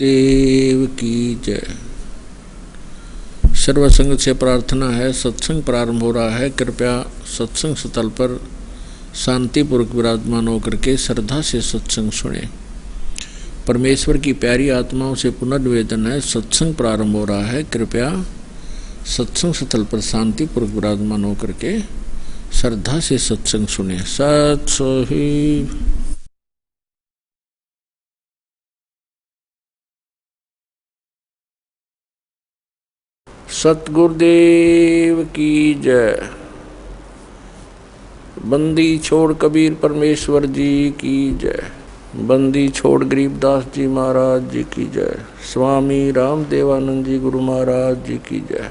देव की जय। सर्वसंग से प्रार्थना है, सत्संग प्रारंभ हो रहा है। कृपया सत्संग स्थल पर शांतिपूर्वक विराजमान होकर के श्रद्धा से सत्संग सुने। परमेश्वर की प्यारी आत्माओं से पुनर्निवेदन है, सत्संग प्रारंभ हो रहा है। कृपया सत्संग स्थल पर शांतिपूर्वक विराजमान होकर के श्रद्धा से सत्संग सुने। सत सोही। सतगुरुदेव की जय। बंदी छोड़ कबीर परमेश्वर जी की जय। बंदी छोड़ गरीबदास जी महाराज जी की जय। स्वामी रामदेवानंद जी गुरु महाराज जी की जय।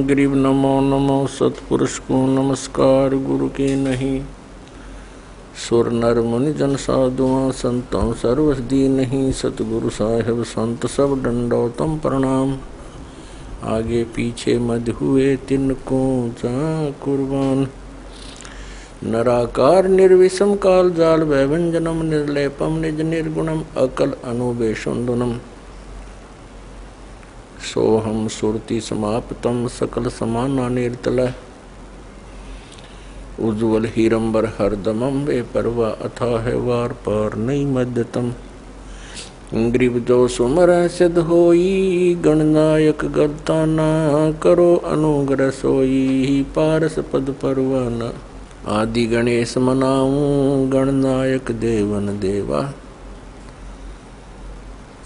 गरीब नमो नमो सतपुरुष को नमस्कार, गुरु के नहीं। सुर नर मुनि जन साधुआ संतों सर्वस दी नहीं। सतगुरु साहेब संत सब दंडोतम प्रणाम। आगे पीछे मध हुए तिनको जा कुर्बान। नराकार निर्विषम काल जाल वैभंजनम निर्लेपम निज निर्गुणम अकल अनुबेशुंदुनम। सोहम सुरति समाप्तम सकल समाना निर्तल। उज्ज्वल हीरंबर हरदमम वे परवा अथाह वार पार नहीं मध्यतम। ग्रीव जो सुमर सिद्ध होई गणनायक गलताना। करो अनुग्रह सोई पारस पद परवाना। आदि गणेश मनाऊं गणनायक देवन देवा।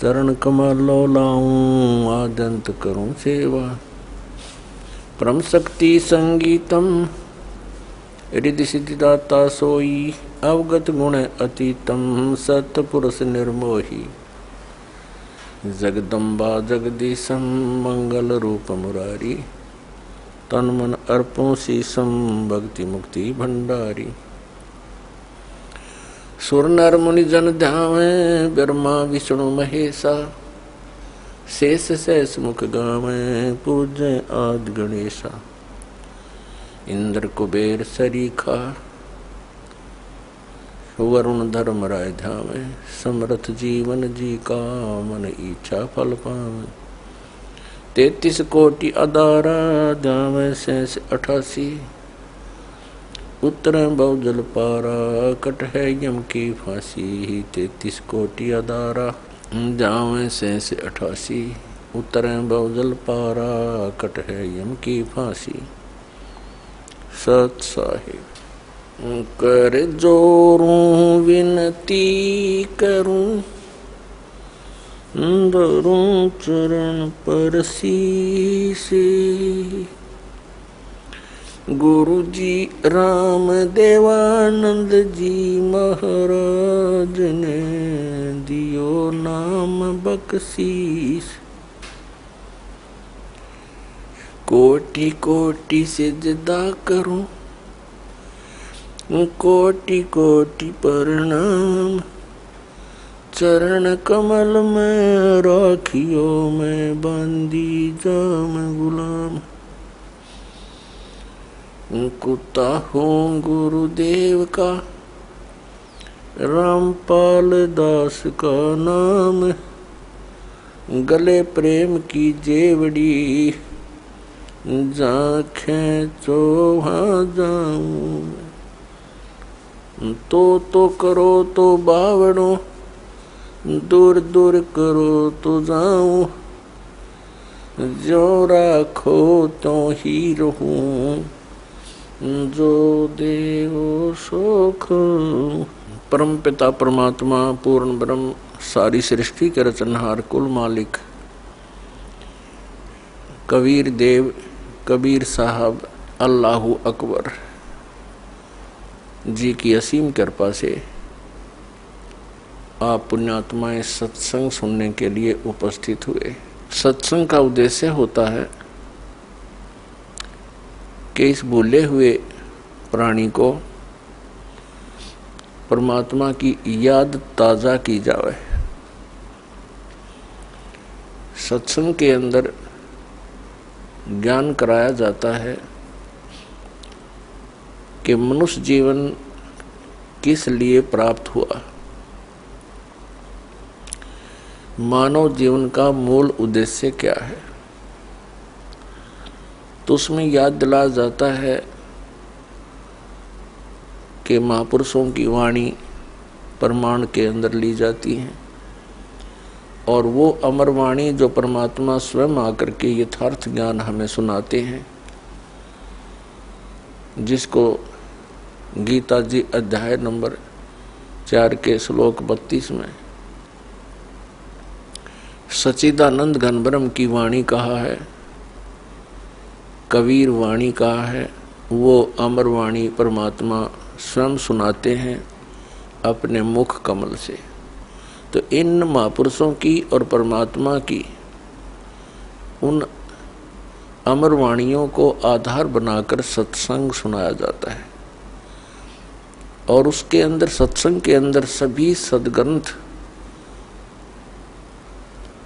चरण कमलो लाऊं आदंत करूं सेवा। परम शक्ति संगीतम रिद्धि सिद्धिदाता सोई। अवगत गुण अतीतम सतपुरुष निर्मोही। जगदम्बा जगदीशम मंगल रूप मुरारी। तन मन अर्पों शीसम भक्ति मुक्ति भंडारी। सुर नर मुनि जन ध्यावे ब्रह्मा विष्णु महेशा। शेष शेष मुख गावे पूज्य आदि गणेशा। इंद्र कुबेर सरीखा वरुण धर्म राय ध्यावे। समर्थ जीवन जी का मन इच्छा फल पावे। 33 कोटि अदारा ध्यावे शेष 88। उत्तर बहुजल पारा कट है यम की फांसी। 33 कोटि अदारा ध्यावे शेष 88। उत्तर बहुजल पारा कट है यम की फांसी। सत साहिब कर जोरूं विनती करूं। धरूं चरण पर शीश। गुरु जी राम देवानंद जी महाराज ने दियो नाम बख्शीश। कोटि कोटि सिजदा करूं कोटि कोटि प्रणाम। चरण कमल में राखियो मैं बंदी जाम गुलाम। कुत्ता हूँ गुरुदेव का रामपाल दास का नाम। गले प्रेम की जेवड़ी जाखें चो वहाँ जाऊं। तो करो तो बावड़ो दूर दूर करो तो जाऊं। जो राखो तो ही रहूं जो देवो सुख। परम पिता परमात्मा पूर्ण ब्रह्म सारी सृष्टि के रचनहार कुल मालिक कबीर देव कबीर साहब अल्लाहू अकबर जी की असीम कृपा से आप पुण्यात्माएं सत्संग सुनने के लिए उपस्थित हुए। सत्संग का उद्देश्य होता है कि इस भूले हुए प्राणी को परमात्मा की याद ताज़ा की जाए। सत्संग के अंदर ज्ञान कराया जाता है कि मनुष्य जीवन किस लिए प्राप्त हुआ। मानव जीवन का मूल उद्देश्य क्या है, तो उसमें याद दिलाया जाता है कि महापुरुषों की वाणी प्रमाण के अंदर ली जाती है और वो अमर वाणी जो परमात्मा स्वयं आकर के यथार्थ ज्ञान हमें सुनाते हैं, जिसको गीता जी अध्याय नंबर 4 के श्लोक 32 में सच्चिदानंद घन ब्रह्म की वाणी कहा है, कबीर वाणी कहा है, वो अमर वाणी परमात्मा स्वयं सुनाते हैं अपने मुख कमल से। तो इन महापुरुषों की और परमात्मा की उन अमर वाणियों को आधार बनाकर सत्संग सुनाया जाता है और उसके अंदर सत्संग के अंदर सभी सद्ग्रंथ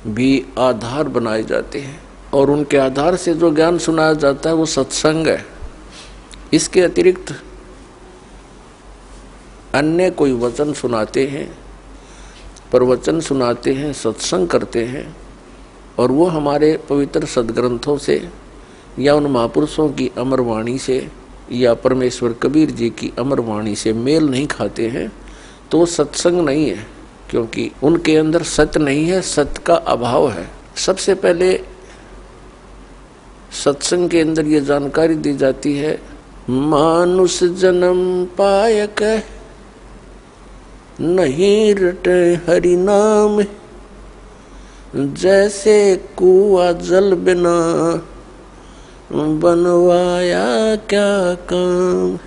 भी आधार बनाए जाते हैं और उनके आधार से जो ज्ञान सुनाया जाता है वो सत्संग है। इसके अतिरिक्त अन्य कोई वचन सुनाते हैं, प्रवचन सुनाते हैं, सत्संग करते हैं और वो हमारे पवित्र सद्ग्रंथों से या उन महापुरुषों की अमर वाणी से या परमेश्वर कबीर जी की अमर वाणी से मेल नहीं खाते हैं, तो वो सत्संग नहीं है, क्योंकि उनके अंदर सत्य नहीं है, सत्य का अभाव है। सबसे पहले सत्संग के अंदर ये जानकारी दी जाती है, मानुष जन्म पायक नहीं रटे हरि नाम, जैसे कुआं जल बिना बनवाया क्या काम।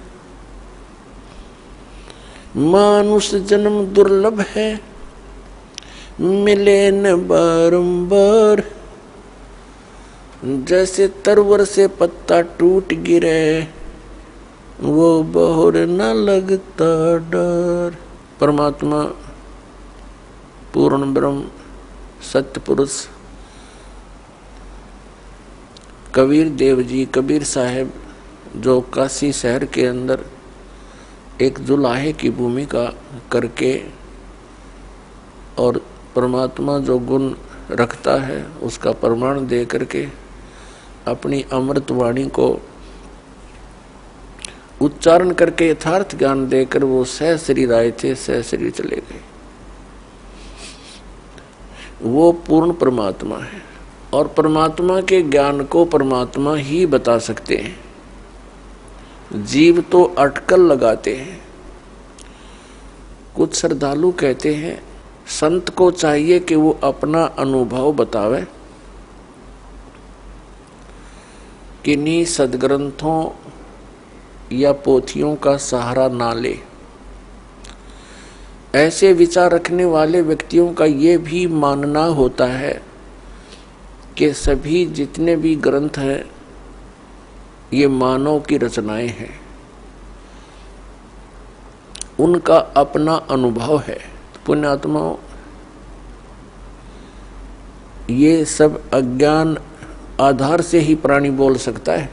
मानुष जन्म दुर्लभ है मिले न बारंबार, जैसे तरवर से पत्ता टूट गिरे वो बहुर न लगता डर। परमात्मा पूर्ण ब्रह्म सत्य पुरुष कबीर देव जी, कबीर साहब जो काशी शहर के अंदर एक जुलाहे की भूमिका करके और परमात्मा जो गुण रखता है उसका प्रमाण दे करके अपनी अमृत वाणी को उच्चारण करके यथार्थ ज्ञान देकर वो सहशरीर आए थे, सहशरीर चले गए। वो पूर्ण परमात्मा है और परमात्मा के ज्ञान को परमात्मा ही बता सकते हैं। जीव तो अटकल लगाते हैं। कुछ श्रद्धालु कहते हैं संत को चाहिए कि वो अपना अनुभव बतावे, किन्हीं सद्ग्रंथों या पोथियों का सहारा ना ले। ऐसे विचार रखने वाले व्यक्तियों का ये भी मानना होता है कि सभी जितने भी ग्रंथ हैं ये मानव की रचनाएं हैं, उनका अपना अनुभव है। पुण्यात्माओं, ये सब अज्ञान आधार से ही प्राणी बोल सकता है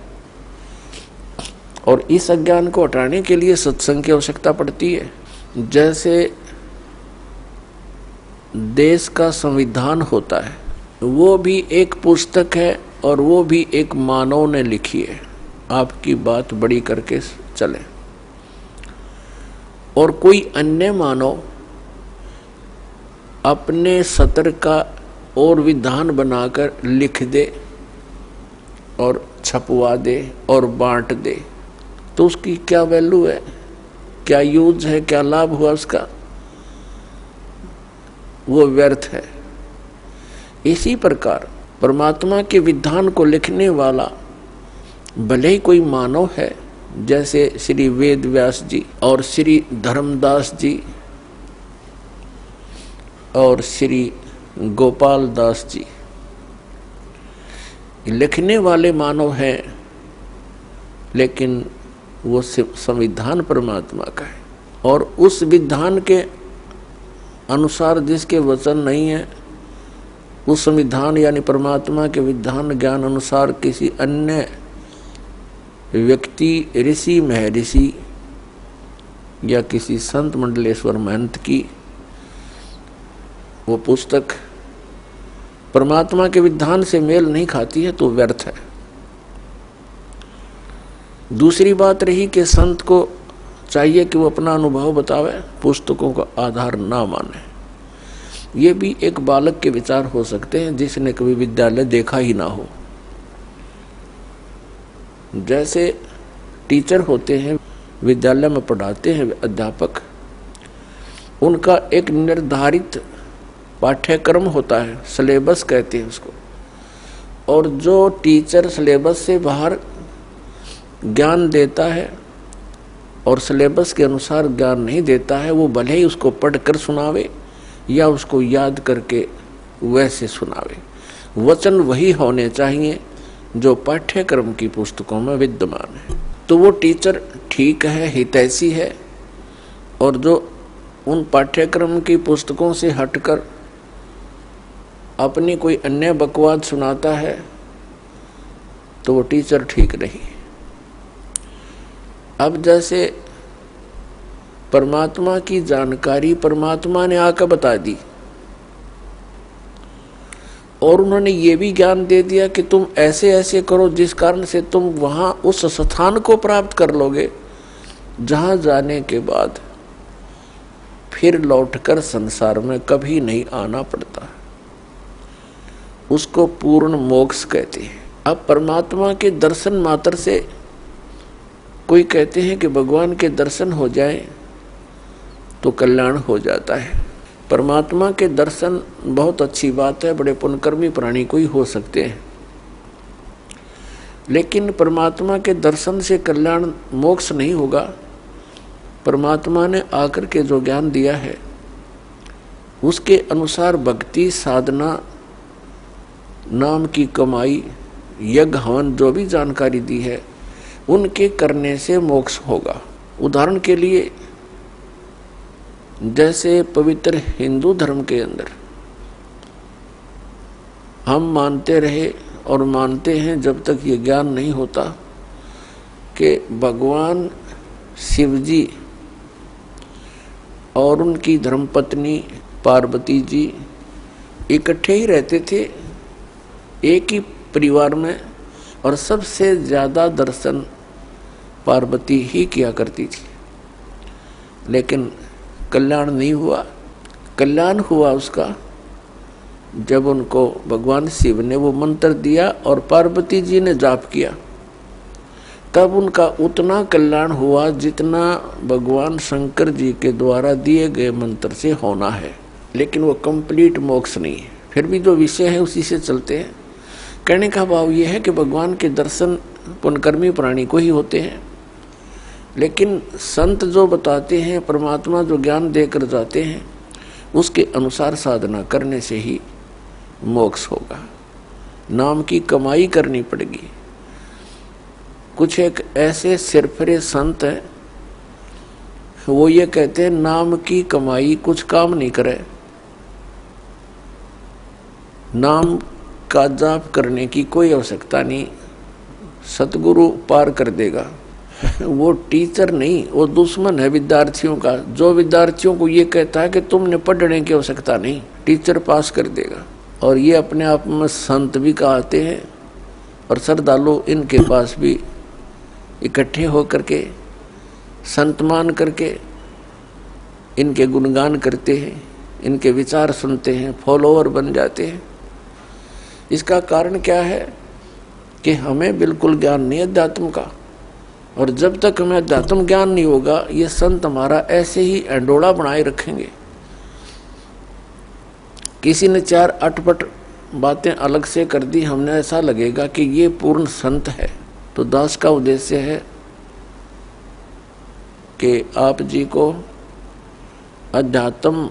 और इस अज्ञान को हटाने के लिए सत्संग की आवश्यकता पड़ती है। जैसे देश का संविधान होता है, वो भी एक पुस्तक है और वो भी एक मानव ने लिखी है। आपकी बात बड़ी करके चले और कोई अन्य मानव अपने सतर का और विधान बनाकर लिख दे और छपवा दे और बांट दे, तो उसकी क्या वैल्यू है, क्या यूज है, क्या लाभ हुआ उसका? वो व्यर्थ है। इसी प्रकार परमात्मा के विधान को लिखने वाला भले ही कोई मानव है, जैसे श्री वेद व्यास जी और श्री धर्मदास जी और श्री गोपाल दास जी, लिखने वाले मानव हैं, लेकिन वो संविधान परमात्मा का है और उस विधान के अनुसार जिसके वचन नहीं है, उस संविधान यानी परमात्मा के विधान ज्ञान अनुसार किसी अन्य व्यक्ति, ऋषि महर्षि या किसी संत मंडलेश्वर महंत की वो पुस्तक परमात्मा के विधान से मेल नहीं खाती है तो व्यर्थ है। दूसरी बात रही कि संत को चाहिए कि वो अपना अनुभव बतावे, पुस्तकों का आधार ना माने। ये भी एक बालक के विचार हो सकते हैं जिसने कभी विद्यालय देखा ही ना हो। जैसे टीचर होते हैं, विद्यालय में पढ़ाते हैं अध्यापक, उनका एक निर्धारित पाठ्यक्रम होता है, सिलेबस कहते हैं उसको। और जो टीचर सिलेबस से बाहर ज्ञान देता है और सिलेबस के अनुसार ज्ञान नहीं देता है, वो भले ही उसको पढ़कर सुनावे या उसको याद करके वैसे सुनावे, वचन वही होने चाहिए जो पाठ्यक्रम की पुस्तकों में विद्यमान है। तो वो टीचर ठीक है, हितैषी है। और जो उन पाठ्यक्रम की पुस्तकों से हटकर अपनी कोई अन्य बकवाद सुनाता है तो वो टीचर ठीक नहीं। अब जैसे परमात्मा की जानकारी परमात्मा ने आकर बता दी और उन्होंने ये भी ज्ञान दे दिया कि तुम ऐसे ऐसे करो जिस कारण से तुम वहां उस स्थान को प्राप्त कर लोगे जहां जाने के बाद फिर लौटकर संसार में कभी नहीं आना पड़ता। उसको पूर्ण मोक्ष कहते हैं। अब परमात्मा के दर्शन मात्र से, कोई कहते हैं कि भगवान के दर्शन हो जाए तो कल्याण हो जाता है। परमात्मा के दर्शन बहुत अच्छी बात है, बड़े पुण्यकर्मी प्राणी को ही हो सकते हैं, लेकिन परमात्मा के दर्शन से कल्याण मोक्ष नहीं होगा। परमात्मा ने आकर के जो ज्ञान दिया है उसके अनुसार भक्ति साधना, नाम की कमाई, यज्ञ हवन, जो भी जानकारी दी है उनके करने से मोक्ष होगा। उदाहरण के लिए जैसे पवित्र हिंदू धर्म के अंदर हम मानते रहे और मानते हैं जब तक ये ज्ञान नहीं होता कि भगवान शिव जी और उनकी धर्मपत्नी पार्वती जी इकट्ठे ही रहते थे एक ही परिवार में, और सबसे ज़्यादा दर्शन पार्वती ही किया करती थी। लेकिन कल्याण नहीं हुआ। कल्याण हुआ उसका जब उनको भगवान शिव ने वो मंत्र दिया और पार्वती जी ने जाप किया, तब उनका उतना कल्याण हुआ जितना भगवान शंकर जी के द्वारा दिए गए मंत्र से होना है। लेकिन वो कंप्लीट मोक्ष नहीं है। फिर भी जो विषय है उसी से चलते हैं। कहने का भाव ये है कि भगवान के दर्शन पुण्यकर्मी प्राणी को ही होते हैं, लेकिन संत जो बताते हैं, परमात्मा जो ज्ञान देकर जाते हैं, उसके अनुसार साधना करने से ही मोक्ष होगा। नाम की कमाई करनी पड़ेगी। कुछ एक ऐसे सिरफिरे संत हैं, वो ये कहते हैं नाम की कमाई कुछ काम नहीं करे, नाम का जाप करने की कोई आवश्यकता नहीं, सतगुरु पार कर देगा। वो टीचर नहीं, वो दुश्मन है विद्यार्थियों का, जो विद्यार्थियों को ये कहता है कि तुमने पढ़ने की आवश्यकता नहीं, टीचर पास कर देगा। और ये अपने आप में संत भी कहते हैं और श्रद्धालु इनके पास भी इकट्ठे होकर के संत मान करके इनके गुणगान करते हैं, इनके विचार सुनते हैं, फॉलोअर बन जाते हैं। इसका कारण क्या है कि हमें बिल्कुल ज्ञान नहीं अध्यात्म का, और जब तक हमें अध्यात्म ज्ञान नहीं होगा ये संत हमारा ऐसे ही एंडोड़ा बनाए रखेंगे। किसी ने चार अटपट बातें अलग से कर दी, हमने ऐसा लगेगा कि ये पूर्ण संत है। तो दास का उद्देश्य है कि आप जी को अध्यात्म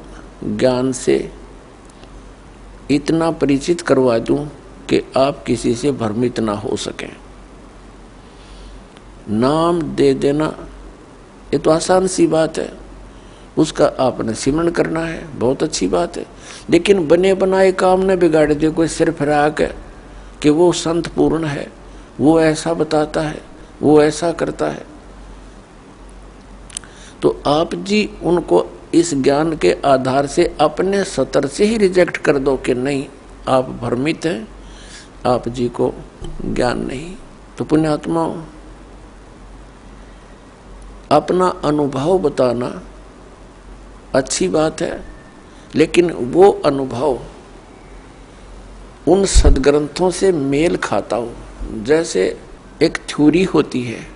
ज्ञान से इतना परिचित करवा दूं कि आप किसी से भ्रमित ना हो सकें। नाम दे देना ये तो आसान सी बात है, उसका आपने सिमरण करना है, बहुत अच्छी बात है। लेकिन बने बनाए काम ने बिगाड़ दे कोई सिर फिरा के कि वो संत पूर्ण है, वो ऐसा बताता है, वो ऐसा करता है, तो आप जी उनको इस ज्ञान के आधार से अपने सतर से ही रिजेक्ट कर दो कि नहीं, आप भ्रमित हैं, आप जी को ज्ञान नहीं। तो पुण्यात्मा, अपना अनुभव बताना अच्छी बात है, लेकिन वो अनुभव उन सदग्रंथों से मेल खाता हो। जैसे एक थ्योरी होती है,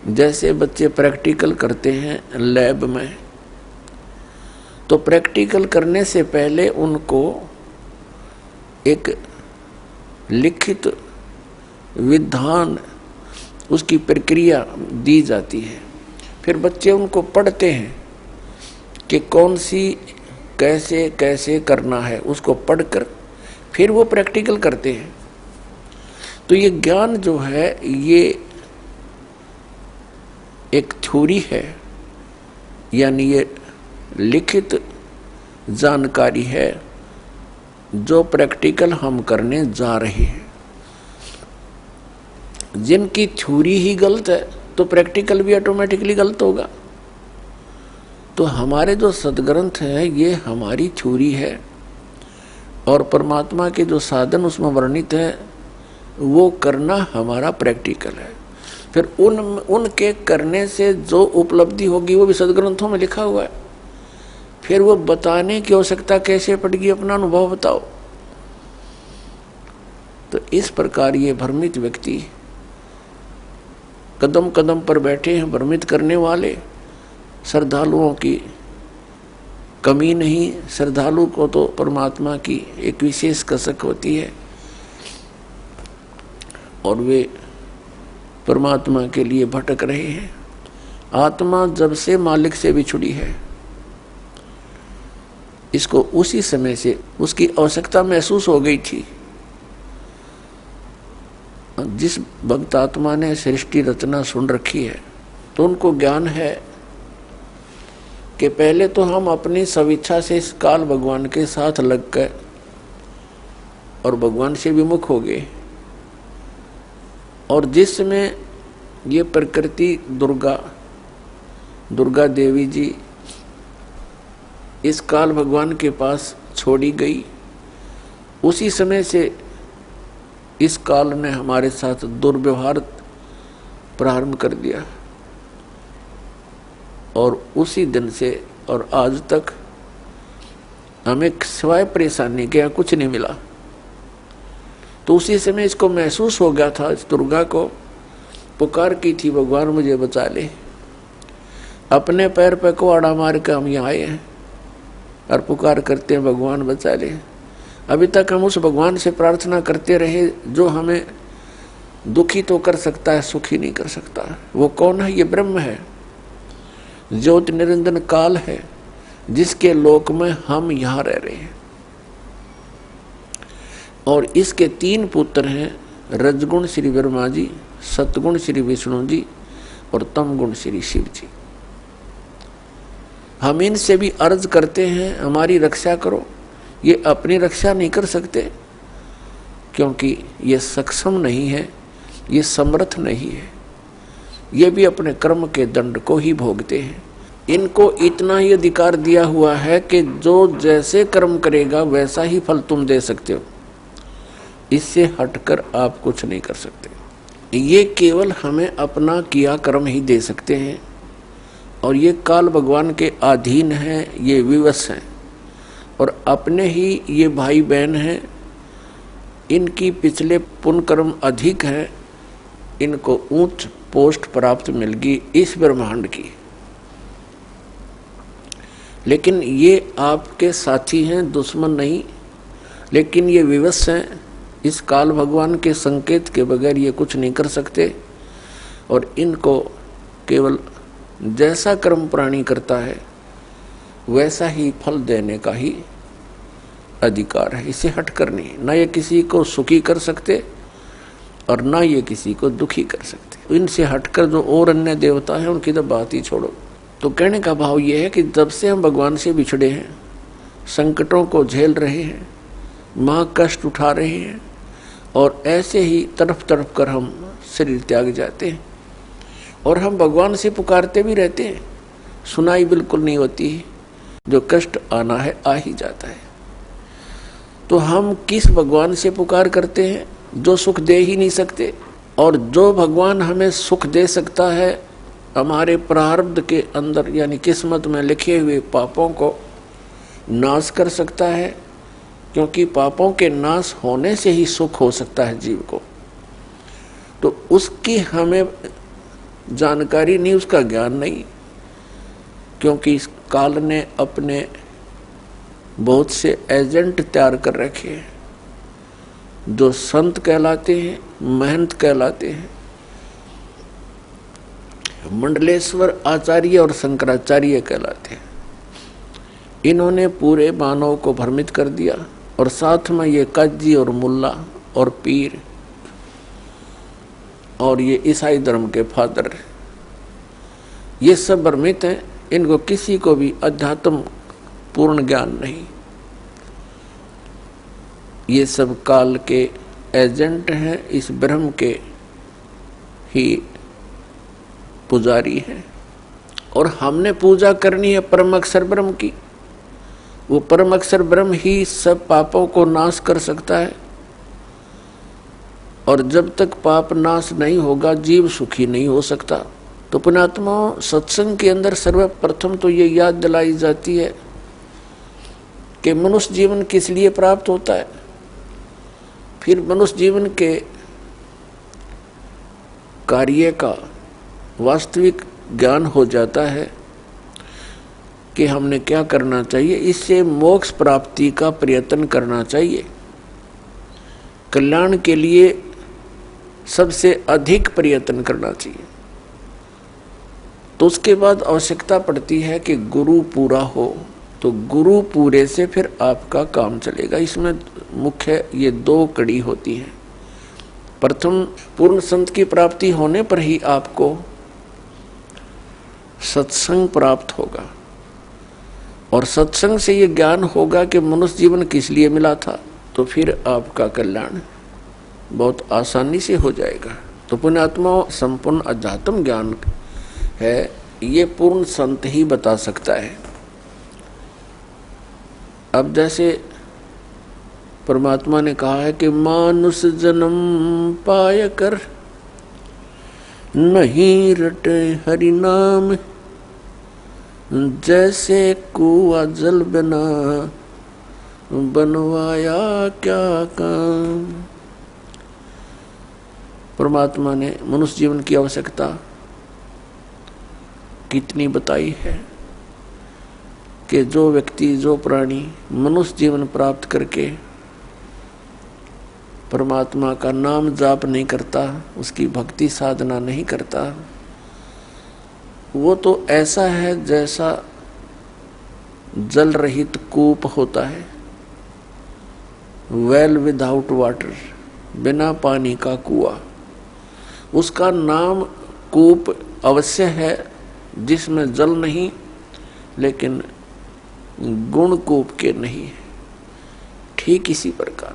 जैसे बच्चे प्रैक्टिकल करते हैं लैब में, तो प्रैक्टिकल करने से पहले उनको एक लिखित विधान, उसकी प्रक्रिया दी जाती है। फिर बच्चे उनको पढ़ते हैं कि कौन सी कैसे कैसे करना है, उसको पढ़कर फिर वो प्रैक्टिकल करते हैं। तो ये ज्ञान जो है ये एक थ्योरी है, यानी ये लिखित जानकारी है जो प्रैक्टिकल हम करने जा रहे हैं। जिनकी थ्योरी ही गलत है तो प्रैक्टिकल भी ऑटोमेटिकली गलत होगा। तो हमारे जो सदग्रंथ है ये हमारी थ्योरी है, और परमात्मा के जो साधन उसमें वर्णित है वो करना हमारा प्रैक्टिकल है। फिर उनके करने से जो उपलब्धि होगी वो भी सदग्रंथों में लिखा हुआ है। फिर वो बताने की आवश्यकता कैसे पड़ेगी, अपना अनुभव बताओ। तो इस प्रकार ये भ्रमित व्यक्ति कदम कदम पर बैठे हैं, भ्रमित करने वाले। श्रद्धालुओं की कमी नहीं, श्रद्धालु को तो परमात्मा की एक विशेष कसक होती है और वे परमात्मा के लिए भटक रहे हैं। आत्मा जब से मालिक से बिछुड़ी है, इसको उसी समय से उसकी आवश्यकता महसूस हो गई थी। जिस भक्त आत्मा ने सृष्टि रचना सुन रखी है तो उनको ज्ञान है कि पहले तो हम अपनी स्वेच्छा से इस काल भगवान के साथ लग गए और भगवान से विमुख हो गए। और जिसमें ये प्रकृति दुर्गा देवी जी इस काल भगवान के पास छोड़ी गई, उसी समय से इस काल ने हमारे साथ दुर्व्यवहार प्रारंभ कर दिया और उसी दिन से और आज तक हमें सिवाय परेशानी के यहाँ कुछ नहीं मिला। तो उसी समय इसको महसूस हो गया था, इस दुर्गा को पुकार की थी, भगवान मुझे बचा ले। अपने पैर पे कुआड़ा मार के हम यहाँ आए हैं और पुकार करते हैं भगवान बचा ले। अभी तक हम उस भगवान से प्रार्थना करते रहे जो हमें दुखी तो कर सकता है, सुखी नहीं कर सकता। वो कौन है? ये ब्रह्म है, ज्योति निरंजन काल है, जिसके लोक में हम यहाँ रह रहे हैं। और इसके 3 पुत्र हैं, रजगुण श्री ब्रह्मा जी, सतगुण श्री विष्णु जी और तमगुण श्री शिव जी। हम इनसे भी अर्ज करते हैं हमारी रक्षा करो। ये अपनी रक्षा नहीं कर सकते क्योंकि ये सक्षम नहीं है, ये समर्थ नहीं है, ये भी अपने कर्म के दंड को ही भोगते हैं। इनको इतना ही अधिकार दिया हुआ है कि जो जैसे कर्म करेगा वैसा ही फल तुम दे सकते हो, इससे हटकर आप कुछ नहीं कर सकते। ये केवल हमें अपना किया कर्म ही दे सकते हैं और ये काल भगवान के अधीन हैं, ये विवश हैं और अपने ही ये भाई बहन हैं। इनकी पिछले पुण्य कर्म अधिक है, इनको उच्च पोस्ट प्राप्त मिल गई इस ब्रह्मांड की। लेकिन ये आपके साथी हैं, दुश्मन नहीं। लेकिन ये विवश हैं, इस काल भगवान के संकेत के बगैर ये कुछ नहीं कर सकते और इनको केवल जैसा कर्म प्राणी करता है वैसा ही फल देने का ही अधिकार है, इसे हटकर नहीं। ना ये किसी को सुखी कर सकते और ना ये किसी को दुखी कर सकते। इनसे हटकर जो और अन्य देवता है उनकी तो बात ही छोड़ो। तो कहने का भाव ये है कि जब से हम भगवान से बिछड़े हैं, संकटों को झेल रहे हैं, महा कष्ट उठा रहे हैं और ऐसे ही तड़प तड़प कर हम शरीर त्याग जाते हैं और हम भगवान से पुकारते भी रहते हैं, सुनाई बिल्कुल नहीं होती, जो कष्ट आना है आ ही जाता है। तो हम किस भगवान से पुकार करते हैं जो सुख दे ही नहीं सकते, और जो भगवान हमें सुख दे सकता है हमारे प्रारब्ध के अंदर यानी किस्मत में लिखे हुए पापों को नाश कर सकता है, क्योंकि पापों के नाश होने से ही सुख हो सकता है जीव को। तो उसकी हमें जानकारी नहीं, उसका ज्ञान नहीं, क्योंकि इस काल ने अपने बहुत से एजेंट तैयार कर रखे हैं जो संत कहलाते हैं, महंत कहलाते हैं। मंडलेश्वर आचार्य और शंकराचार्य कहलाते हैं। इन्होंने पूरे मानव को भ्रमित कर दिया, और साथ में ये काजी और मुल्ला और पीर और ये ईसाई धर्म के फादर, ये सब भ्रमित हैं। इनको किसी को भी अध्यात्म पूर्ण ज्ञान नहीं। ये सब काल के एजेंट हैं, इस ब्रह्म के ही पुजारी हैं। और हमने पूजा करनी है परम अक्षर ब्रह्म की। वो परम अक्षर ब्रह्म ही सब पापों को नाश कर सकता है, और जब तक पाप नाश नहीं होगा जीव सुखी नहीं हो सकता। तो पुण्यात्माओं, सत्संग के अंदर सर्वप्रथम तो ये याद दिलाई जाती है कि मनुष्य जीवन किस लिए प्राप्त होता है। फिर मनुष्य जीवन के कार्य का वास्तविक ज्ञान हो जाता है कि हमने क्या करना चाहिए। इससे मोक्ष प्राप्ति का प्रयत्न करना चाहिए। कल्याण के लिए सबसे अधिक प्रयत्न करना चाहिए। तो उसके बाद आवश्यकता पड़ती है कि गुरु पूरा हो। तो गुरु पूरे से फिर आपका काम चलेगा। इसमें मुख्य ये दो कड़ी होती हैं। प्रथम, पूर्ण संत की प्राप्ति होने पर ही आपको सत्संग प्राप्त होगा, और सत्संग से ये ज्ञान होगा कि मनुष्य जीवन किस लिए मिला था। तो फिर आपका कल्याण बहुत आसानी से हो जाएगा। तो पुण्यात्माओं, संपूर्ण अध्यात्म ज्ञान है ये पूर्ण संत ही बता सकता है। अब जैसे परमात्मा ने कहा है कि मानुष जन्म पाय कर नहीं रटे हरि नाम, जैसे कुआं जल बिना बनवाया क्या काम। परमात्मा ने मनुष्य जीवन की आवश्यकता कितनी बताई है कि जो व्यक्ति, जो प्राणी मनुष्य जीवन प्राप्त करके परमात्मा का नाम जाप नहीं करता, उसकी भक्ति साधना नहीं करता, वो तो ऐसा है जैसा जल रहित कूप होता है, वेल विदाउट वाटर, बिना पानी का कुआं। उसका नाम कूप अवश्य है जिसमें जल नहीं, लेकिन गुण कूप के नहीं है। ठीक इसी प्रकार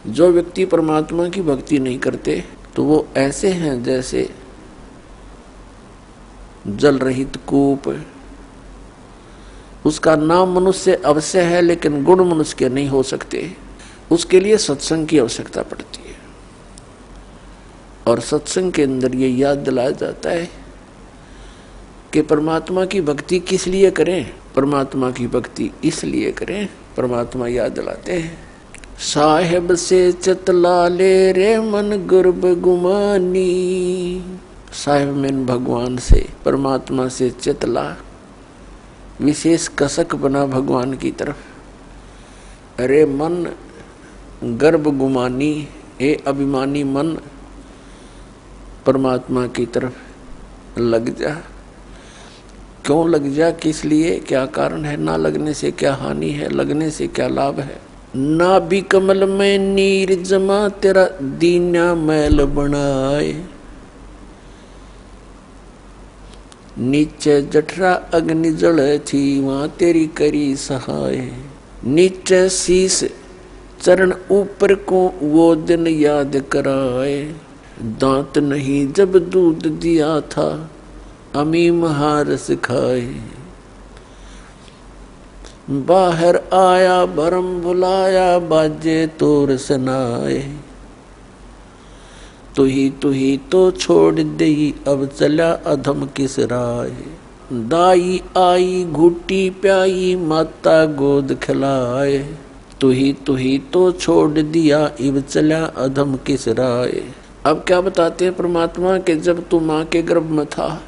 जो व्यक्ति परमात्मा की भक्ति नहीं करते तो वो ऐसे हैं जैसे जल रहित कूप। उसका नाम मनुष्य अवश्य है, लेकिन गुण मनुष्य के नहीं हो सकते। उसके लिए सत्संग की आवश्यकता पड़ती है, और सत्संग के अंदर ये याद दिलाया जाता है कि परमात्मा की भक्ति किस लिए करें। परमात्मा की भक्ति इसलिए करें, परमात्मा याद दिलाते हैं, साहेब से चतला ले रे मन गर्भ गुमानी। साहेब में भगवान से, परमात्मा से चतला, विशेष कसक बना भगवान की तरफ। अरे मन गर्भ गुमानी, हे अभिमानी मन, परमात्मा की तरफ लग जा। क्यों लग जा, किस लिए, क्या कारण है? ना लगने से क्या हानि है, लगने से क्या लाभ है? ना भी कमल में नीर जमा, तेरा दीना मैल बनाए। नीचे जठरा अग्नि जल थी, वहां तेरी करी सहाय। नीचे शीस चरण ऊपर को वो दिन याद कराए। दांत नहीं जब दूध दिया था, अमी महारस खाए। बाहर आया भरम भुलाया, बाजे तोर सनाए। तू ही तो छोड़ दई, अब चला अधम किस राय। दाई आई घुटी प्याई, माता गोद खिलाए। तू ही तो छोड़ दिया, अब चला अधम किस राय। अब क्या बताते हैं परमात्मा कि जब तू माँ के गर्भ में था,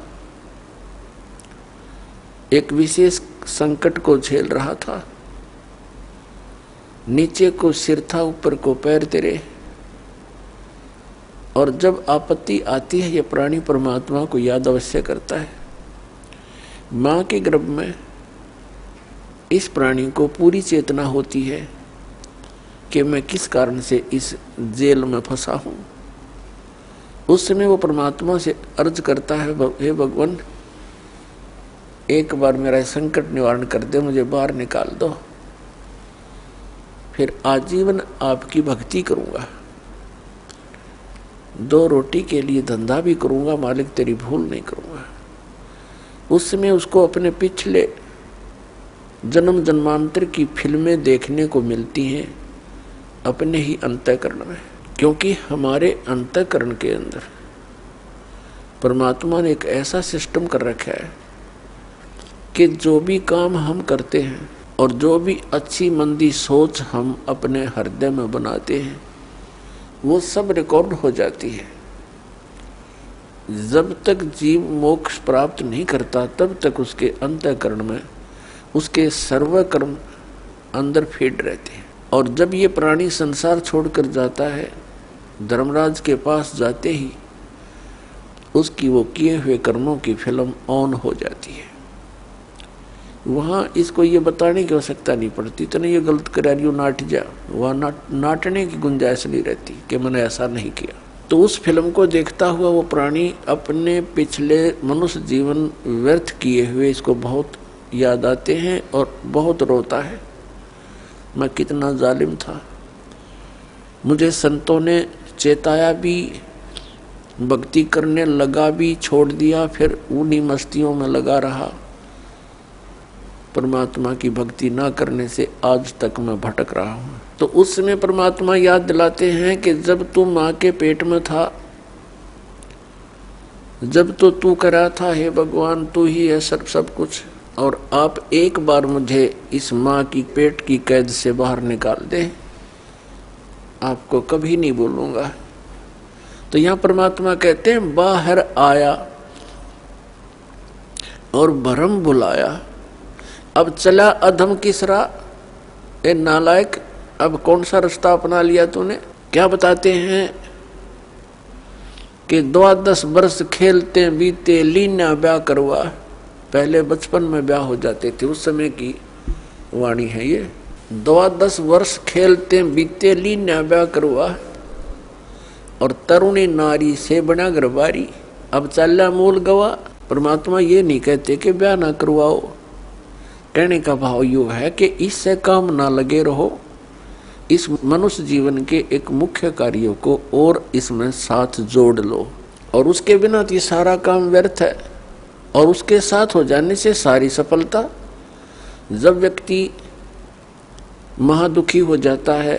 एक विशेष संकट को झेल रहा था। नीचे को सिर था, ऊपर को पैर तेरे। और जब आपत्ति आती है, ये प्राणी परमात्मा को याद अवश्य करता है। माँ के गर्भ में इस प्राणी को पूरी चेतना होती है कि मैं किस कारण से इस जेल में फंसा हूँ। उस समय वो परमात्मा से अर्ज करता है, हे भगवान, एक बार मेरा संकट निवारण कर दे, मुझे बाहर निकाल दो, फिर आजीवन आपकी भक्ति करूंगा, 2 रोटी के लिए धंधा भी करूंगा, मालिक तेरी भूल नहीं करूंगा। उस समय उसको अपने पिछले जन्म जन्मांतर की फिल्में देखने को मिलती हैं अपने ही अंतःकरण में, क्योंकि हमारे अंतःकरण के अंदर परमात्मा ने एक ऐसा सिस्टम कर रखा है कि जो भी काम हम करते हैं और जो भी अच्छी मंदी सोच हम अपने हृदय में बनाते हैं, वो सब रिकॉर्ड हो जाती है। जब तक जीव मोक्ष प्राप्त नहीं करता, तब तक उसके अंतःकरण में उसके सर्व कर्म अंदर फीड रहते हैं। और जब ये प्राणी संसार छोड़कर जाता है, धर्मराज के पास जाते ही उसकी वो किए हुए कर्मों की फिल्म ऑन हो जाती है। वहाँ इसको ये बताने की आवश्यकता नहीं पड़ती, तो नहीं ये गलत कर रही हो, नाट जा। वहाँ नाटने की गुंजाइश नहीं रहती कि मैंने ऐसा नहीं किया। तो उस फिल्म को देखता हुआ वो प्राणी अपने पिछले मनुष्य जीवन व्यर्थ किए हुए इसको बहुत याद आते हैं और बहुत रोता है। मैं कितना जालिम था, मुझे संतों ने चेताया भी, भक्ति करने लगा भी, छोड़ दिया, फिर उन्हीं मस्तियों में लगा रहा। परमात्मा की भक्ति ना करने से आज तक मैं भटक रहा हूँ। तो उस समय परमात्मा याद दिलाते हैं कि जब तू माँ के पेट में था, जब तो तू करा था, हे भगवान तू ही है सब कुछ, और आप एक बार मुझे इस माँ की पेट की कैद से बाहर निकाल दे, आपको कभी नहीं बोलूंगा। तो यहाँ परमात्मा कहते हैं बाहर आया और भरम बुलाया, अब चला अधम किस राह। ए नालायक, अब कौन सा रास्ता अपना लिया तूने। क्या बताते हैं कि 12 वर्ष खेलते बीते, लीना ब्याह करवा। पहले बचपन में ब्याह हो जाते थे, उस समय की वाणी है ये। 12 वर्ष खेलते बीते, लीना ब्याह करवा, और तरुणी नारी से बना गरबारी, अब चला मूल गवा। परमात्मा ये नहीं कहते कि ब्याह ना करवाओ, कहने का भाव यो है कि इससे काम ना लगे रहो, इस मनुष्य जीवन के एक मुख्य कार्यों को और इसमें साथ जोड़ लो, और उसके बिना तो ये सारा काम व्यर्थ है, और उसके साथ हो जाने से सारी सफलता। जब व्यक्ति महादुखी हो जाता है,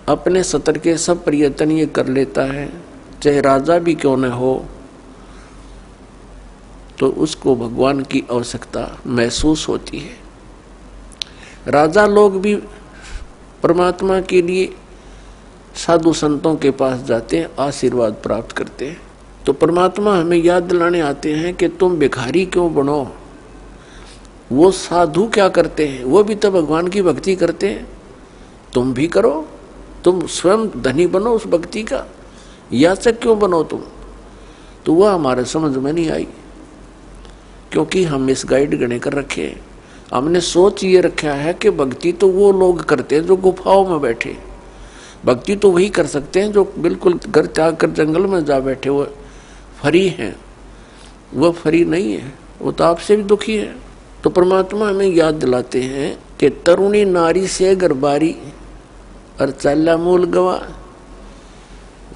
अपने सतर के सब प्रयत्न ये कर लेता है, चाहे राजा भी क्यों न हो, तो उसको भगवान की आवश्यकता महसूस होती है। राजा लोग भी परमात्मा के लिए साधु संतों के पास जाते हैं, आशीर्वाद प्राप्त करते हैं। तो परमात्मा हमें याद दिलाने आते हैं कि तुम भिखारी क्यों बनो। वो साधु क्या करते हैं, वो भी तो भगवान की भक्ति करते हैं, तुम भी करो। तुम स्वयं धनी बनो उस भक्ति का, याचक क्यों बनो तुम। तो वह हमारे समझ में नहीं आई, क्योंकि हम इस गाइड गणे कर रखे हैं। हमने सोच ये रखा है कि भक्ति तो वो लोग करते हैं जो गुफाओं में बैठे, भक्ति तो वही कर सकते हैं जो बिल्कुल घर त्याग कर जंगल में जा बैठे, वो फरी हैं। वो फरी नहीं है, वो तो आपसे भी दुखी है। तो परमात्मा हमें याद दिलाते हैं कि तरुणी नारी से गरबारी और चाला मूल गवा।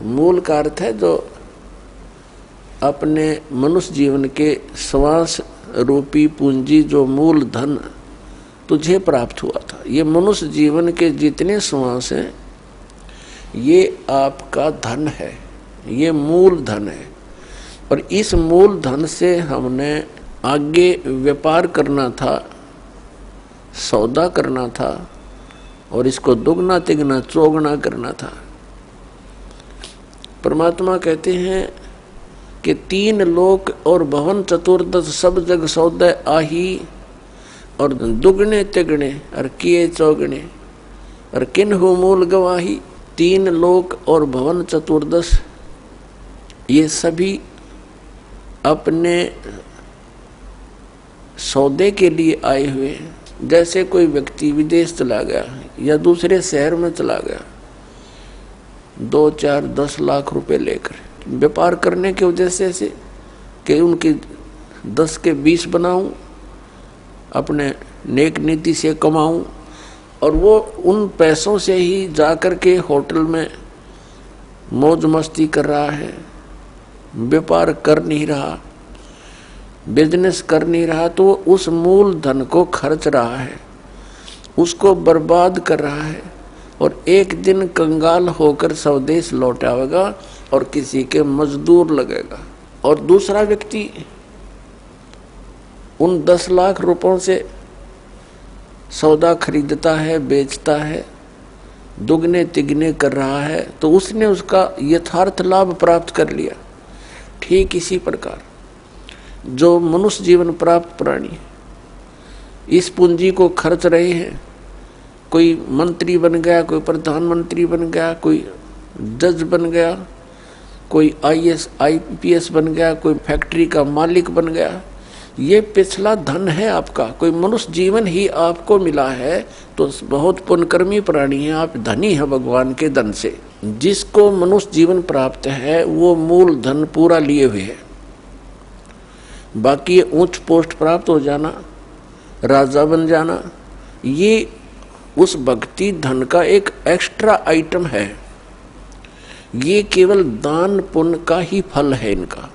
मूल का अर्थ है जो अपने मनुष्य जीवन के श्वास रूपी पूंजी, जो मूल धन तुझे प्राप्त हुआ था। ये मनुष्य जीवन के जितने श्वास हैं ये आपका धन है, ये मूल धन है। और इस मूल धन से हमने आगे व्यापार करना था, सौदा करना था और इसको दुगना तिगना चौगुना करना था। परमात्मा कहते हैं कि 3 लोक और भवन चतुर्दश सब जग सौदे आही, और दुगने तिगने और किए चौगने और किन्हु मूल गवाही। 3 लोक और भवन चतुर्दश ये सभी अपने सौदे के लिए आए हुए। जैसे कोई व्यक्ति विदेश चला गया या दूसरे शहर में चला गया 2, 4, 10 लाख रुपए लेकर व्यापार करने के वजह से कि उनकी 10 के 20 बनाऊं, अपने नेक नीति से कमाऊं, और वो उन पैसों से ही जाकर के होटल में मौज मस्ती कर रहा है, व्यापार कर नहीं रहा, बिजनेस कर नहीं रहा, तो उस मूल धन को खर्च रहा है, उसको बर्बाद कर रहा है और एक दिन कंगाल होकर स्वदेश लौट आएगा और किसी के मजदूर लगेगा। और दूसरा व्यक्ति उन 10 लाख रुपयों से सौदा खरीदता है, बेचता है, दुगने तिगने कर रहा है, तो उसने उसका यथार्थ लाभ प्राप्त कर लिया। ठीक इसी प्रकार जो मनुष्य जीवन प्राप्त प्राणी इस पूंजी को खर्च रहे हैं, कोई मंत्री बन गया, कोई प्रधानमंत्री बन गया, कोई जज बन गया, कोई IAS IPS बन गया, कोई फैक्ट्री का मालिक बन गया, ये पिछला धन है आपका। कोई मनुष्य जीवन ही आपको मिला है तो बहुत पुण्यकर्मी प्राणी है, आप धनी है भगवान के धन से। जिसको मनुष्य जीवन प्राप्त है वो मूल धन पूरा लिए हुए है। बाकी उच्च पोस्ट प्राप्त हो जाना, राजा बन जाना, ये उस भक्ति धन का एक एक्स्ट्रा आइटम है। ये केवल दान पुण्य का ही फल है इनका।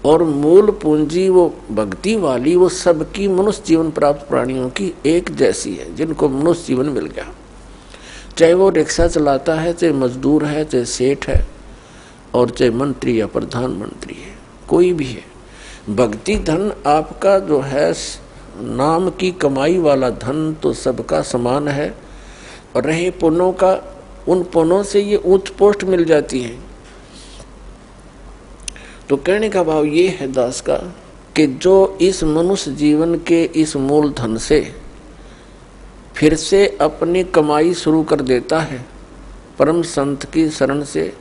और मूल पूंजी वो भक्ति वाली, वो सबकी मनुष्य जीवन प्राप्त प्राणियों की एक जैसी है, जिनको मनुष्य जीवन मिल गया। चाहे वो रिक्शा चलाता है, चाहे मजदूर है, चाहे सेठ है, और चाहे मंत्री या प्रधानमंत्री है, कोई भी है। भक्ति धन आपका जो है नाम की कमाई वाला धन तो सबका समान है। और रहे पुण्यों का, उन पुण्यों से ये उच्च पोस्ट मिल जाती है। तो कहने का भाव ये है दास का कि जो इस मनुष्य जीवन के इस मूल धन से फिर से अपनी कमाई शुरू कर देता है, परम संत की शरण से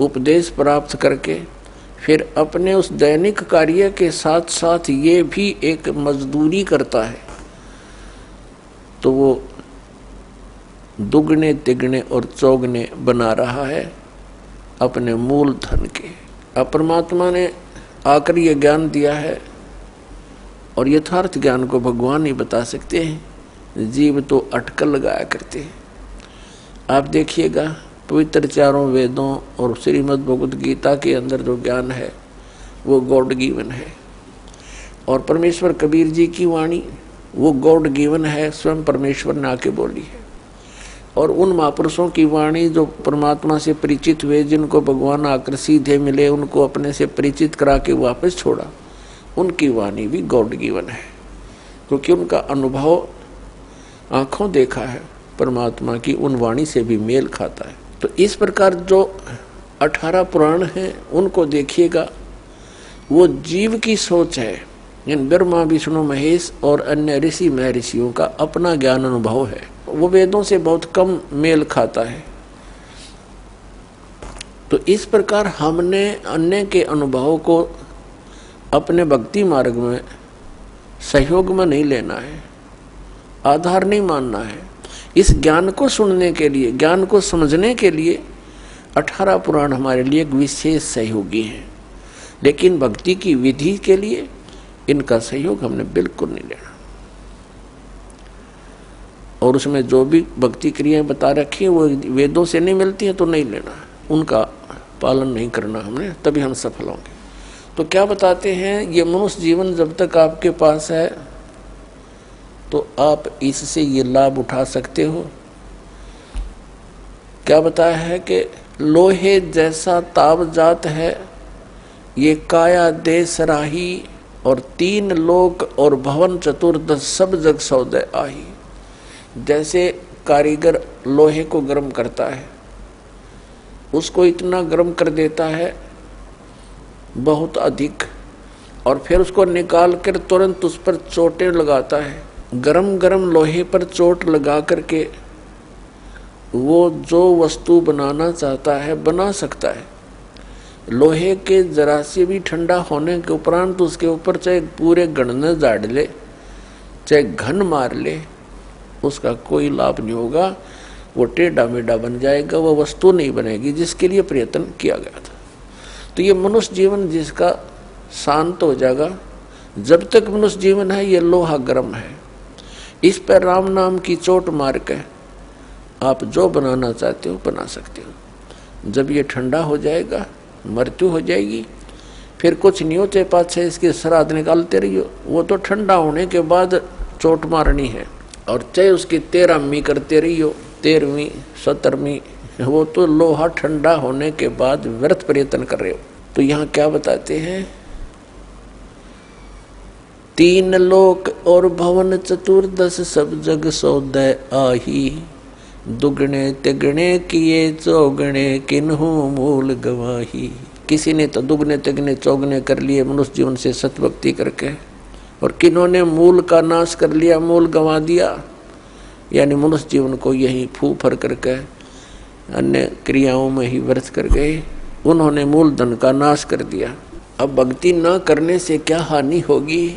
उपदेश प्राप्त करके, फिर अपने उस दैनिक कार्य के साथ साथ ये भी एक मजदूरी करता है, तो वो दुगने तिगने और चौगने बना रहा है अपने मूल धन के। अब परमात्मा ने आकर ये ज्ञान दिया है, और यथार्थ ज्ञान को भगवान ही बता सकते हैं, जीव तो अटकल लगाया करते हैं। आप देखिएगा पवित्र चारों वेदों और श्रीमद् भगवद गीता के अंदर जो ज्ञान है वो गॉड गिवन है। और परमेश्वर कबीर जी की वाणी वो गॉड गिवन है, स्वयं परमेश्वर ने आके बोली है। और उन महापुरुषों की वाणी जो परमात्मा से परिचित हुए, जिनको भगवान आकर सीधे मिले, उनको अपने से परिचित करा के वापस छोड़ा, उनकी वाणी भी गॉड गिवन है, क्योंकि उनका अनुभव आंखों देखा है परमात्मा की उन वाणी से भी मेल खाता है। तो इस प्रकार जो 18 पुराण हैं उनको देखिएगा, वो जीव की सोच है। इन ब्रह्मा विष्णु महेश और अन्य ऋषि महर्षियों का अपना ज्ञान अनुभव है, वो वेदों से बहुत कम मेल खाता है। तो इस प्रकार हमने अन्य के अनुभव को अपने भक्ति मार्ग में सहयोग में नहीं लेना है, आधार नहीं मानना है। इस ज्ञान को सुनने के लिए, ज्ञान को समझने के लिए 18 पुराण हमारे लिए एक विशेष सहयोगी हैं, लेकिन भक्ति की विधि के लिए इनका सहयोग हमने बिल्कुल नहीं लेना। और उसमें जो भी भक्ति क्रियाएं बता रखी है वो वेदों से नहीं मिलती हैं तो नहीं लेना, उनका पालन नहीं करना हमने, तभी हम सफल होंगे। तो क्या बताते हैं, ये मनुष्य जीवन जब तक आपके पास है तो आप इससे ये लाभ उठा सकते हो। क्या बताया है कि लोहे जैसा ताव जात है, ये काया दे सराही, और 3 लोक और भवन चतुर्दश सब जग सौदे आही। जैसे कारीगर लोहे को गर्म करता है, उसको इतना गर्म कर देता है बहुत अधिक, और फिर उसको निकाल कर तुरंत उस पर चोटें लगाता है। गरम गरम लोहे पर चोट लगा करके वो जो वस्तु बनाना चाहता है बना सकता है। लोहे के जरा से भी ठंडा होने के उपरांत उसके ऊपर चाहे पूरे गणने झाड़ ले, चाहे घन मार ले, उसका कोई लाभ नहीं होगा। वो टेढ़ा मेढ़ा बन जाएगा, वो वस्तु नहीं बनेगी जिसके लिए प्रयत्न किया गया था। तो ये मनुष्य जीवन जिसका शांत हो जाएगा, जब तक मनुष्य जीवन है ये लोहा गर्म है, इस पर राम नाम की चोट मार के आप जो बनाना चाहते हो बना सकते हो। जब ये ठंडा हो जाएगा, मृत्यु हो जाएगी, फिर कुछ नहीं होते, पाछे इसके श्राद्ध निकालते रहियो। वो तो ठंडा होने के बाद चोट मारनी है, और चाहे उसकी 13वीं करते रहियो, 13वीं 17वीं, वो तो लोहा ठंडा होने के बाद व्यर्थ प्रयत्न कर रहे हो। तो यहाँ क्या बताते हैं, 3 लोक और भवन चतुर्दश सब जग सौदे आही, दुगने तिगने किए चौगने किन्हू मूल गवाही। किसी ने तो दुगने तिगने चौगने कर लिए मनुष्य जीवन से सतभक्ति करके, और किन्होंने मूल का नाश कर लिया, मूल गंवा दिया, यानी मनुष्य जीवन को यही फूफर करके अन्य क्रियाओं में ही व्यर्थ कर गए। उन्होंने मूल धन का नाश कर दिया। अब भक्ति न करने से क्या हानि होगी।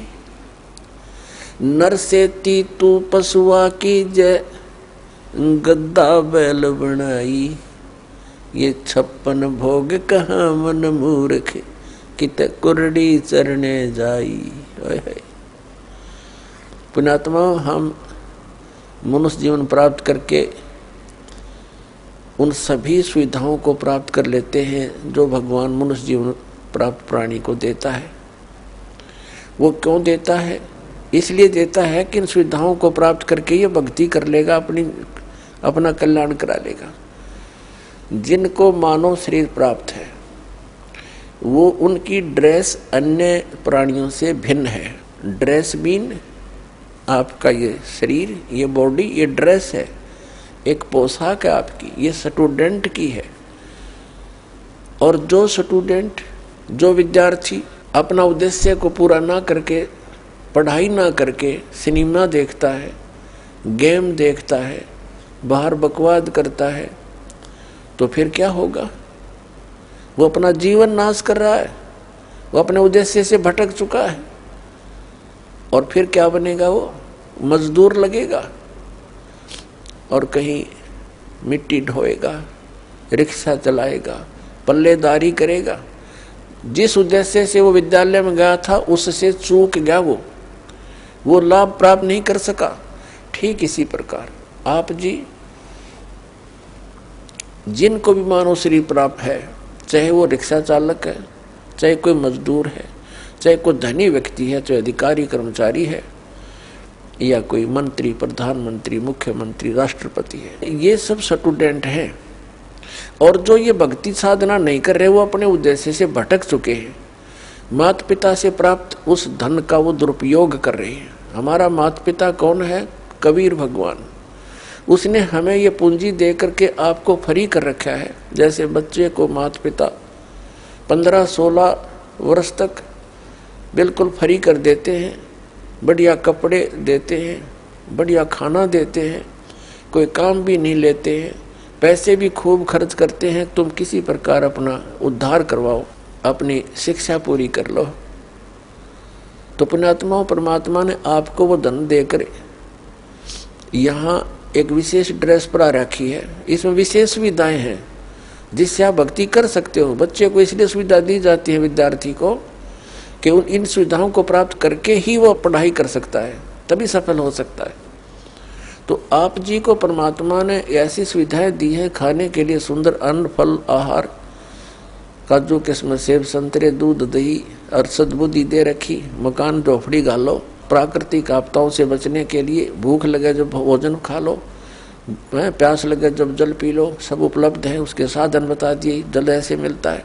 नर से तू पशुआ की जय, गद्दा बैल बनाई, ये 56 भोग कहाँ मन मूर्ख, कित कुरड़ी चरने जाई। पुण्यात्मा, हम मनुष्य जीवन प्राप्त करके उन सभी सुविधाओं को प्राप्त कर लेते हैं जो भगवान मनुष्य जीवन प्राप्त प्राणी को देता है। वो क्यों देता है? इसलिए देता है कि इन सुविधाओं को प्राप्त करके ये भक्ति कर लेगा, अपना कल्याण करा लेगा। जिनको मानव शरीर प्राप्त है, वो उनकी ड्रेस अन्य प्राणियों से भिन्न है। ड्रेस मीन आपका ये शरीर, ये बॉडी, ये ड्रेस है, एक पोशाक है आपकी, ये स्टूडेंट की है। और जो स्टूडेंट, जो विद्यार्थी अपना उद्देश्य को पूरा ना करके, पढ़ाई ना करके सिनेमा देखता है, गेम देखता है, बाहर बकवाद करता है, तो फिर क्या होगा? वो अपना जीवन नाश कर रहा है, वो अपने उद्देश्य से भटक चुका है। और फिर क्या बनेगा? वो मजदूर लगेगा और कहीं मिट्टी ढोएगा, रिक्शा चलाएगा, पल्लेदारी करेगा। जिस उद्देश्य से वो विद्यालय में गया था उससे चूक गया, वो लाभ प्राप्त नहीं कर सका। ठीक इसी प्रकार आप जी, जिनको भी मानव शरीर प्राप्त है, चाहे वो रिक्शा चालक है, चाहे कोई मजदूर है, चाहे कोई धनी व्यक्ति है, चाहे अधिकारी कर्मचारी है, या कोई मंत्री, प्रधानमंत्री, मुख्यमंत्री, राष्ट्रपति है, ये सब स्टूडेंट हैं। और जो ये भक्ति साधना नहीं कर रहे, वो अपने उद्देश्य से भटक चुके हैं। माता पिता से प्राप्त उस धन का वो दुरुपयोग कर रहे हैं। हमारा माता पिता कौन है? कबीर भगवान। उसने हमें ये पूंजी दे करके आपको फ्री कर रखा है। जैसे बच्चे को माता पिता 15-16 वर्ष तक बिल्कुल फ्री कर देते हैं, बढ़िया कपड़े देते हैं, बढ़िया खाना देते हैं, कोई काम भी नहीं लेते हैं, पैसे भी खूब खर्च करते हैं, तुम किसी प्रकार अपना उद्धार करवाओ, अपनी शिक्षा पूरी कर लो। तो पुण्यात्माओं, परमात्मा ने आपको वो धन देकर यहाँ एक विशेष ड्रेस पर रखी है। इसमें विशेष सुविधाएं हैं जिससे आप भक्ति कर सकते हो। बच्चे को इसलिए सुविधा दी जाती है, विद्यार्थी को, कि उन इन सुविधाओं को प्राप्त करके ही वो पढ़ाई कर सकता है, तभी सफल हो सकता है। तो आप जी को परमात्मा ने ऐसी सुविधाएं दी हैं, खाने के लिए सुंदर अन्न, फल, आहार, काजू किस्म सेब संतरे दूध दही और सद्बुद्धि दे रखी, मकान झोपड़ी गालो, प्राकृतिक आपदाओं से बचने के लिए भूख लगे जब भोजन खा लो, प्यास लगे जब जल पी लो, सब उपलब्ध है। उसके साधन बता दिए, जल ऐसे मिलता है।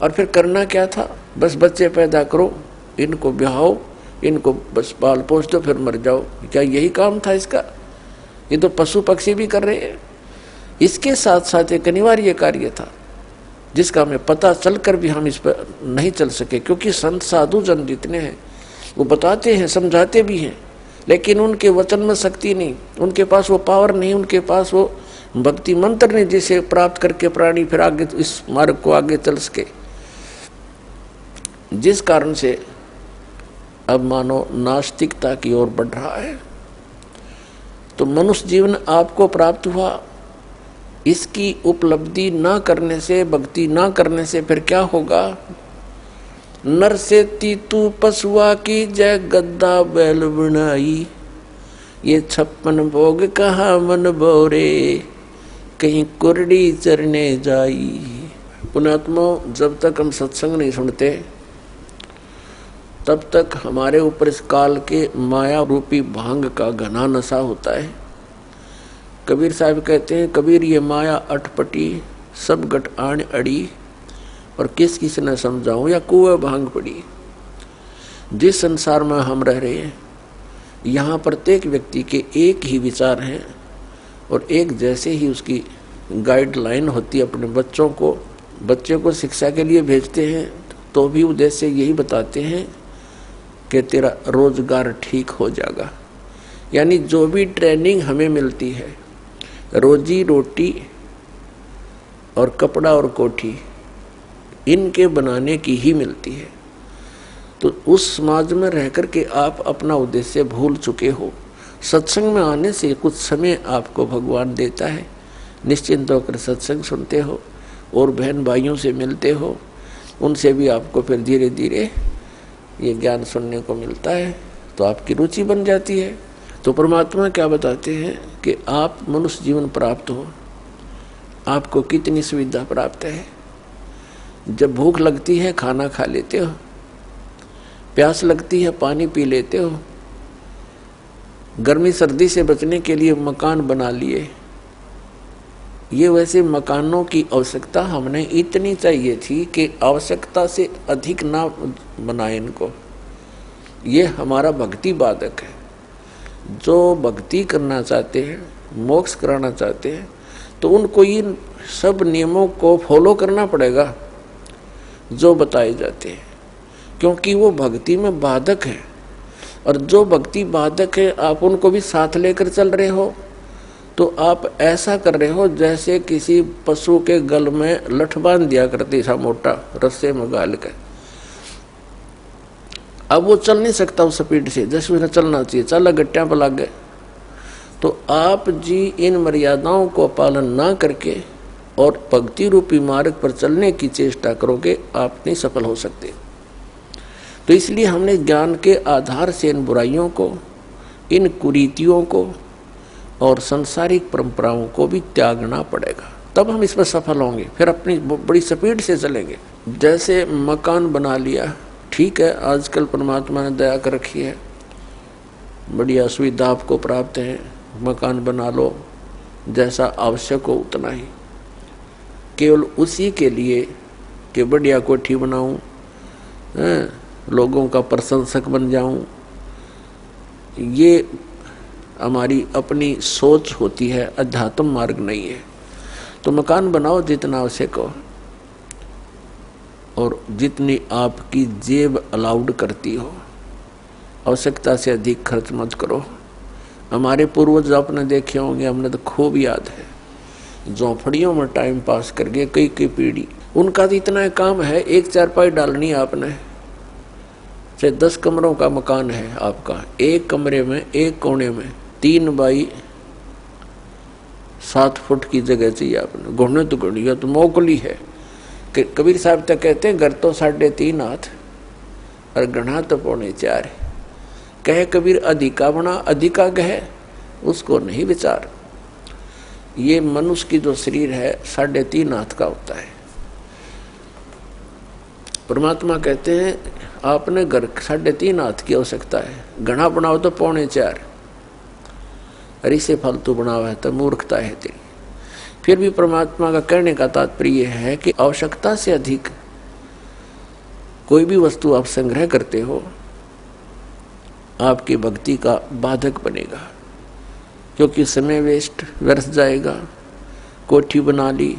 और फिर करना क्या था, बस बच्चे पैदा करो, इनको ब्याहो, इनको बस पाल पोस दो, फिर मर जाओ। क्या यही काम था इसका? ये तो पशु पक्षी भी कर रहे हैं। इसके साथ साथ एक अनिवार्य कार्य था जिसका हमें पता चलकर भी हम इस पर नहीं चल सके, क्योंकि संत साधु जन जितने हैं वो बताते हैं, समझाते भी हैं, लेकिन उनके वचन में शक्ति नहीं, उनके पास वो पावर नहीं, उनके पास वो भक्ति मंत्र नहीं जिसे प्राप्त करके प्राणी फिर आगे इस मार्ग को आगे चल सके। जिस कारण से अब मानो नास्तिकता की ओर बढ़ रहा है। तो मनुष्य जीवन आपको प्राप्त हुआ, इसकी उपलब्धि ना करने से, भक्ति ना करने से फिर क्या होगा? नर से तीतू पशुआ की जय गद्दा बैल बनाई, ये 56 भोग कहा मन बोरे, कहीं कुरडी चरने जाई। पुण्यात्मा, जब तक हम सत्संग नहीं सुनते तब तक हमारे ऊपर इस काल के माया रूपी भांग का घना नशा होता है। कबीर साहब कहते हैं, कबीर ये माया अटपटी सब गट आण अड़ी, और किस किस ने समझाऊं या कुएं भांग पड़ी। जिस संसार में हम रह रहे हैं यहाँ प्रत्येक व्यक्ति के एक ही विचार हैं और एक जैसे ही उसकी गाइडलाइन होती है। अपने बच्चे को शिक्षा के लिए भेजते हैं तो भी उद्देश्य यही बताते हैं कि तेरा रोजगार ठीक हो जाएगा। यानी जो भी ट्रेनिंग हमें मिलती है, रोजी रोटी और कपड़ा और कोठी इनके बनाने की ही मिलती है। तो उस समाज में रह कर के आप अपना उद्देश्य भूल चुके हो। सत्संग में आने से कुछ समय आपको भगवान देता है, निश्चिंत होकर सत्संग सुनते हो और बहन भाइयों से मिलते हो, उनसे भी आपको फिर धीरे धीरे ये ज्ञान सुनने को मिलता है, तो आपकी रुचि बन जाती है। तो परमात्मा क्या बताते हैं कि आप मनुष्य जीवन प्राप्त हो, आपको कितनी सुविधा प्राप्त है। जब भूख लगती है खाना खा लेते हो, प्यास लगती है पानी पी लेते हो, गर्मी सर्दी से बचने के लिए मकान बना लिए। ये वैसे मकानों की आवश्यकता हमने इतनी चाहिए थी कि आवश्यकता से अधिक ना बनाए इनको। ये हमारा भक्ति बाधक है। जो भक्ति करना चाहते हैं, मोक्ष कराना चाहते हैं, तो उनको इन सब नियमों को फॉलो करना पड़ेगा जो बताए जाते हैं, क्योंकि वो भक्ति में बाधक है। और जो भक्ति बाधक है आप उनको भी साथ लेकर चल रहे हो, तो आप ऐसा कर रहे हो जैसे किसी पशु के गल में लठ बांध दिया करती सा मोटा रस्से में गाल कर। अब वो चल नहीं सकता उस स्पीड से जैसे उसने चलना चाहिए, चल गट्टियां पर लग गए। तो आप जी इन मर्यादाओं को पालन ना करके और भक्ति रूपी मार्ग पर चलने की चेष्टा करोगे, आप नहीं सफल हो सकते। तो इसलिए हमने ज्ञान के आधार से इन बुराइयों को, इन कुरीतियों को और सांसारिक परंपराओं को भी त्यागना पड़ेगा, तब हम इसमें सफल होंगे। फिर अपनी बड़ी स्पीड से चलेंगे। जैसे मकान बना लिया, ठीक है, आजकल परमात्मा ने दया कर रखी है, बढ़िया सुविधा आपको प्राप्त है, मकान बना लो, जैसा आवश्यक हो उतना ही, केवल उसी के लिए कि बढ़िया कोठी बनाऊं, लोगों का प्रशंसक बन जाऊं। ये हमारी अपनी सोच होती है, अध्यात्म मार्ग नहीं है। तो मकान बनाओ जितना आवश्यक हो और जितनी आपकी जेब अलाउड करती हो, आवश्यकता से अधिक खर्च मत करो। हमारे पूर्वज आपने देखे होंगे, हमने तो खूब याद है, झोंपड़ियों में टाइम पास करके कई पीढ़ी, उनका तो इतना काम है, एक चारपाई डालनी आपने, चाहे 10 कमरों का मकान है आपका, एक कमरे में एक कोने में 3 बाई 7 फुट की जगह चाहिए आपने। घुटने तो घुड़िया तो मोकली है। कबीर साहब तक कहते हैं घर तो 3.5 हाथ और गढ़ा तो 4.25 है। कहे कबीर अधिका बना अधिका गहे, उसको नहीं विचार। ये मनुष्य की जो शरीर है 3.5 हाथ का होता है। परमात्मा कहते हैं आपने घर 3.5 हाथ की आवश्यकता है, घना बनाओ तो 4.25, अरे से फालतू बनाओ है तो मूर्खता है तेरी। फिर भी परमात्मा का कहने का तात्पर्य है कि आवश्यकता से अधिक कोई भी वस्तु आप संग्रह करते हो आपकी भक्ति का बाधक बनेगा, क्योंकि समय वेस्ट व्यर्थ जाएगा। कोठी बना ली,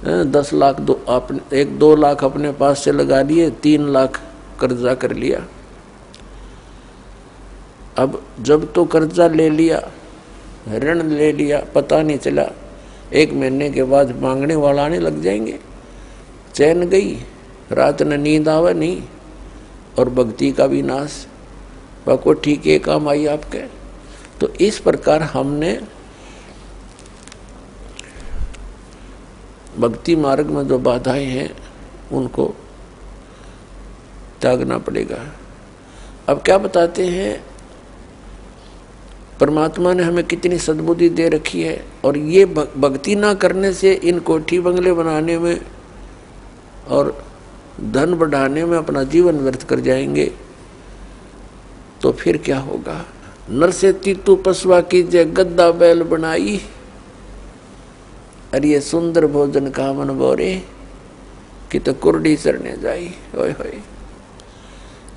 10 लाख दो आपने 1-2 लाख अपने पास से लगा लिए, 3 लाख कर्जा कर लिया। अब जब तो कर्जा ले लिया, ऋण ले लिया, पता नहीं चला 1 महीने के बाद मांगने वाला आने लग जाएंगे, चैन गई, रात न नींद आवे नहीं, और भक्ति का भी नाश। को ठीक है काम आई आपके। तो इस प्रकार हमने भक्ति मार्ग में जो बाधाएं हैं उनको त्यागना पड़ेगा। अब क्या बताते हैं, परमात्मा ने हमें कितनी सद्बुद्धि दे रखी है, और ये भक्ति ना करने से इन कोठी बंगले बनाने में और धन बढ़ाने में अपना जीवन व्यर्थ कर जाएंगे, तो फिर क्या होगा। नर से तीतू पशुआ की जय गद्दा बैल बनाई, अरे ये सुंदर भोजन का मन बोरे कि तो कुर्डी चरने जाई। ओए होए,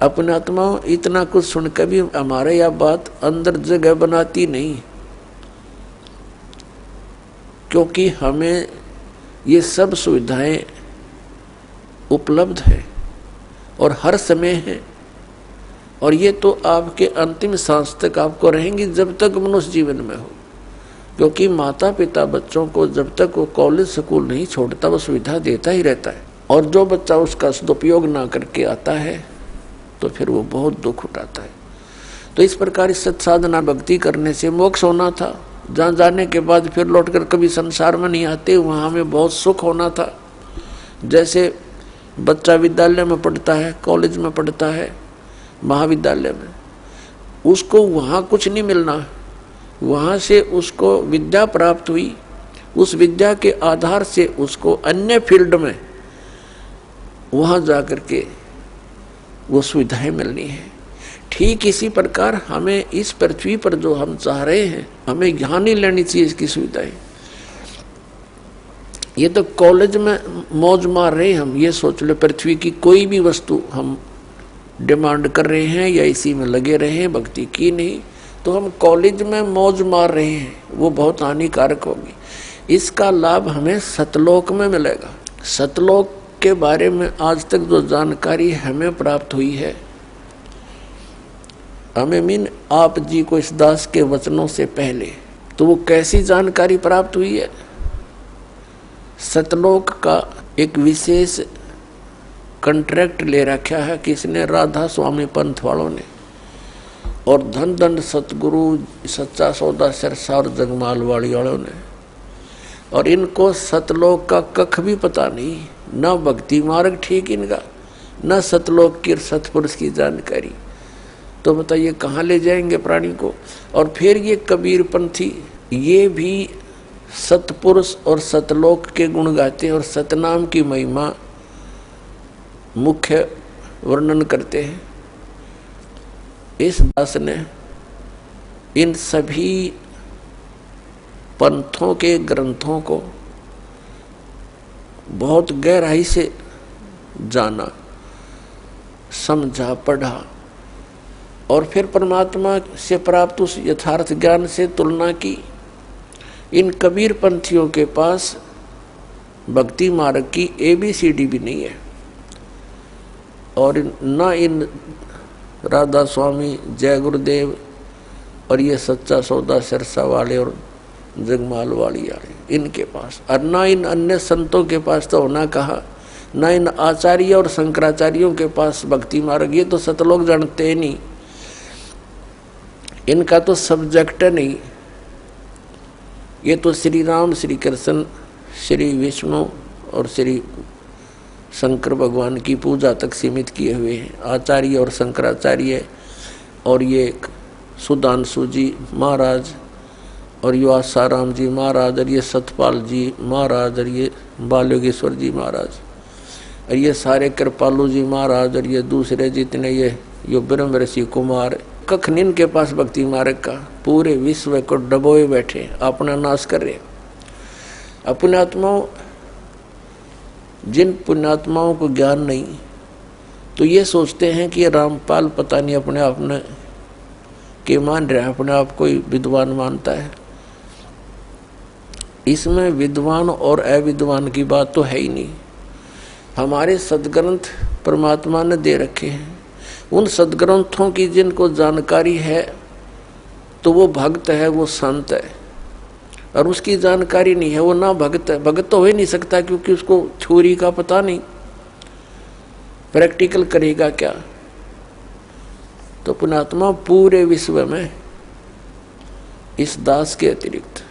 अपने आत्मा इतना कुछ सुनकर भी हमारे यह बात अंदर जगह बनाती नहीं, क्योंकि हमें ये सब सुविधाएं उपलब्ध है और हर समय है, और ये तो आपके अंतिम सांस तक आपको रहेंगी जब तक मनुष्य जीवन में हो। क्योंकि माता पिता बच्चों को जब तक वो कॉलेज स्कूल नहीं छोड़ता वो सुविधा देता ही रहता है, और जो बच्चा उसका सदुपयोग ना करके आता है तो फिर वो बहुत दुख उठाता है। तो इस प्रकार इस सत्साधना भक्ति करने से मोक्ष होना था, जहाँ जाने के बाद फिर लौटकर कभी संसार में नहीं आते, वहाँ हमें बहुत सुख होना था। जैसे बच्चा विद्यालय में पढ़ता है, कॉलेज में पढ़ता है, महाविद्यालय में, उसको वहाँ कुछ नहीं मिलना, वहाँ से उसको विद्या प्राप्त हुई, उस विद्या के आधार से उसको अन्य फील्ड में वहाँ जाकर के वो सुविधाएं मिलनी है। ठीक इसी प्रकार हमें इस पृथ्वी पर जो हम चाह रहे हैं, हमें यहाँ नहीं लेनी चाहिए इसकी सुविधाएं। ये तो कॉलेज में मौज मार रहे हैं हम, ये सोच लो पृथ्वी की कोई भी वस्तु हम डिमांड कर रहे हैं या इसी में लगे रहे हैं, भक्ति की नहीं, तो हम कॉलेज में मौज मार रहे हैं, वो बहुत हानिकारक होगी। इसका लाभ हमें सतलोक में मिलेगा। सतलोक के बारे में आज तक जो जानकारी हमें प्राप्त हुई है, हमें मीन आप जी को इस दास के वचनों से पहले, तो वो कैसी जानकारी प्राप्त हुई है। सतलोक का एक विशेष कॉन्ट्रैक्ट ले रखा है किसने, राधा स्वामी पंथ वालों ने, और धन दंड सतगुरु सच्चा सौदा सिरसा और जगमाल वाली वालों ने, और इनको सतलोक का कख भी पता नहीं, न भक्ति मार्ग ठीक इनका, न सतलोक की सतपुरुष की जानकारी। तो बताइए कहाँ ले जाएंगे प्राणी को। और फिर ये कबीर पंथी ये भी सतपुरुष और सतलोक के गुण गाते हैं और सतनाम की महिमा मुख्य वर्णन करते हैं। इस दास ने इन सभी पंथों के ग्रंथों को बहुत गहराई से जाना, समझा, पढ़ा, और फिर परमात्मा से प्राप्त उस यथार्थ ज्ञान से तुलना की। इन कबीर पंथियों के पास भक्ति मार्ग की ABCD भी नहीं है, और न इन राधा स्वामी, जय गुरुदेव और ये सच्चा सौदा सिरसा वाले और जगमाल वाली वाले इनके पास, और न इन अन्य संतों के पास तो होना कहा, न इन आचार्य और शंकराचार्यों के पास भक्ति मार्ग। ये तो सतलोक जानते हैं नहीं, इनका तो सब्जेक्ट नहीं। ये तो श्री राम, श्री कृष्ण, श्री विष्णु और श्री शंकर भगवान की पूजा तक सीमित किए हुए हैं, आचार्य और शंकराचार्य, और ये सुधांशु जी महाराज, और ये आसाराम जी महाराज, और ये सतपाल जी महाराज, और ये बालयोगेश्वर जी महाराज। और ये सारे कृपालू जी महाराज और ये दूसरे जितने ये ब्रह्म ऋषि कुमार, कख निन के पास भक्ति मार्ग का, पूरे विश्व को डबोए बैठे अपना नाश कर रहे। पुण्यात्माओं, जिन पुण्यात्माओं को ज्ञान नहीं तो ये सोचते हैं कि रामपाल पता नहीं अपने आप में के मान रहा है, अपने आप कोई विद्वान मानता है। इसमें विद्वान और अविद्वान की बात तो है ही नहीं। हमारे सदग्रंथ परमात्मा ने दे रखे हैं, उन सदग्रंथों की जिनको जानकारी है तो वो भक्त है, वो संत है, और उसकी जानकारी नहीं है वो ना भक्त है। भक्त तो हो ही नहीं सकता क्योंकि उसको थ्योरी का पता नहीं, प्रैक्टिकल करेगा क्या। तो पुण्यात्मा पूरे विश्व में इस दास के अतिरिक्त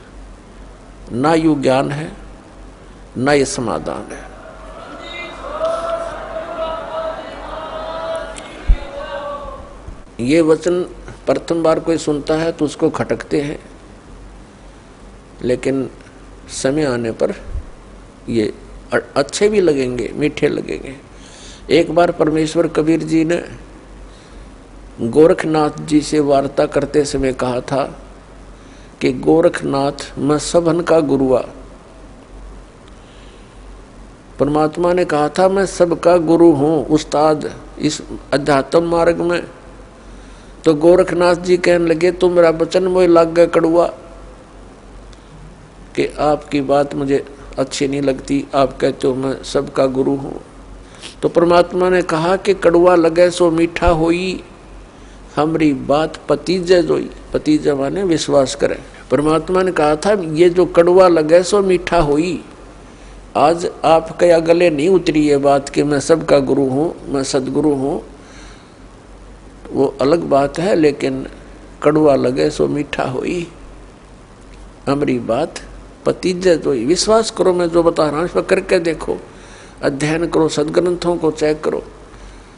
ना यू ज्ञान है ना ये समाधान है। ये वचन प्रथम बार कोई सुनता है तो उसको खटकते हैं, लेकिन समय आने पर ये अच्छे भी लगेंगे, मीठे लगेंगे। एक बार परमेश्वर कबीर जी ने गोरखनाथ जी से वार्ता करते समय कहा था कि गोरखनाथ मैं सबन का गुरुआ। परमात्मा ने कहा था मैं सबका गुरु हूँ, उस्ताद इस अध्यात्म मार्ग में। तो गोरखनाथ जी कहने लगे तो मेरा वचन मोह लग गया कड़ुआ कि आपकी बात मुझे अच्छी नहीं लगती, आप कहते हो मैं सबका गुरु हूँ। तो परमात्मा ने कहा कि कड़ुआ लगे सो मीठा होई, हमारी बात पतीजे जोई। पतीजे माने विश्वास करे। परमात्मा ने कहा था ये जो कड़ुआ लगे सो मीठा होई। आज आपके गले नहीं उतरी ये बात कि मैं सबका गुरु हूँ, मैं सदगुरु हूँ, वो अलग बात है, लेकिन कड़ुआ लगे सो मीठा होई, हमारी बात पतीजे जोई। विश्वास करो, मैं जो बता रहा हूँ इस पर करके देखो, अध्ययन करो, सदग्रंथों को चेक करो,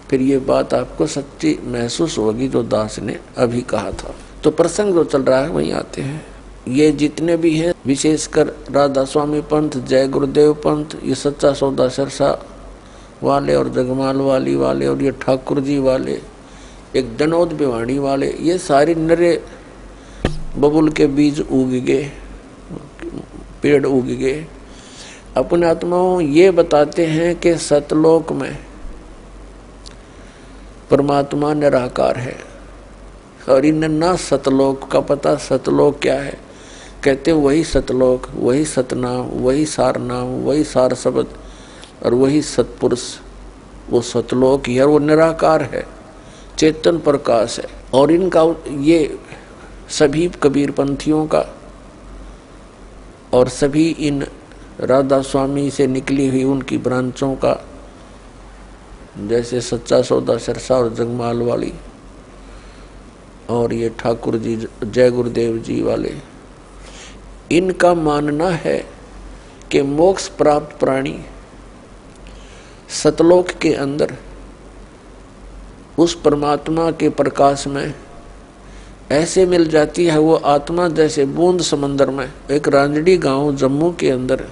फिर ये बात आपको सच्ची महसूस होगी जो दास ने अभी कहा था। तो प्रसंग जो चल रहा है वहीं आते हैं। ये जितने भी हैं, विशेषकर राधा स्वामी पंथ, जय गुरुदेव पंथ, ये सच्चा सौदा सरसा वाले और जगमाल वाली वाले और ये ठाकुर जी वाले, एक दनौद भिवाणी वाले, ये सारे नरे बबुल के बीज उग गए, पेड़ उग गए। अपने आत्माओं ये बताते हैं कि सतलोक में परमात्मा निराकार है, और इन्हें ना सतलोक का पता। सतलोक क्या है? कहते वही सतलोक, वही सतनाम, वही सार नाम, वही सार शब्द और वही सतपुरुष, वो सतलोक ही है, वो निराकार है, चेतन प्रकाश है। और इनका ये सभी कबीर पंथियों का और सभी इन राधा स्वामी से निकली हुई उनकी ब्रांचों का, जैसे सच्चा सौदा सरसा और जगमाल वाली और ये ठाकुर जी जय गुरुदेव जी वाले, इनका मानना है कि मोक्ष प्राप्त प्राणी सतलोक के अंदर उस परमात्मा के प्रकाश में ऐसे मिल जाती है वो आत्मा जैसे बूंद समंदर में। एक रांजड़ी गांव जम्मू के अंदर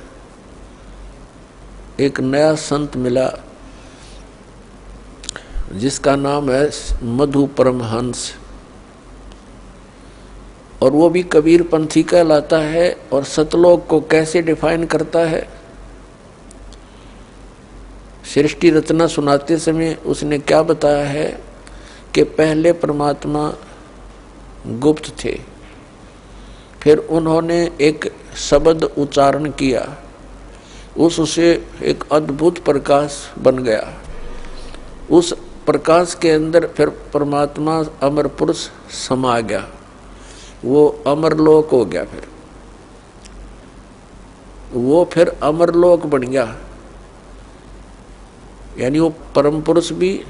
एक नया संत मिला जिसका नाम है मधु परमहंस, और वो भी कबीर पंथी कहलाता है। और सतलोक को कैसे डिफाइन करता है? सृष्टि रचना सुनाते समय उसने क्या बताया है कि पहले परमात्मा गुप्त थे, फिर उन्होंने एक शब्द उच्चारण किया, उससे एक अद्भुत प्रकाश बन गया। उस प्रकाश के अंदर फिर परमात्मा अमर पुरुष समा गया, वो अमरलोक हो गया। फिर वो फिर अमरलोक बन गया, यानी वो परम पुरुष भी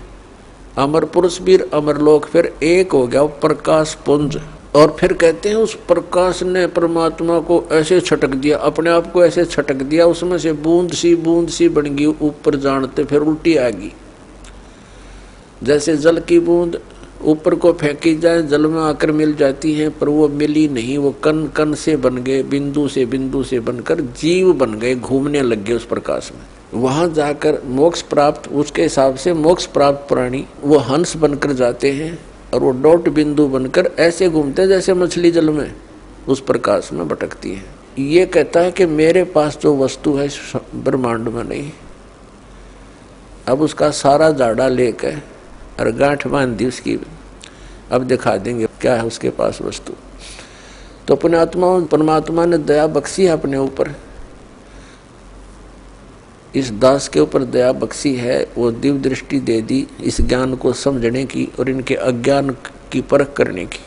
अमर पुरुष भी अमरलोक फिर एक हो गया, वो प्रकाश पुंज। और फिर कहते हैं उस प्रकाश ने परमात्मा को ऐसे छटक दिया, अपने आप को ऐसे छटक दिया, उसमें से बूंद सी बन गई ऊपर जानते, फिर उल्टी आ गई। जैसे जल की बूंद ऊपर को फेंकी जाए, जल में आकर मिल जाती है, पर वो मिली नहीं, वो कण कण से बन गए, बिंदु से बनकर जीव बन गए, घूमने लग गए उस प्रकाश में। वहां जाकर मोक्ष प्राप्त, उसके हिसाब से मोक्ष प्राप्त प्राणी वो हंस बनकर जाते हैं और वो डॉट बिंदु बनकर ऐसे घूमते हैं जैसे मछली जल में उस प्रकाश में भटकती है। ये कहता है कि मेरे पास जो वस्तु है ब्रह्मांड में नहीं। अब उसका सारा जाड़ा लेकर और गांठ बांध दी उसकी, अब दिखा देंगे क्या है उसके पास वस्तु। तो परमात्मा ने दया बख्शी है अपने ऊपर, इस दास के ऊपर दया बख्शी है, वो दिव्य दृष्टि दे दी इस ज्ञान को समझने की और इनके अज्ञान की परख करने की,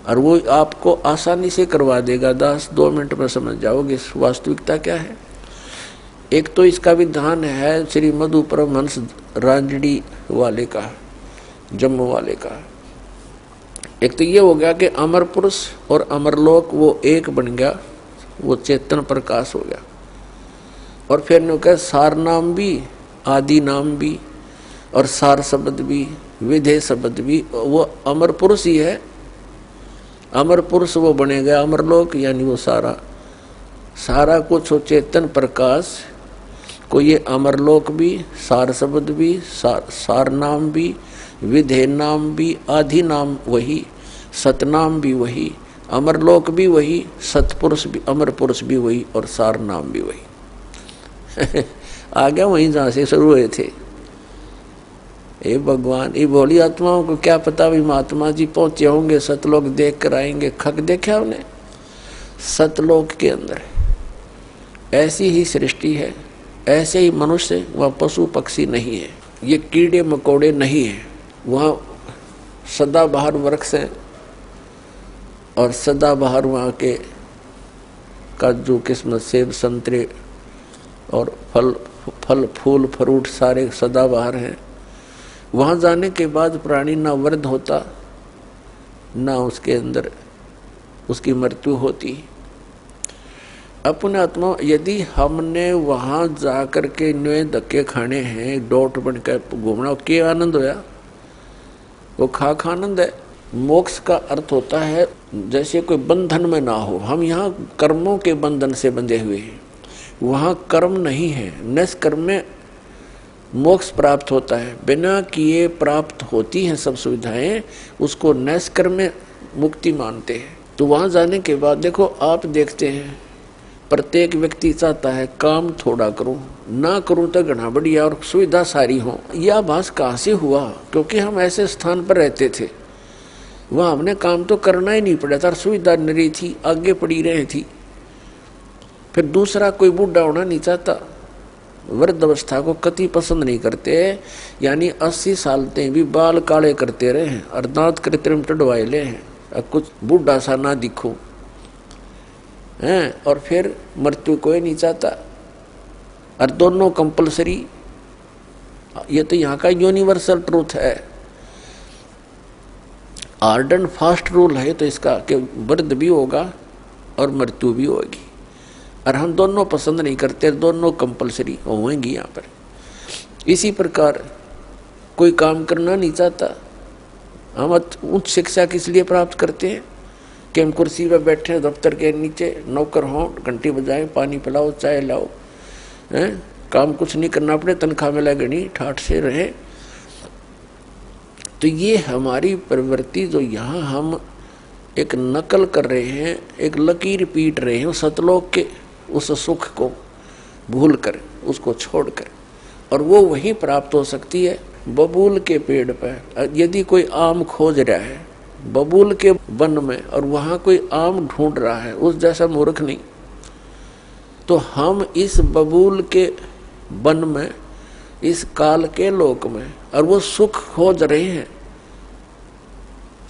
और वो आपको आसानी से करवा देगा। दास 2 मिनट में समझ जाओगे वास्तविकता क्या है। एक तो इसका विधान है श्री मधु परमहंस रांझड़ी वाले का, जम्मू वाले का। एक तो ये हो गया कि अमर पुरुष और अमरलोक वो एक बन गया, वो चेतन प्रकाश हो गया। और फिर ने कहा सार नाम भी, आदि नाम भी, और सार शब्द भी, विधेय शब्द भी, वो अमर पुरुष ही है। अमर पुरुष वो बनेगा अमरलोक, यानी वो सारा कुछ हो चेतन प्रकाश को, ये अमरलोक भी, सार शब्द भी, सार नाम भी, विधेय नाम भी, आदि नाम वही, सतनाम भी वही, अमरलोक भी वही, सतपुरुष भी, अमर पुरुष भी वही, और सार नाम भी वही। आ गया वहीं जहां से शुरू हुए थे। हे भगवान, ये भोली आत्माओं को क्या पता भी महात्मा जी पहुंचे होंगे, सतलोक देख कर आएंगे। खक देखा उन्हें, सतलोक के अंदर ऐसी ही सृष्टि है, ऐसे ही मनुष्य, वह पशु पक्षी नहीं है, ये कीड़े मकोड़े नहीं है। वहाँ सदाबहार वृक्ष हैं और सदाबहार वहाँ के काजू किस्मत सेब संतरे और फल फूल फ्रूट सारे सदाबहार हैं। वहाँ जाने के बाद प्राणी ना वृद्ध होता, ना उसके अंदर उसकी मृत्यु होती। अपने आत्मा, यदि हमने वहाँ जाकर के न्योय धक्के खाने हैं, डोट बन कर घूमना, क्या आनंद होया? वो खाक आनंद है। मोक्ष का अर्थ होता है जैसे कोई बंधन में ना हो। हम यहाँ कर्मों के बंधन से बंधे हुए हैं, वहाँ कर्म नहीं है। निष्कर्म में मोक्ष प्राप्त होता है, बिना किए प्राप्त होती हैं सब सुविधाएं, उसको निष्कर्म में मुक्ति मानते हैं। तो वहाँ जाने के बाद देखो, आप देखते हैं प्रत्येक व्यक्ति चाहता है काम थोड़ा करूं, ना करूं तो घना बढ़िया और सुविधा सारी हो। यह आभास कहाँ से हुआ? क्योंकि हम ऐसे स्थान पर रहते थे, वहाँ हमने काम तो करना ही नहीं पड़ा था, सुविधा नरी थी, आगे पड़ी रही थी। फिर दूसरा कोई बूढ़ा होना नहीं चाहता, वृद्ध अवस्था को कति पसंद नहीं करते, यानी 80 साल तक भी बाल काले करते रहे हैं और दांत कृत्रिम टडवाए ले हैं, अब कुछ बूढ़ा सा ना दिखो हैं। और फिर मृत्यु कोई नहीं चाहता, और दोनों कंपलसरी। ये तो यहाँ का यूनिवर्सल ट्रूथ है, हार्ड एंड फास्ट रूल है तो इसका कि वृद्ध भी होगा और मृत्यु भी होगी, और हम दोनों पसंद नहीं करते, दोनों कंपलसरी होंगी यहाँ पर। इसी प्रकार कोई काम करना नहीं चाहता। हम उच्च शिक्षा किस लिए प्राप्त करते हैं कि हम कुर्सी पर बैठे दफ्तर के नीचे, नौकर हों, घंटी बजाएं, पानी पिलाओ, चाय लाओ, हैं, काम कुछ नहीं करना पड़े, तनख्वाह मिला गणी ठाठ से रहे। तो ये हमारी प्रवृत्ति जो यहाँ हम एक नकल कर रहे हैं, एक लकीर पीट रहे हैं सतलोक के उस सुख को भूल कर, उसको छोड़कर, और वो वहीं प्राप्त हो सकती है बबूल के पेड़ पर। यदि कोई आम खोज रहा है बबूल के वन में और वहाँ कोई आम ढूंढ रहा है, उस जैसा मूर्ख नहीं। तो हम इस बबूल के वन में, इस काल के लोक में, और वो सुख खोज रहे हैं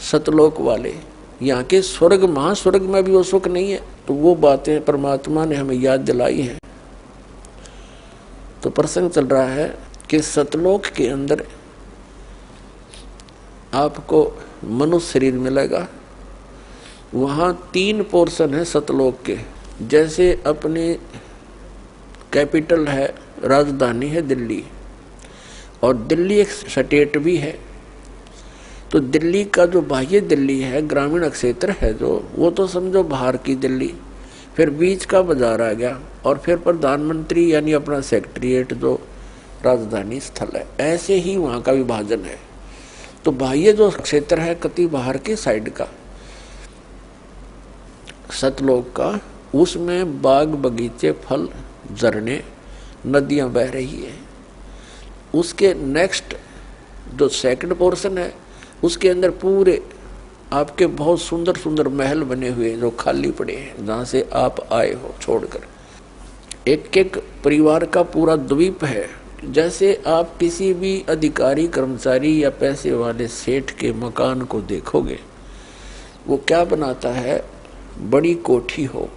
सतलोक वाले। यहाँ के स्वर्ग महास्वर्ग में भी वो सुख नहीं है। तो वो बातें परमात्मा ने हमें याद दिलाई हैं। तो प्रसंग चल रहा है कि सतलोक के अंदर आपको मनुष्य शरीर मिलेगा। वहाँ 3 पोर्शन है सतलोक के। जैसे अपने कैपिटल है, राजधानी है दिल्ली, और दिल्ली एक स्टेट भी है। तो दिल्ली का जो बाह्य दिल्ली है, ग्रामीण क्षेत्र है जो, वो तो समझो बाहर की दिल्ली, फिर बीच का बाजार आ गया, और फिर प्रधानमंत्री यानी अपना सेक्रेटरीट जो राजधानी स्थल है। ऐसे ही वहाँ का विभाजन है। तो बाह्य जो क्षेत्र है कति बाहर के साइड का सतलोक का, उसमें बाग बगीचे, फल, झरने, नदियां बह रही है। उसके नेक्स्ट जो सेकंड पोर्शन है उसके अंदर पूरे आपके बहुत सुंदर सुंदर महल बने हुए जो खाली पड़े हैं, जहाँ से आप आए हो छोड़कर। एक एक परिवार का पूरा द्वीप है। जैसे आप किसी भी अधिकारी, कर्मचारी या पैसे वाले सेठ के मकान को देखोगे, वो क्या बनाता है, बड़ी कोठी हो,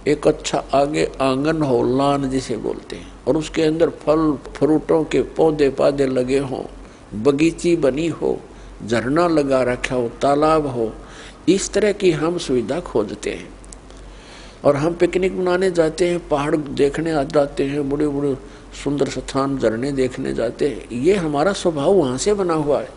एक अच्छा आगे आंगन हो, लान जिसे बोलते हैं, और उसके अंदर फल फ्रूटों के पौधे पाधे लगे हों, बगीची बनी हो, झरना लगा रखा हो, तालाब हो। इस तरह की हम सुविधा खोजते हैं। और हम पिकनिक मनाने जाते हैं, पहाड़ देखने आ जाते हैं, बड़े बड़े सुंदर स्थान, झरने देखने जाते हैं। ये हमारा स्वभाव वहाँ से बना हुआ है।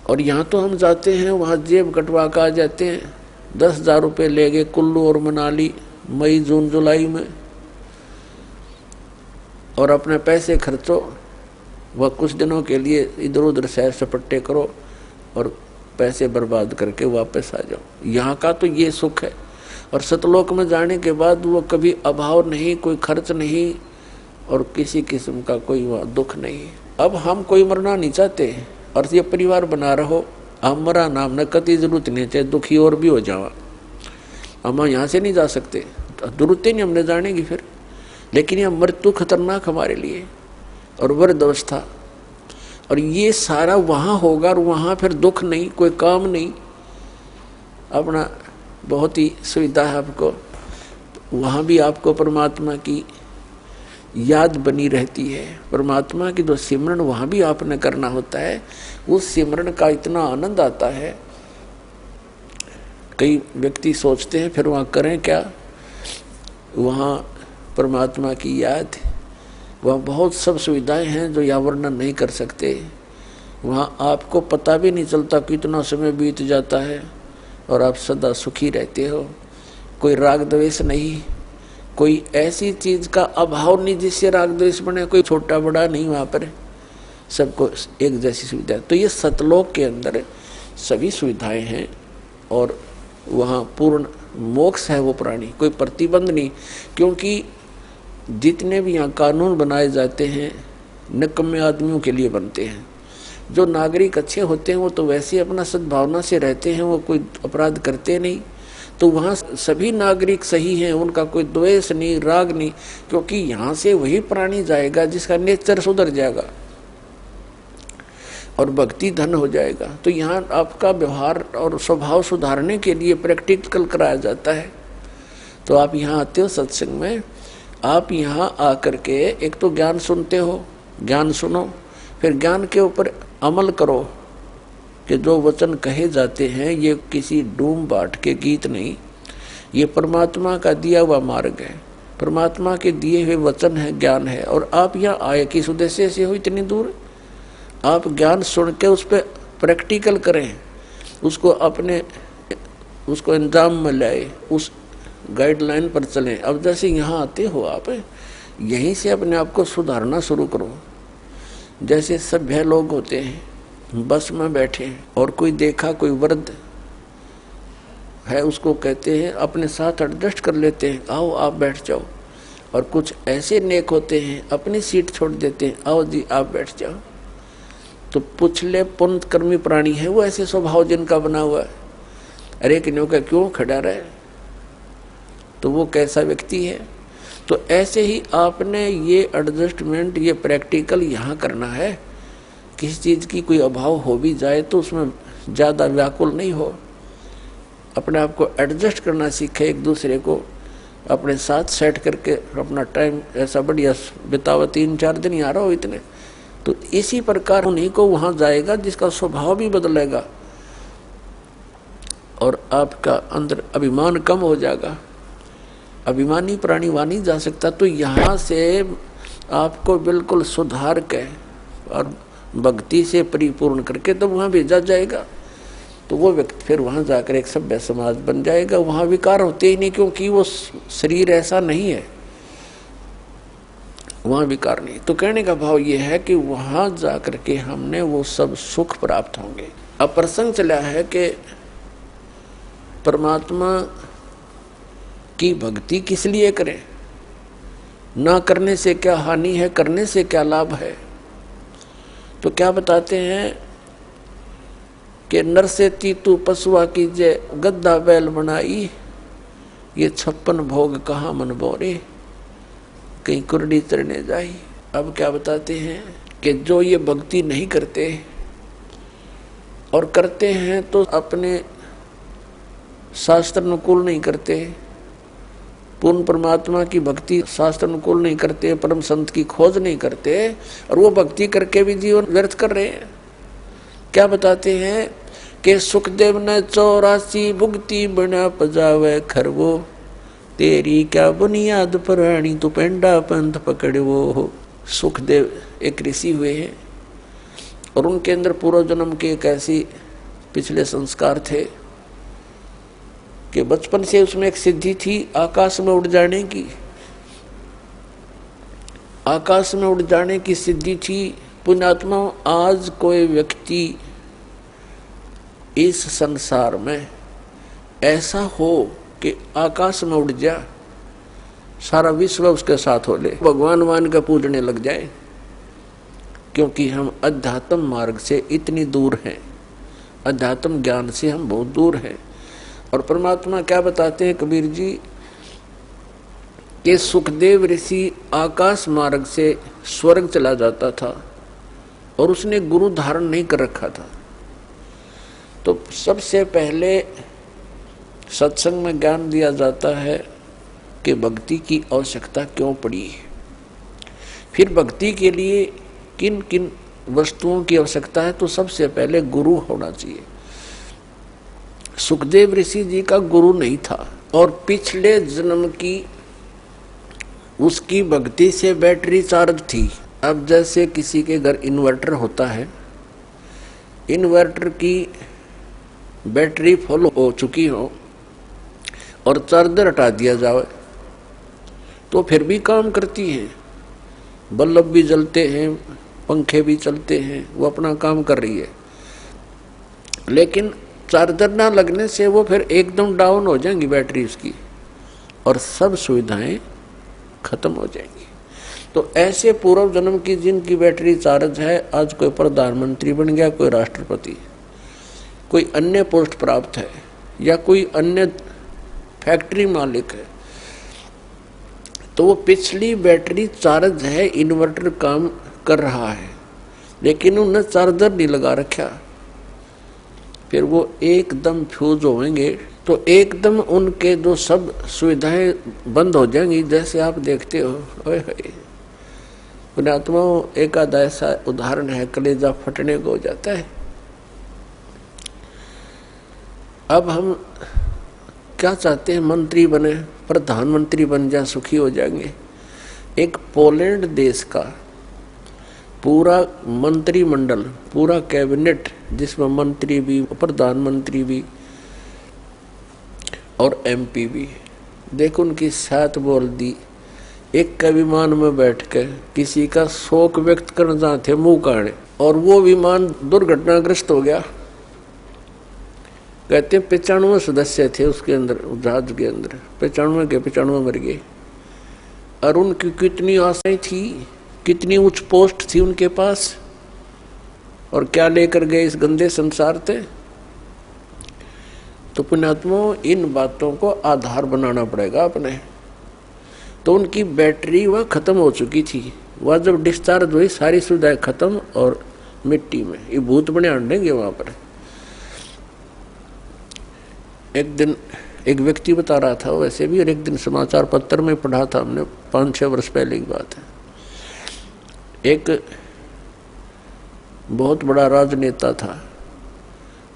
और यहाँ तो हम जाते हैं, वहाँ जेब कटवा कर आ जाते हैं, 10,000 रुपये ले गए कुल्लू और मनाली मई जून जुलाई में, और अपने पैसे खर्चो, वह कुछ दिनों के लिए इधर उधर सैर सपट्टे करो और पैसे बर्बाद करके वापस आ जाओ। यहाँ का तो ये सुख है। और सतलोक में जाने के बाद वो कभी अभाव नहीं, कोई खर्च नहीं, और किसी किस्म का कोई वहाँ दुख नहीं। अब हम कोई मरना नहीं चाहते, और ये परिवार बना रहो, हम मरा नाम न कति जरूरत नहीं, चाहे दुखी और भी हो जावा, हम यहाँ से नहीं जा सकते, जरूरत ही नहीं हमने जाने की फिर। लेकिन यह मृत्यु खतरनाक हमारे लिए, और वृद्ध अवस्था, और ये सारा वहाँ होगा, और वहाँ फिर दुख नहीं, कोई काम नहीं, अपना बहुत ही सुविधा है आपको। वहाँ भी आपको परमात्मा की याद बनी रहती है। परमात्मा की जो सिमरन वहाँ भी आपने करना होता है, उस सिमरन का इतना आनंद आता है। कई व्यक्ति सोचते हैं फिर वहाँ करें क्या, वहाँ परमात्मा की याद, वहाँ बहुत सब सुविधाएं हैं जो यहाँ वर्णन नहीं कर सकते। वहाँ आपको पता भी नहीं चलता कितना समय बीत जाता है, और आप सदा सुखी रहते हो। कोई राग द्वेष नहीं, कोई ऐसी चीज का अभाव नहीं जिससे राग द्वेष बने, कोई छोटा बड़ा नहीं, वहाँ पर सबको एक जैसी सुविधा। तो ये सतलोक के अंदर सभी सुविधाएं हैं, और वहाँ पूर्ण मोक्ष है वो प्राणी, कोई प्रतिबंध नहीं। क्योंकि जितने भी यहाँ कानून बनाए जाते हैं निकम्मे आदमियों के लिए बनते हैं। जो नागरिक अच्छे होते हैं वो तो वैसे अपना सद्भावना से रहते हैं, वो कोई अपराध करते नहीं। तो वहाँ सभी नागरिक सही हैं, उनका कोई द्वेष नहीं, राग नहीं, क्योंकि यहाँ से वही प्राणी जाएगा जिसका नेचर सुधर जाएगा और भक्ति धन हो जाएगा। तो यहाँ आपका व्यवहार और स्वभाव सुधारने के लिए प्रैक्टिकल कराया जाता है। तो आप यहाँ आते हो सत्संग में, आप यहाँ आकर के एक तो ज्ञान सुनते हो, ज्ञान सुनो, फिर ज्ञान के ऊपर अमल करो कि जो वचन कहे जाते हैं ये किसी डूम बाट के गीत नहीं, ये परमात्मा का दिया हुआ मार्ग है, परमात्मा के दिए हुए वचन है, ज्ञान है। और आप यहाँ आए किस उद्देश्य से हो इतनी दूर, आप ज्ञान सुन के उस पर प्रैक्टिकल करें, उसको अपने उसको अंजाम में लाए, उस गाइडलाइन पर चलें। अब जैसे यहाँ आते हो आप, यहीं से अपने आप को सुधारना शुरू करो। जैसे सभ्य लोग होते हैं, बस में बैठे और कोई देखा कोई वृद्ध है, उसको कहते हैं अपने साथ एडजस्ट कर लेते हैं, आओ आप बैठ जाओ। और कुछ ऐसे नेक होते हैं अपनी सीट छोड़ देते हैं, आओ जी आप बैठ जाओ। तो पुछले पुण्य कर्मी प्राणी है वो, ऐसे स्वभाव जिनका बना हुआ है। अरे किन्हों का क्यों खड़ा रहे, तो वो कैसा व्यक्ति है। तो ऐसे ही आपने ये एडजस्टमेंट, ये प्रैक्टिकल यहाँ करना है। किसी चीज़ की कोई अभाव हो भी जाए तो उसमें ज़्यादा व्याकुल नहीं हो, अपने आप को एडजस्ट करना सीखे, एक दूसरे को अपने साथ सेट करके अपना टाइम ऐसा बढ़िया बितावा। 3-4 दिन यहाँ रहो इतने, तो इसी प्रकार उन्हीं को वहाँ जाएगा जिसका स्वभाव भी बदलेगा और आपका अंदर अभिमान कम हो जाएगा। अभिमानी प्राणी वहाँ नहीं जा सकता। तो यहाँ से आपको बिल्कुल सुधार के और भक्ति से परिपूर्ण करके तो वहाँ भेजा जाएगा। तो वो व्यक्ति फिर वहां जाकर एक सभ्य समाज बन जाएगा। वहां विकार होते ही नहीं, क्योंकि वो शरीर ऐसा नहीं है, वहां विकार नहीं। तो कहने का भाव ये है कि वहां जाकर के हमने वो सब सुख प्राप्त होंगे। अब प्रसंग चला है कि परमात्मा की भक्ति किस लिए करें, ना करने से क्या हानि है, करने से क्या लाभ है। तो क्या बताते हैं कि नर से तीतु पशुआ कीजे, गद्दा बैल बनाई, ये 56 भोग कहाँ मन बोरे, कहीं कुरडी चरने जाई। अब क्या बताते हैं कि जो ये भक्ति नहीं करते और करते हैं तो अपने शास्त्र अनुकूल नहीं करते, पूर्ण परमात्मा की भक्ति शास्त्र अनुकूल नहीं करते, परम संत की खोज नहीं करते, और वो भक्ति करके भी जीवन व्यर्थ कर रहे हैं। क्या बताते हैं कि सुखदेव ने 84 भुगती बना पजावे खरवो, तेरी क्या बुनियाद पुरानी तू पेंडा पंथ पकड़वो हो। सुखदेव एक ऋषि हुए हैं और उनके अंदर पूर्व जन्म के एक ऐसी पिछले संस्कार थे कि बचपन से उसमें एक सिद्धि थी आकाश में उड़ जाने की, आकाश में उड़ जाने की सिद्धि थी। पुण्यात्मा, आज कोई व्यक्ति इस संसार में ऐसा हो कि आकाश में उड़ जा, सारा विश्व उसके साथ हो ले, भगवान मान का पूजने लग जाए, क्योंकि हम अध्यात्म मार्ग से इतनी दूर हैं, अध्यात्म ज्ञान से हम बहुत दूर हैं। और परमात्मा क्या बताते हैं कबीर जी कि सुखदेव ऋषि आकाश मार्ग से स्वर्ग चला जाता था और उसने गुरु धारण नहीं कर रखा था। तो सबसे पहले सत्संग में ज्ञान दिया जाता है कि भक्ति की आवश्यकता क्यों पड़ी, फिर भक्ति के लिए किन किन वस्तुओं की आवश्यकता है। तो सबसे पहले गुरु होना चाहिए। सुखदेव ऋषि जी का गुरु नहीं था और पिछले जन्म की उसकी भक्ति से बैटरी चार्ज थी। अब जैसे किसी के घर इन्वर्टर होता है, इन्वर्टर की बैटरी फुल हो चुकी हो और चार्जर हटा दिया जाए तो फिर भी काम करती है, बल्ब भी जलते हैं, पंखे भी चलते हैं, वो अपना काम कर रही है। लेकिन चार्जर ना लगने से वो फिर एकदम डाउन हो जाएंगी बैटरी उसकी और सब सुविधाएं खत्म हो जाएंगी। तो ऐसे पूर्व जन्म की जिनकी बैटरी चार्ज है, आज कोई प्रधानमंत्री बन गया, कोई राष्ट्रपति, कोई अन्य पोस्ट प्राप्त है या कोई अन्य फैक्ट्री मालिक है, तो वो पिछली बैटरी चार्ज है, इन्वर्टर काम कर रहा है, लेकिन उन्हें चार्जर नहीं लगा रखा, फिर वो एकदम फ्यूज होंगे तो एकदम उनके जो सब सुविधाएं बंद हो जाएंगी। जैसे आप देखते हो, पुण्यात्माओं, एक आधा ऐसा उदाहरण है, कलेजा फटने को हो जाता है। अब हम क्या चाहते हैं, मंत्री बने, प्रधानमंत्री बन जाए, सुखी हो जाएंगे। एक पोलैंड देश का पूरा मंत्रिमंडल, पूरा कैबिनेट, जिसमें मंत्री भी, प्रधानमंत्री भी और एमपी भी, देखो उनकी साथ बोल दी, एक का विमान में बैठ कर किसी का शोक व्यक्त करना चाहते मुंह काढ़े, और वो विमान दुर्घटनाग्रस्त हो गया। कहते 95 सदस्य थे उसके अंदर, जहाज के अंदर 95 के 95 मर गए। और उनकी कितनी आशाएं थी, कितनी उच्च पोस्ट थी उनके पास, और क्या लेकर गए इस गंदे संसार से। तो पुण्यात्माओं, इन बातों को आधार बनाना पड़ेगा अपने। तो उनकी बैटरी वह खत्म हो चुकी थी, वह जब डिस्चार्ज हुई सारी सुविधाएं खत्म और मिट्टी में, ये भूत बने अंडेंगे वहां पर। एक दिन एक व्यक्ति बता रहा था वैसे भी, और एक दिन समाचार पत्र में पढ़ा था हमने, 5-6 वर्ष पहले की बात है। एक बहुत बड़ा राजनेता था,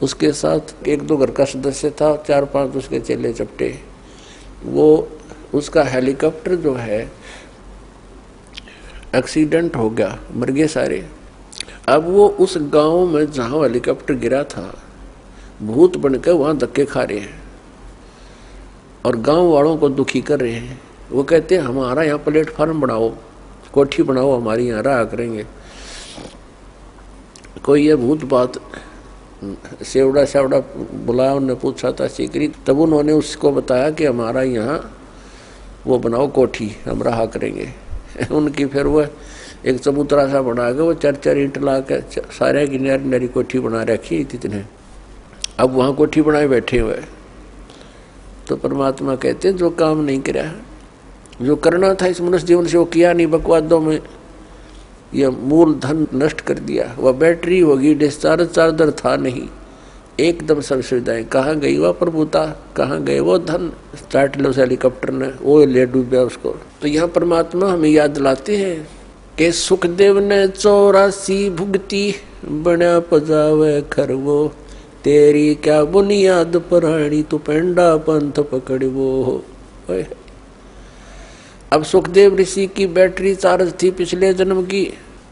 उसके साथ 1-2 घर का सदस्य था, 4-5 उसके चेले चपटे। वो उसका हेलीकॉप्टर जो है एक्सीडेंट हो गया, मर गए सारे। अब वो उस गांव में जहां हेलीकॉप्टर गिरा था भूत बनकर वहां धक्के खा रहे हैं और गांव वालों को दुखी कर रहे हैं। वो कहते हैं हमारा यहाँ प्लेटफार्म बनाओ, कोठी बनाओ, हमारी यहाँ रहा करेंगे। कोई ये भूत बात सेवड़ा सेवड़ा बुलाया, उन्होंने पूछा था सीकरी, तब उन्होंने उसको बताया कि हमारा यहाँ वो बनाओ कोठी, हम रहा करेंगे। उनकी फिर वो एक चबूतरा सा बना के वो 4-4 ईंट ला के सारे की नारी नारी कोठी बना रखी इतने। अब वहाँ कोठी बनाए बैठे हुए। तो परमात्मा कहते हैं जो काम नहीं किया, जो करना था इस मनुष्य जीवन से वो किया नहीं, बकवादों में यह मूल धन नष्ट कर दिया। वह बैटरी होगी, डिस्चार्ज चार्जर था नहीं, एकदम सब सुविधाएं। कहाँ गई वह प्रभुता, कहाँ गए वो धन, चाट लो उस हेलीकॉप्टर ने, वो ले डूबा उसको। तो यहाँ परमात्मा हमें याद दिलाते हैं कि सुखदेव ने 84 भुगती, बना पजावे खरवो, तेरी क्या बुनियाद पराणी, तू पेंडा पंथ पकड़वो। अब सुखदेव ऋषि की बैटरी चार्ज थी पिछले जन्म की,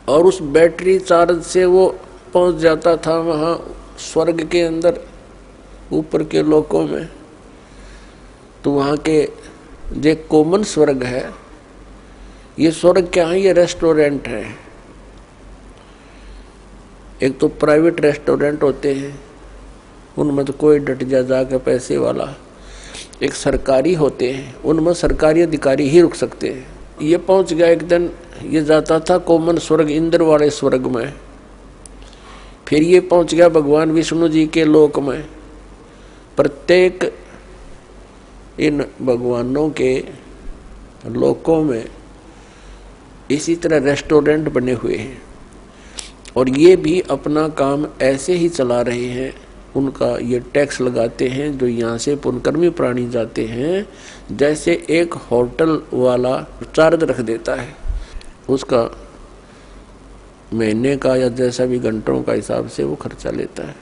और उस बैटरी चार्ज से वो पहुंच जाता था वहां स्वर्ग के अंदर, ऊपर के लोकों में। तो वहां के जो कॉमन स्वर्ग है, ये स्वर्ग क्या है, ये रेस्टोरेंट है। एक तो प्राइवेट रेस्टोरेंट होते हैं, उनमें तो कोई डट जाके पैसे वाला। एक सरकारी होते हैं, उनमें सरकारी अधिकारी ही रुक सकते हैं। ये पहुंच गया एक दिन, ये जाता था कॉमन स्वर्ग, इंद्र वाले स्वर्ग में। फिर ये पहुंच गया भगवान विष्णु जी के लोक में। प्रत्येक इन भगवानों के लोकों में इसी तरह रेस्टोरेंट बने हुए हैं, और ये भी अपना काम ऐसे ही चला रहे हैं। उनका ये टैक्स लगाते हैं जो यहाँ से पुण्यकर्मी प्राणी जाते हैं, जैसे एक होटल वाला चार्ज रख देता है, उसका महीने का या जैसा भी घंटों का हिसाब से वो खर्चा लेता है।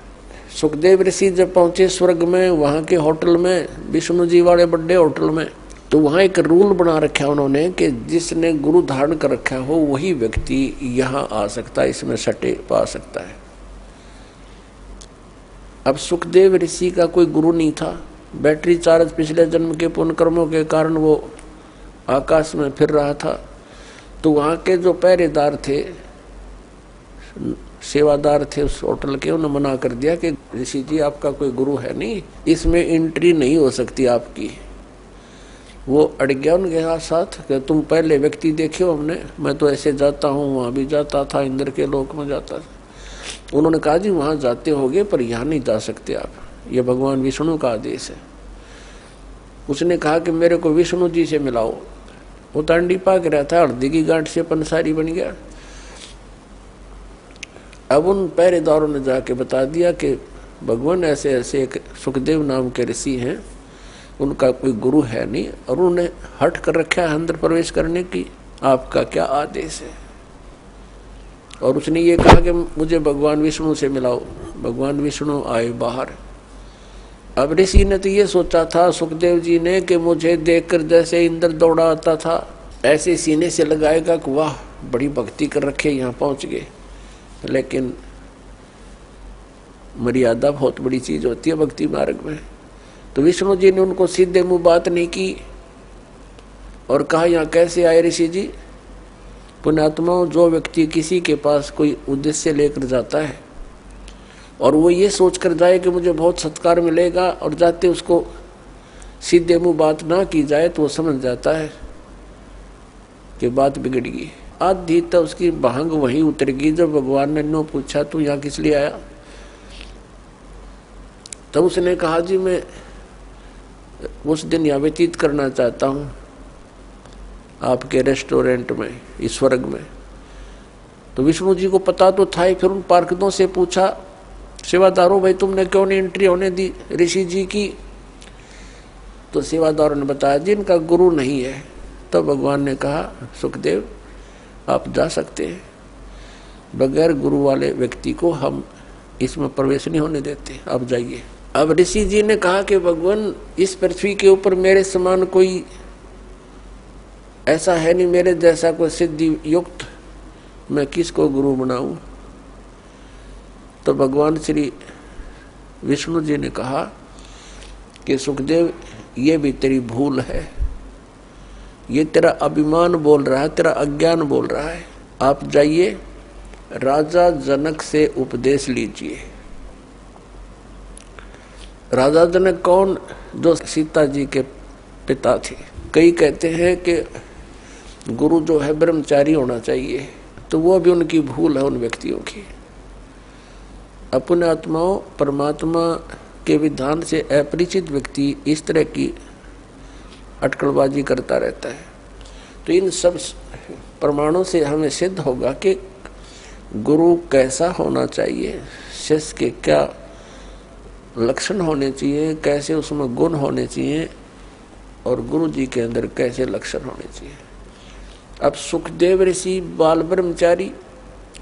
सुखदेव ऋषि जब पहुंचे स्वर्ग में, वहाँ के होटल में, विष्णु जी वाले बड़े होटल में, तो वहाँ एक रूल बना रखा उन्होंने कि जिसने गुरु धारण कर रखा हो वही व्यक्ति यहाँ आ सकता है, इसमें सटे पा सकता है। अब सुखदेव ऋषि का कोई गुरु नहीं था, बैटरी चार्ज पिछले जन्म के पुण्य कर्मों के कारण वो आकाश में फिर रहा था। तो वहाँ के जो पहरेदार थे, सेवादार थे उस होटल के, उन्होंने मना कर दिया कि ऋषि जी आपका कोई गुरु है नहीं, इसमें एंट्री नहीं हो सकती आपकी। वो अड़ गया उनके साथ कि तुम पहले व्यक्ति देखे हो हमने, मैं तो ऐसे जाता हूँ, वहाँ भी जाता था, इंद्र के लोक में जाता था। उन्होंने कहा जी वहाँ जाते होगे पर यहाँ नहीं जा सकते आप, ये भगवान विष्णु का आदेश है। उसने कहा कि मेरे को विष्णु जी से मिलाओ। वो तांडी पाक रहा था, हल्दी की गांठ से पंसारी बन गया। अब उन पहरेदारों ने जाके बता दिया कि भगवान ऐसे ऐसे एक सुखदेव नाम के ऋषि हैं, उनका कोई गुरु है नहीं, और उन्होंने हट कर रखा है अंदर प्रवेश करने की, आपका क्या आदेश है। और उसने ये कहा कि मुझे भगवान विष्णु से मिलाओ। भगवान विष्णु आए बाहर। अब ऋषि ने तो ये सोचा था सुखदेव जी ने कि मुझे देखकर जैसे इंद्र दौड़ा आता था ऐसे सीने से लगाएगा कि वाह बड़ी भक्ति कर रखे, यहाँ पहुँच गए। लेकिन मर्यादा बहुत बड़ी चीज होती है भक्ति मार्ग में। तो विष्णु जी ने उनको सीधे मुंह बात नहीं की और कहा यहाँ कैसे आए ऋषि जी। पुण्यात्माओं, जो व्यक्ति किसी के पास कोई उद्देश्य लेकर जाता है और वो ये सोच कर जाए कि मुझे बहुत सत्कार मिलेगा, और जाते उसको सीधे मुंह बात ना की जाए तो वो समझ जाता है कि बात बिगड़ गई। आधी तो उसकी भांग वहीं उतर गई जब भगवान ने नो पूछा तू यहाँ किस लिए आया। तब उसने कहा जी मैं उस दिन यहाँ व्यतीत करना चाहता हूँ आपके रेस्टोरेंट में, इस स्वर्ग में। तो विष्णु जी को पता तो था ही। फिर उन पार्षदों से पूछा, सेवादारों भाई तुमने क्यों नहीं एंट्री होने दी ऋषि जी की। तो सेवादारों ने बताया जी इनका गुरु नहीं है। तो भगवान ने कहा सुखदेव आप जा सकते हैं, बगैर गुरु वाले व्यक्ति को हम इसमें प्रवेश नहीं होने देते, आप जाइए। अब ऋषि जी ने कहा कि भगवान इस पृथ्वी के ऊपर मेरे समान कोई ऐसा है नहीं, मेरे जैसा कोई सिद्धि युक्त, मैं किसको गुरु बनाऊं। तो भगवान श्री विष्णु जी ने कहा कि सुखदेव ये भी तेरी भूल है, ये तेरा अभिमान बोल रहा है, तेरा अज्ञान बोल रहा है। आप जाइए राजा जनक से उपदेश लीजिए। राजा जनक कौन? जो सीता जी के पिता थे। कई कहते हैं कि गुरु जो है ब्रह्मचारी होना चाहिए, तो वो भी उनकी भूल है उन व्यक्तियों की। अपने आत्माओं परमात्मा के विधान से अपरिचित व्यक्ति इस तरह की अटकलबाजी करता रहता है। तो इन सब प्रमाणों से हमें सिद्ध होगा कि गुरु कैसा होना चाहिए, शिष्य के क्या लक्षण होने चाहिए, कैसे उसमें गुण होने चाहिए, और गुरु जी के अंदर कैसे लक्षण होने चाहिए। अब सुखदेव ऋषि बाल ब्रह्मचारी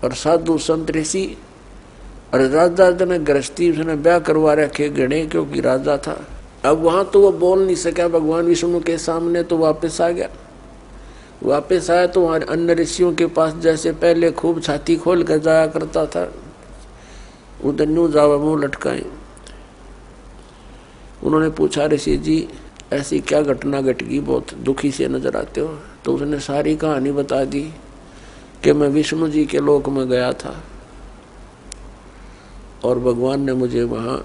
और साधु संत ऋषि और राजा जनक गृहस्थी, उसने ब्याह करवा रखे गणे, क्योंकि राजा था। अब वहां तो वो बोल नहीं सका भगवान विष्णु के सामने, तो वापस आ गया। वापस आया तो वहां अन्य ऋषियों के पास जैसे पहले खूब छाती खोल कर जाया करता था, उधर न्यू जावा मुंह लटकाए। उन्होंने पूछा, ऋषि जी ऐसी क्या घटना घट गई, बहुत दुखी से नजर आते हो। तो उसने सारी कहानी बता दी कि मैं विष्णु जी के लोक में गया था और भगवान ने मुझे वहां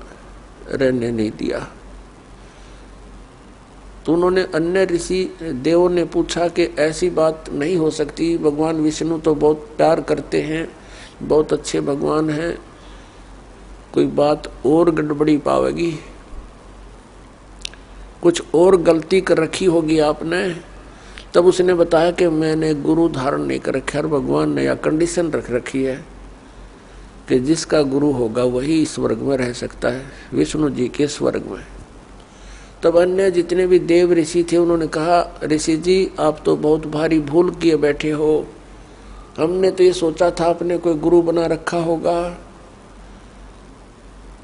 रहने नहीं दिया। तो उन्होंने अन्य ऋषि देवों ने पूछा कि ऐसी बात नहीं हो सकती, भगवान विष्णु तो बहुत प्यार करते हैं, बहुत अच्छे भगवान हैं, कोई बात और गड़बड़ी पावेगी, कुछ और गलती कर रखी होगी आपने। तब उसने बताया कि मैंने गुरु धारण नहीं कर रखा, और भगवान ने यह कंडीशन रख रखी है कि जिसका गुरु होगा वही स्वर्ग में रह सकता है, विष्णु जी के स्वर्ग में। तब अन्य जितने भी देव ऋषि थे उन्होंने कहा, ऋषि जी आप तो बहुत भारी भूल किए बैठे हो, हमने तो ये सोचा था आपने कोई गुरु बना रखा होगा,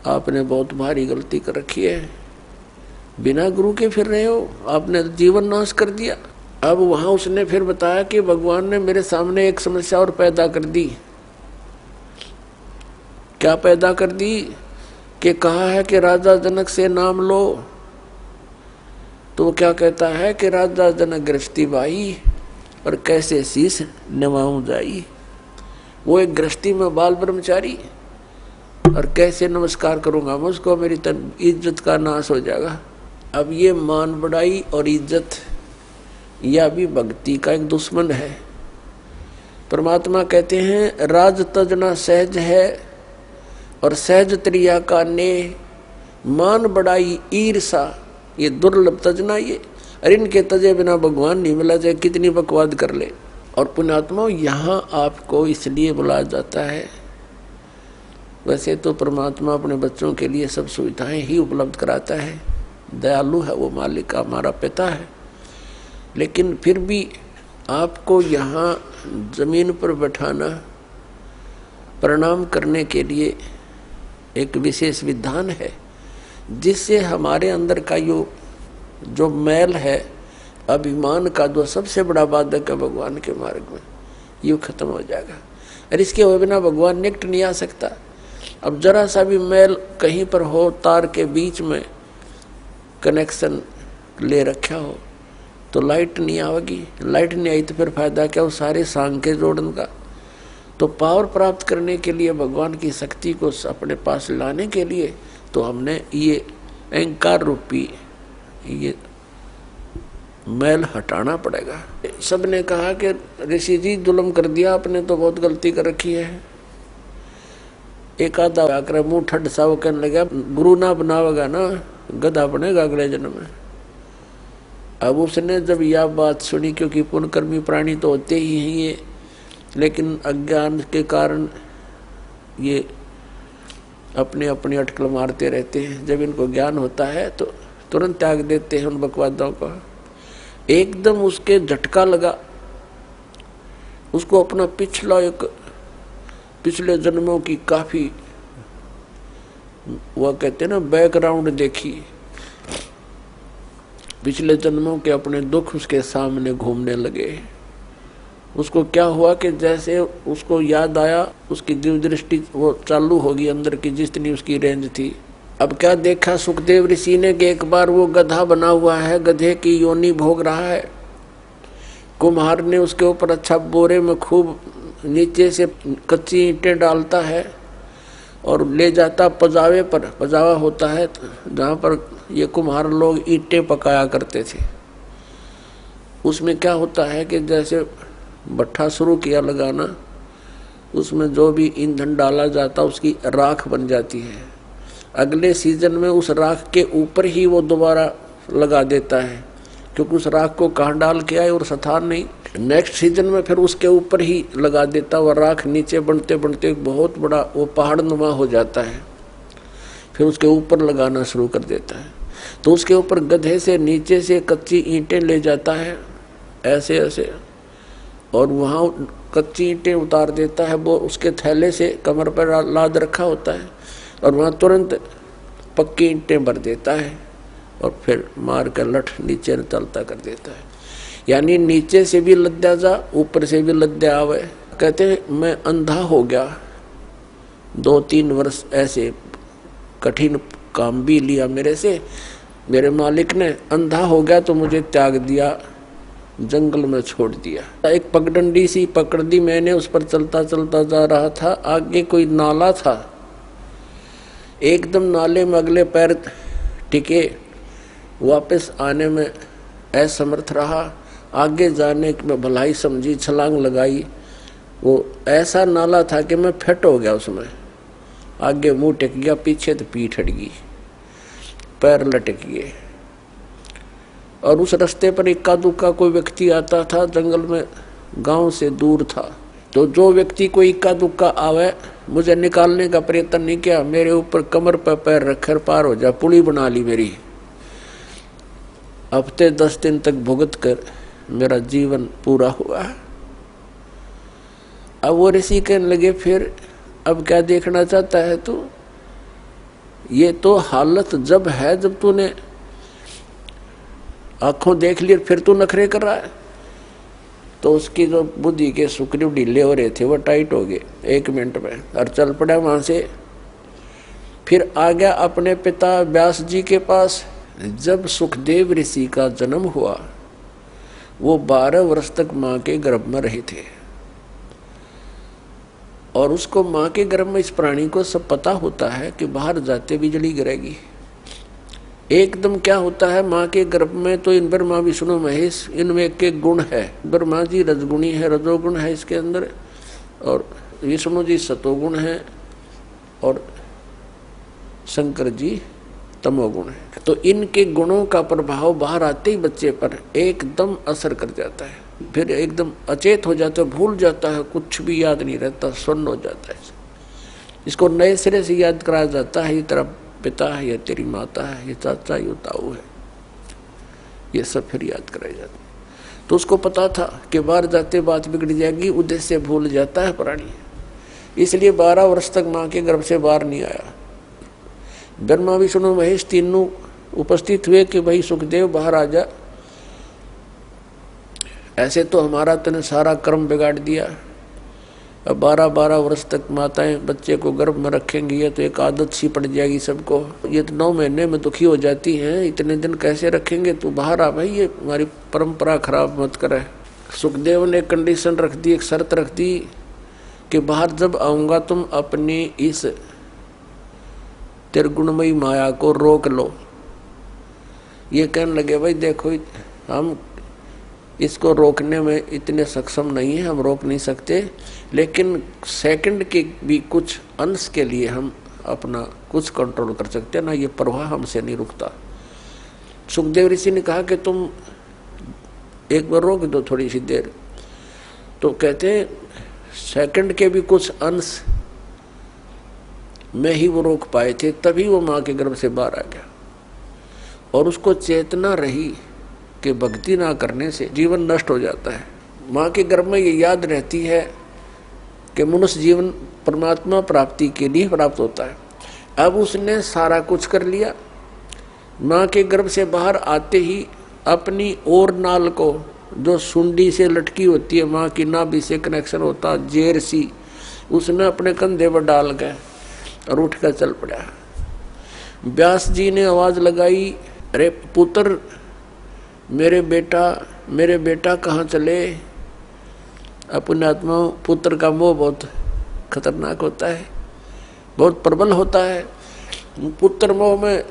आपने बहुत भारी गलती कर रखी है, बिना गुरु के फिर रहे हो, आपने जीवन नाश कर दिया। अब वहां उसने फिर बताया कि भगवान ने मेरे सामने एक समस्या और पैदा कर दी। क्या पैदा कर दी? कि कहा है कि राजा जनक से नाम लो, तो वो क्या कहता है कि राजा जनक गृहस्थी बाई और कैसे शीश नवाऊं जाई। वो एक गृहस्थी में बाल ब्रह्मचारी, और कैसे नमस्कार करूंगा मुझको, मेरी इज्जत का नाश हो जाएगा। अब ये मान बढ़ाई और इज्जत यह भी भक्ति का एक दुश्मन है। परमात्मा कहते हैं राज तजना सहज है और सहज त्रिया का ने, मान बढ़ाई ईर्षा ये दुर्लभ तजना ये, अरे इनके तजे बिना भगवान नहीं मिला, चाहे कितनी बकवाद कर ले। और पुण्यात्मा यहाँ आपको इसलिए बुलाया जाता है, वैसे तो परमात्मा अपने बच्चों के लिए सब सुविधाएं ही उपलब्ध कराता है, दयालु है वो, मालिक हमारा पिता है, लेकिन फिर भी आपको यहाँ जमीन पर बैठाना प्रणाम करने के लिए एक विशेष विधान है, जिससे हमारे अंदर का जो मैल है, अभिमान का जो सबसे बड़ा बाधक है भगवान के मार्ग में, ये खत्म हो जाएगा। और इसके बिना भगवान निकट नहीं आ सकता। अब जरा सा भी मैल कहीं पर हो, तार के बीच में कनेक्शन ले रखा हो तो लाइट नहीं आएगी, लाइट नहीं आई तो फिर फायदा क्या, वो सारे सांग के जोड़न का। तो पावर प्राप्त करने के लिए, भगवान की शक्ति को अपने पास लाने के लिए, तो हमने ये अहंकार रूपी ये मैल हटाना पड़ेगा। सबने कहा कि ऋषि जी जुल्म कर दिया आपने, तो बहुत गलती कर रखी है। एक आधा आकर मुंह ठंड सा वो कहने लगा, गुरु ना बनावेगा ना गधा बनेगा अगले जन्म में। अब उसने जब यह बात सुनी, क्योंकि पुण्यकर्मी प्राणी तो होते ही हैं ये, लेकिन अज्ञान के कारण ये अपने अपनी अटकल मारते रहते हैं। जब इनको ज्ञान होता है तो तुरंत त्याग देते हैं उन बकवादों को। एकदम उसके झटका लगा, उसको अपना पिछले जन्मों की काफी वह कहते हैं ना बैकग्राउंड देखी, पिछले जन्मों के अपने दुख उसके सामने घूमने लगे। उसको क्या हुआ कि जैसे उसको याद आया, उसकी दिव्य दृष्टि वो चालू होगी अंदर की, जितनी उसकी रेंज थी। अब क्या देखा सुखदेव ऋषि ने कि एक बार वो गधा बना हुआ है, गधे की योनि भोग रहा है। कुम्हार ने उसके ऊपर अच्छा बोरे में खूब नीचे से कच्ची ईंटें डालता है और ले जाता पजावे पर। पजावा होता है जहाँ पर ये कुम्हार लोग ईंटें पकाया करते थे। उसमें क्या होता है कि जैसे भट्ठा शुरू किया लगाना, उसमें जो भी ईंधन डाला जाता उसकी राख बन जाती है। अगले सीजन में उस राख के ऊपर ही वो दोबारा लगा देता है, क्योंकि उस राख को कहाँ डाल के आए और स्थान नहीं। नेक्स्ट सीजन में फिर उसके ऊपर ही लगा देता। वह राख नीचे बनते बनते बहुत बड़ा वो पहाड़ नुमा हो जाता है, फिर उसके ऊपर लगाना शुरू कर देता है। तो उसके ऊपर गधे से नीचे से कच्ची ईंटें ले जाता है ऐसे ऐसे, और वहाँ कच्ची ईंटें उतार देता है। वो उसके थैले से कमर पर लाद रखा होता है और वहाँ तुरंत पक्की ईंटें भर देता है और फिर मार कर लठ नीचे तलता कर देता है। यानी नीचे से भी लद्या जा, ऊपर से भी लद्या आवे। कहते हैं मैं अंधा हो गया, 2-3 वर्ष ऐसे कठिन काम भी लिया मेरे से। मेरे मालिक ने अंधा हो गया तो मुझे त्याग दिया, जंगल में छोड़ दिया। एक पगडंडी सी पकड़ दी मैंने, उस पर चलता चलता जा रहा था। आगे कोई नाला था, एकदम नाले में अगले पैर टिके, वापस आने में असमर्थ रहा। आगे जाने में भलाई समझी, छलांग लगाई। वो ऐसा नाला था कि मैं फिट हो गया उसमें। आगे मुंह टिक गया, पीछे तो पीठ हट गई, पैर लटक गए। और उस रास्ते पर इक्का दुक्का कोई व्यक्ति आता था, जंगल में गांव से दूर था। तो जो व्यक्ति कोई इक्का दुक्का आवे, मुझे निकालने का प्रयत्न नहीं किया, मेरे ऊपर कमर पर पैर रखकर पार हो जा, पुली बना ली मेरी। हफ्ते 10 दिन तक भुगत कर मेरा जीवन पूरा हुआ। अब वो ऋषि कहने लगे फिर अब क्या देखना चाहता है तू? ये तो हालत जब है जब तूने आंखों देख ली, फिर तू नखरे कर रहा है। तो उसकी जो बुद्धि के सुक्रीव ढीले हो रहे थे वो टाइट हो गए 1 मिनट में, और चल पड़ा वहां से। फिर आ गया अपने पिता व्यास जी के पास। जब सुखदेव ऋषि का जन्म हुआ, वो 12 वर्ष तक माँ के गर्भ में रहे थे, और उसको माँ के गर्भ में इस प्राणी को सब पता होता है कि बाहर जाते बिजली गिरेगी। एकदम क्या होता है, माँ के गर्भ में तो इन ब्रह्मा विष्णु महेश इनमें के गुण है। ब्रह्मा जी रजगुणी है, रजोगुण है इसके अंदर, और विष्णु जी सतोगुण है, और शंकर जी तमोगुण है। तो इनके गुणों का प्रभाव बाहर आते ही बच्चे पर एकदम असर कर जाता है। फिर एकदम अचेत हो जाता है, भूल जाता है, कुछ भी याद नहीं रहता, सुन्न हो जाता है। इसको नए सिरे से याद कराया जाता है, ये तेरा पिता है, ये तेरी माता है, ये चाचा, ये ताऊ है, ये सब फिर याद कराया जाता है। तो उसको पता था कि बाहर जाते बात बिगड़ जाएगी, उद्देश्य भूल जाता है प्राणी। इसलिए 12 वर्ष तक माँ के गर्भ से बाहर नहीं आया। ब्रह्मा विष्णु महेश तीनों उपस्थित हुए कि भाई सुखदेव बाहर आ जा, ऐसे तो हमारा तूने सारा कर्म बिगाड़ दिया। अब 12-12 वर्ष तक माताएं बच्चे को गर्भ में रखेंगी, ये तो एक आदत सी पड़ जाएगी सबको। ये तो 9 महीने में दुखी हो जाती हैं, इतने दिन कैसे रखेंगे, तू बाहर आ भाई, ये हमारी परंपरा खराब मत करे। सुखदेव ने कंडीशन रख दी, एक शर्त रख दी कि बाहर जब आऊँगा तुम अपनी इस त्रिगुणमयी माया को रोक लो। ये कहने लगे भाई देखो हम इसको रोकने में इतने सक्षम नहीं है, हम रोक नहीं सकते, लेकिन सेकंड के भी कुछ अंश के लिए हम अपना कुछ कंट्रोल कर सकते हैं ना, ये प्रवाह हमसे नहीं रुकता। सुखदेव ऋषि ने कहा कि तुम एक बार रोक दो थोड़ी सी देर। तो कहते सेकंड के भी कुछ अंश में ही वो रोक पाए थे, तभी वो माँ के गर्भ से बाहर आ गया। और उसको चेतना रही कि भक्ति ना करने से जीवन नष्ट हो जाता है। माँ के गर्भ में ये याद रहती है कि मनुष्य जीवन परमात्मा प्राप्ति के लिए प्राप्त होता है। अब उसने सारा कुछ कर लिया। माँ के गर्भ से बाहर आते ही अपनी और नाल को, जो सुंडी से लटकी होती है, माँ की नाभि से कनेक्शन होता, जेर सी, उसने अपने कंधे पर डाल गए और उठ कर चल पड़ा। व्यास जी ने आवाज लगाई, अरे पुत्र, मेरे बेटा कहाँ चले। अपने आत्मा पुत्र का मोह बहुत खतरनाक होता है, बहुत प्रबल होता है। पुत्र मोह में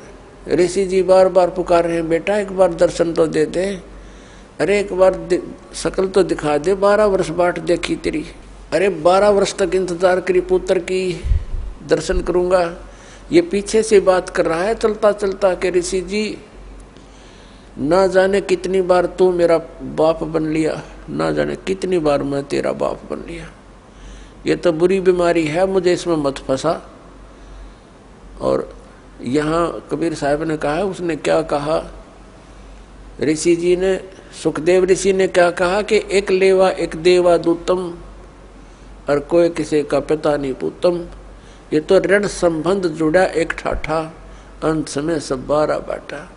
ऋषि जी बार बार पुकार रहे हैं, बेटा एक बार दर्शन तो दे दे, अरे एक बार शकल तो दिखा दे, 12 वर्ष बाट देखी तेरी, अरे 12 वर्ष तक इंतजार करी पुत्र की, दर्शन करूंगा। ये पीछे से बात कर रहा है चलता चलता कि ऋषि जी ना जाने कितनी बार तू मेरा बाप बन लिया, ना जाने कितनी बार मैं तेरा बाप बन लिया। ये तो बुरी बीमारी है, मुझे इसमें मत फंसा। और यहाँ कबीर साहब ने कहा, उसने क्या कहा, ऋषि जी ने, सुखदेव ऋषि ने क्या कहा कि एक लेवा एक देवा दूतम, और कोई किसी का पिता नहीं पूतम। ये तो ऋण संबंध जुड़ा एक ठाठा, अंत समय सब 12 बाटा।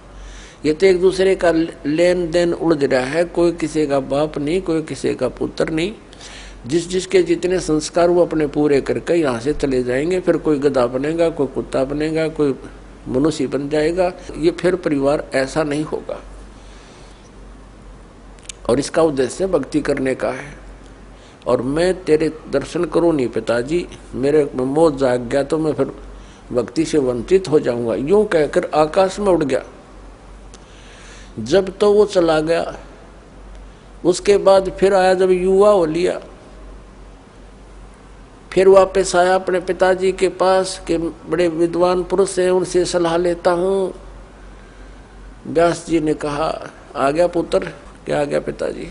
ये तो एक दूसरे का लेन देन उलझ रहा है, कोई किसी का बाप नहीं, कोई किसी का पुत्र नहीं। जिसके जितने संस्कार वो अपने पूरे करके यहाँ से चले जाएंगे, फिर कोई गधा बनेगा, कोई कुत्ता बनेगा, कोई मनुष्य बन जाएगा। ये फिर परिवार ऐसा नहीं होगा। और इसका उद्देश्य भक्ति करने का है। और मैं तेरे दर्शन करूं नहीं पिताजी, मेरे में मोह जाग गया तो मैं फिर भक्ति से वंचित हो जाऊंगा। यूं कहकर आकाश में उड़ गया। जब तो वो चला गया, उसके बाद फिर आया जब युवा हो लिया, फिर वापस आया अपने पिताजी के पास के बड़े विद्वान पुरुष हैं, उनसे सलाह लेता हूँ। व्यास जी ने कहा, आ गया पुत्र। क्या आ गया पिताजी?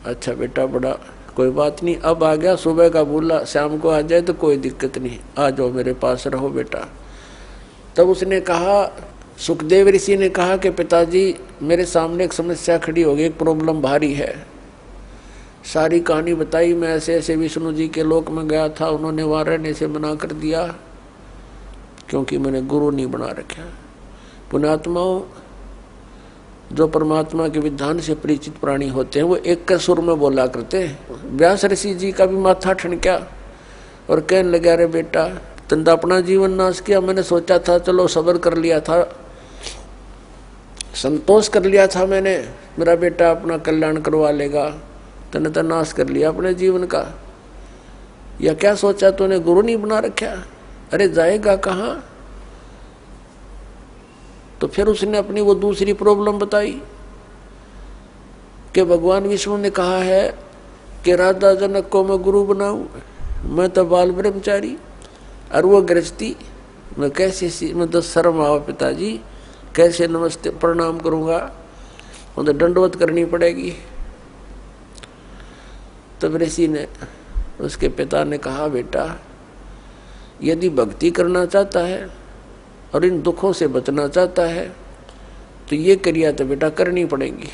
अच्छा बेटा, बड़ा कोई बात नहीं, अब आ गया। सुबह का बोला, शाम को आ जाए तो कोई दिक्कत नहीं, आ जाओ मेरे पास रहो बेटा। तब उसने कहा, सुखदेव ऋषि ने कहा कि पिताजी मेरे सामने एक समस्या खड़ी हो गई, एक प्रॉब्लम भारी है। सारी कहानी बताई। मैं ऐसे ऐसे विष्णु जी के लोक में गया था, उन्होंने वहाँ रहने से मना कर दिया क्योंकि मैंने गुरु नहीं बना रखा। पुण्यात्माओं, जो परमात्मा के विधान से परिचित प्राणी होते हैं वो एक के सुर में बोला करते हैं। व्यास ऋषि जी का भी माथा ठनका और कहने लगा, अरे बेटा तंदा अपना जीवन नाश किया। मैंने सोचा था चलो सब्र कर लिया था, संतोष कर लिया था मैंने, मेरा बेटा अपना कल्याण करवा लेगा। तने तो नाश कर लिया अपने जीवन का। या क्या सोचा तूने, गुरु नहीं बना रखा? अरे जाएगा कहाँ? तो फिर उसने अपनी वो दूसरी प्रॉब्लम बताई कि भगवान विष्णु ने कहा है कि राजा जनक को मैं गुरु बनाऊं, मैं तो बाल ब्रह्मचारी और वो गृहस्थी, मैं कैसे, मैं तो शर्म आओ पिताजी, कैसे नमस्ते प्रणाम करूंगा, तो दंडवत करनी पड़ेगी। तब ऋषि ने, उसके पिता ने कहा, बेटा यदि भक्ति करना चाहता है और इन दुखों से बचना चाहता है तो ये क्रिया तो बेटा करनी पड़ेगी।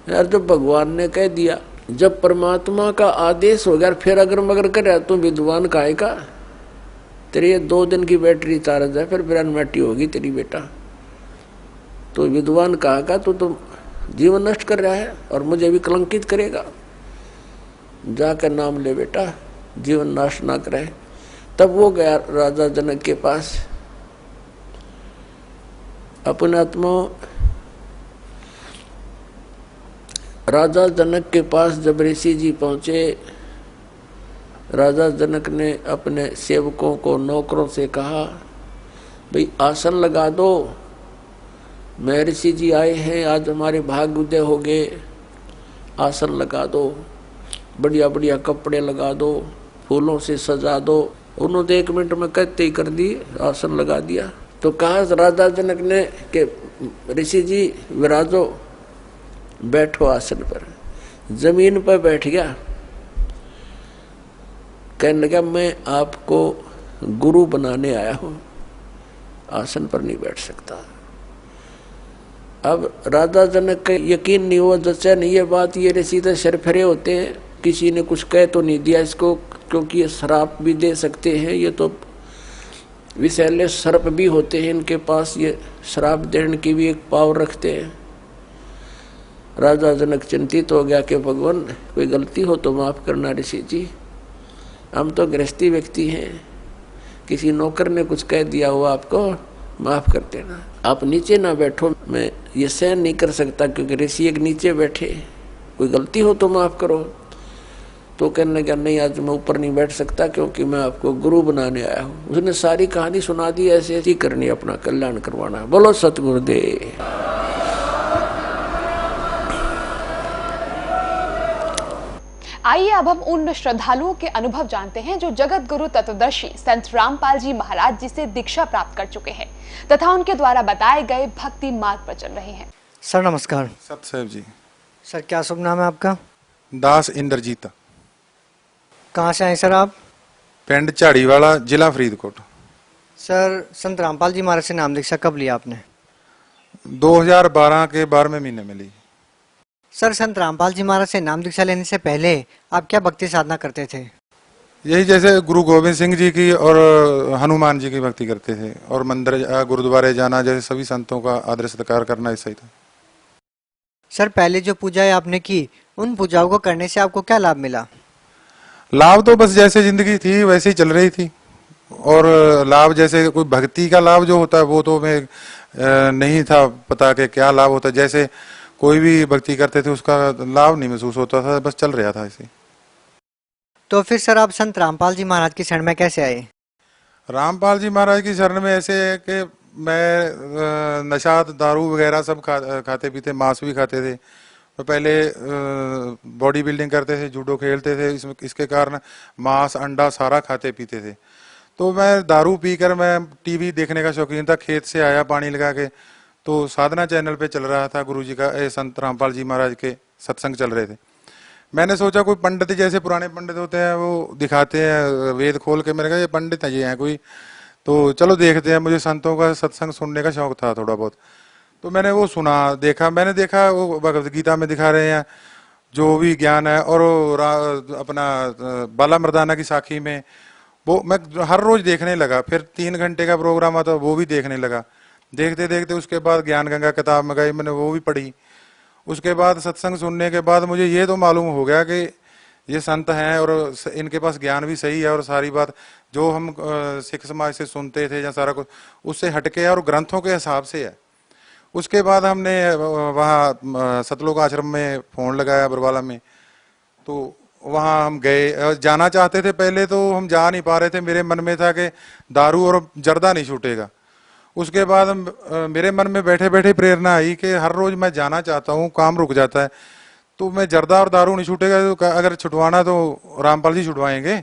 यार जब भगवान ने कह दिया, जब परमात्मा का आदेश हो गया, फिर अगर मगर करे तो विद्वान काहे का? तेरी ये 2 दिन की बैटरी चार्ज है, फिर बैटरी होगी तेरी बेटा। तो विद्वान कहा का तो जीवन नष्ट कर रहा है और मुझे भी कलंकित करेगा। जाकर नाम ले बेटा, जीवन नाश ना करे। तब वो गया राजा जनक के पास। अपने आत्मा राजा जनक के पास जब ऋषि जी पहुंचे, राजा जनक ने अपने सेवकों को, नौकरों से कहा, भाई आसन लगा दो, महर्षि जी आए हैं, आज हमारे भाग्य उदय हो गए, आसन लगा दो, बढ़िया बढ़िया कपड़े लगा दो, फूलों से सजा दो। उन्होंने 1 मिनट में कहते ही कर दी, आसन लगा दिया। तो कहा राजा जनक ने कि ऋषि जी विराजो, बैठो आसन पर। जमीन पर बैठ गया। कहने लगा, मैं आपको गुरु बनाने आया हूं, आसन पर नहीं बैठ सकता। अब राजा जनक का यकीन नहीं हुआ, जैसे नहीं ये बात, ये ऋषि तो शरफरे होते हैं, किसी ने कुछ कह तो नहीं दिया इसको, क्योंकि ये श्राप भी दे सकते हैं, ये तो विषैले सर्प भी होते हैं, इनके पास ये श्राप देने की भी एक पावर रखते हैं। राजा जनक चिंतित हो गया कि भगवान कोई गलती हो तो माफ करना ऋषि जी, हम तो गृहस्थी व्यक्ति हैं, किसी नौकर ने कुछ कह दिया हो आपको, माफ कर देना। आप नीचे ना बैठो, मैं ये सहन नहीं कर सकता क्योंकि ऋषि एक नीचे बैठे, कोई गलती हो तो माफ करो। तो कहने लगा नहीं, आज मैं ऊपर नहीं बैठ सकता क्योंकि मैं आपको गुरु बनाने आया हूँ। उसने सारी कहानी सुना दी, ऐसे ऐसी करनी, अपना कल्याण करवाना। बोलो सतगुरुदेव। आइए अब हम उन श्रद्धालुओं के अनुभव जानते हैं जो जगत गुरु तत्वदर्शी संत रामपाल जी महाराज जी से दीक्षा प्राप्त कर चुके हैं तथा उनके द्वारा बताए गए भक्ति मार्ग पर चल रहे हैं। सर नमस्कार। सतसेव जी। सर क्या शुभ नाम है आपका? दास इंद्रजीत। कहाँ से आए सर आप? पिंड झाड़ीवाला, जिला फरीदकोट। सर संत रामपाल जी महाराज से नाम दीक्षा कब लिया आपने? 2012 के 12वें महीने में ली। सर संत रामपाल जी महाराज से नाम दीक्षा लेने से पहले आप क्या भक्ति साधना करते थे? यही जैसे गुरु गोविंद सिंह जी की और हनुमान जी की भक्ति करते थे, और मंदिर गुरुद्वारे जाना, जैसे सभी संतों का आदर सत्कार करना, ऐसा ही था। सर पहले जो पूजाएं आपने की, उन पूजाओं को करने से आपको क्या लाभ मिला? लाभ तो बस जैसे जिंदगी थी वैसे ही चल रही थी, और लाभ जैसे कोई भक्ति का लाभ जो होता है वो तो मैं नहीं था पता कि क्या लाभ होता है। जैसे कोई भी भक्ति करते थे उसका लाभ नहीं महसूस होता था, बस चल रहा था ऐसे। तो फिर सर आप संत रामपाल जी महाराज की शरण में कैसे आए? रामपाल जी महाराज की शरण में ऐसे है कि मैं नशात दारू वगैरह सब खाते पीते, मांस भी खाते थे। तो पहले बॉडी बिल्डिंग करते थे, जूडो खेलते थे, इसके कारण मांस अंडा सारा खाते पीते थे। तो मैं दारू पीकर मैं टीवी देखने का शौकीन था। खेत से आया पानी लगा के, तो साधना चैनल पे चल रहा था गुरुजी का, संत रामपाल जी महाराज के सत्संग चल रहे थे। मैंने सोचा कोई पंडित, जैसे पुराने पंडित होते हैं वो दिखाते हैं वेद खोल के, मैंने कहा ये पंडित है, ये हैं कोई, तो चलो देखते हैं। मुझे संतों का सत्संग सुनने का शौक था थोड़ा बहुत, तो मैंने वो सुना, देखा। मैंने देखा वो भगवद गीता में दिखा रहे हैं जो भी ज्ञान है, और अपना बाला मर्दाना की साखी में वो मैं हर रोज देखने लगा। फिर 3 घंटे का प्रोग्राम आता, वो भी देखने लगा। देखते देखते उसके बाद ज्ञान गंगा किताब मंगाई, मैंने वो भी पढ़ी। उसके बाद सत्संग सुनने के बाद मुझे ये तो मालूम हो गया कि ये संत हैं और इनके पास ज्ञान भी सही है, और सारी बात जो हम सिख समाज से सुनते थे या सारा कुछ उससे हटके है और ग्रंथों के हिसाब से है। उसके बाद हमने वहाँ सतलोक आश्रम में फोन लगाया बरवाला में, तो वहाँ हम गए। जाना चाहते थे पहले, तो हम जा नहीं पा रहे थे। मेरे मन में था कि दारू और जर्दा नहीं छूटेगा। उसके बाद मेरे मन में बैठे बैठे प्रेरणा आई कि हर रोज मैं जाना चाहता हूँ, काम रुक जाता है, तो मैं जर्दा और दारू नहीं छूटेगा, तो अगर छुटवाना तो रामपाल जी छुटवाएंगे।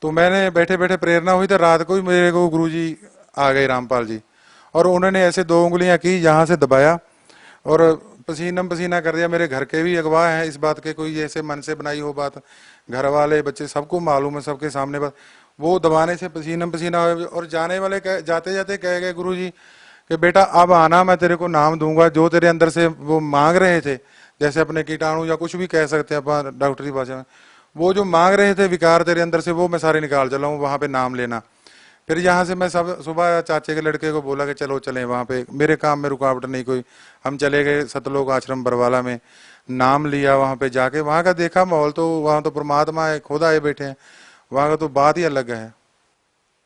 तो मैंने बैठे बैठे प्रेरणा हुई, तो रात को ही मेरे को गुरुजी आ गए रामपाल जी, और उन्होंने ऐसे 2 उंगलियां की, यहाँ से दबाया और पसीना पसीना कर दिया। मेरे घर के भी अगवाह हैं इस बात के, कोई ऐसे मन से बनाई हो बात, घर वाले बच्चे सबको मालूम है, सबके सामने बात। वो दबाने से पसीना पसीना हो, और जाने वाले जाते जाते कह गए गुरुजी कि बेटा अब आना, मैं तेरे को नाम दूंगा, जो तेरे अंदर से वो मांग रहे थे, जैसे अपने कीटाणु या कुछ भी कह सकते हैं अपन डॉक्टरी भाषा में, वो जो मांग रहे थे विकार तेरे अंदर से, वो मैं सारे निकाल चला हूँ, वहाँ पे नाम लेना। फिर यहाँ से मैं सब सुबह चाचे के लड़के को बोला कि चलो चलें वहाँ पे, मेरे काम में रुकावट नहीं कोई। हम चले गए सतलोक आश्रम बरवाला में, नाम लिया। वहाँ पे जाके वहाँ का देखा माहौल, तो वहाँ तो परमात्मा है, खुद आए बैठे हैं, वहाँ का तो बात ही अलग है।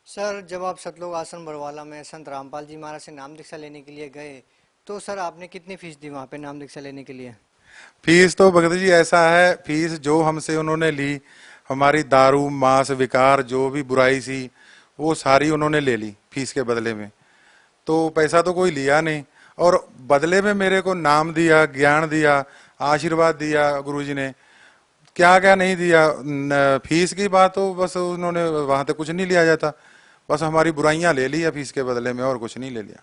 सर जब आप सतलोक आश्रम बरवाला में संत रामपाल जी महाराज से नाम दीक्षा लेने के लिए गए, तो सर आपने कितनी फीस दी वहाँ पे नाम दीक्षा लेने के लिए? फीस तो भगत जी ऐसा है, फीस जो हमसे उन्होंने ली, हमारी दारू मांस विकार जो भी बुराई सी वो सारी उन्होंने ले ली फीस के बदले में। तो पैसा तो कोई लिया नहीं, और बदले में मेरे को नाम दिया, ज्ञान दिया, आशीर्वाद दिया गुरुजी ने, क्या क्या नहीं दिया। फीस की बात तो बस उन्होंने वहां तक कुछ नहीं लिया जाता, बस हमारी बुराइयां ले ली है फीस के बदले में, और कुछ नहीं ले लिया।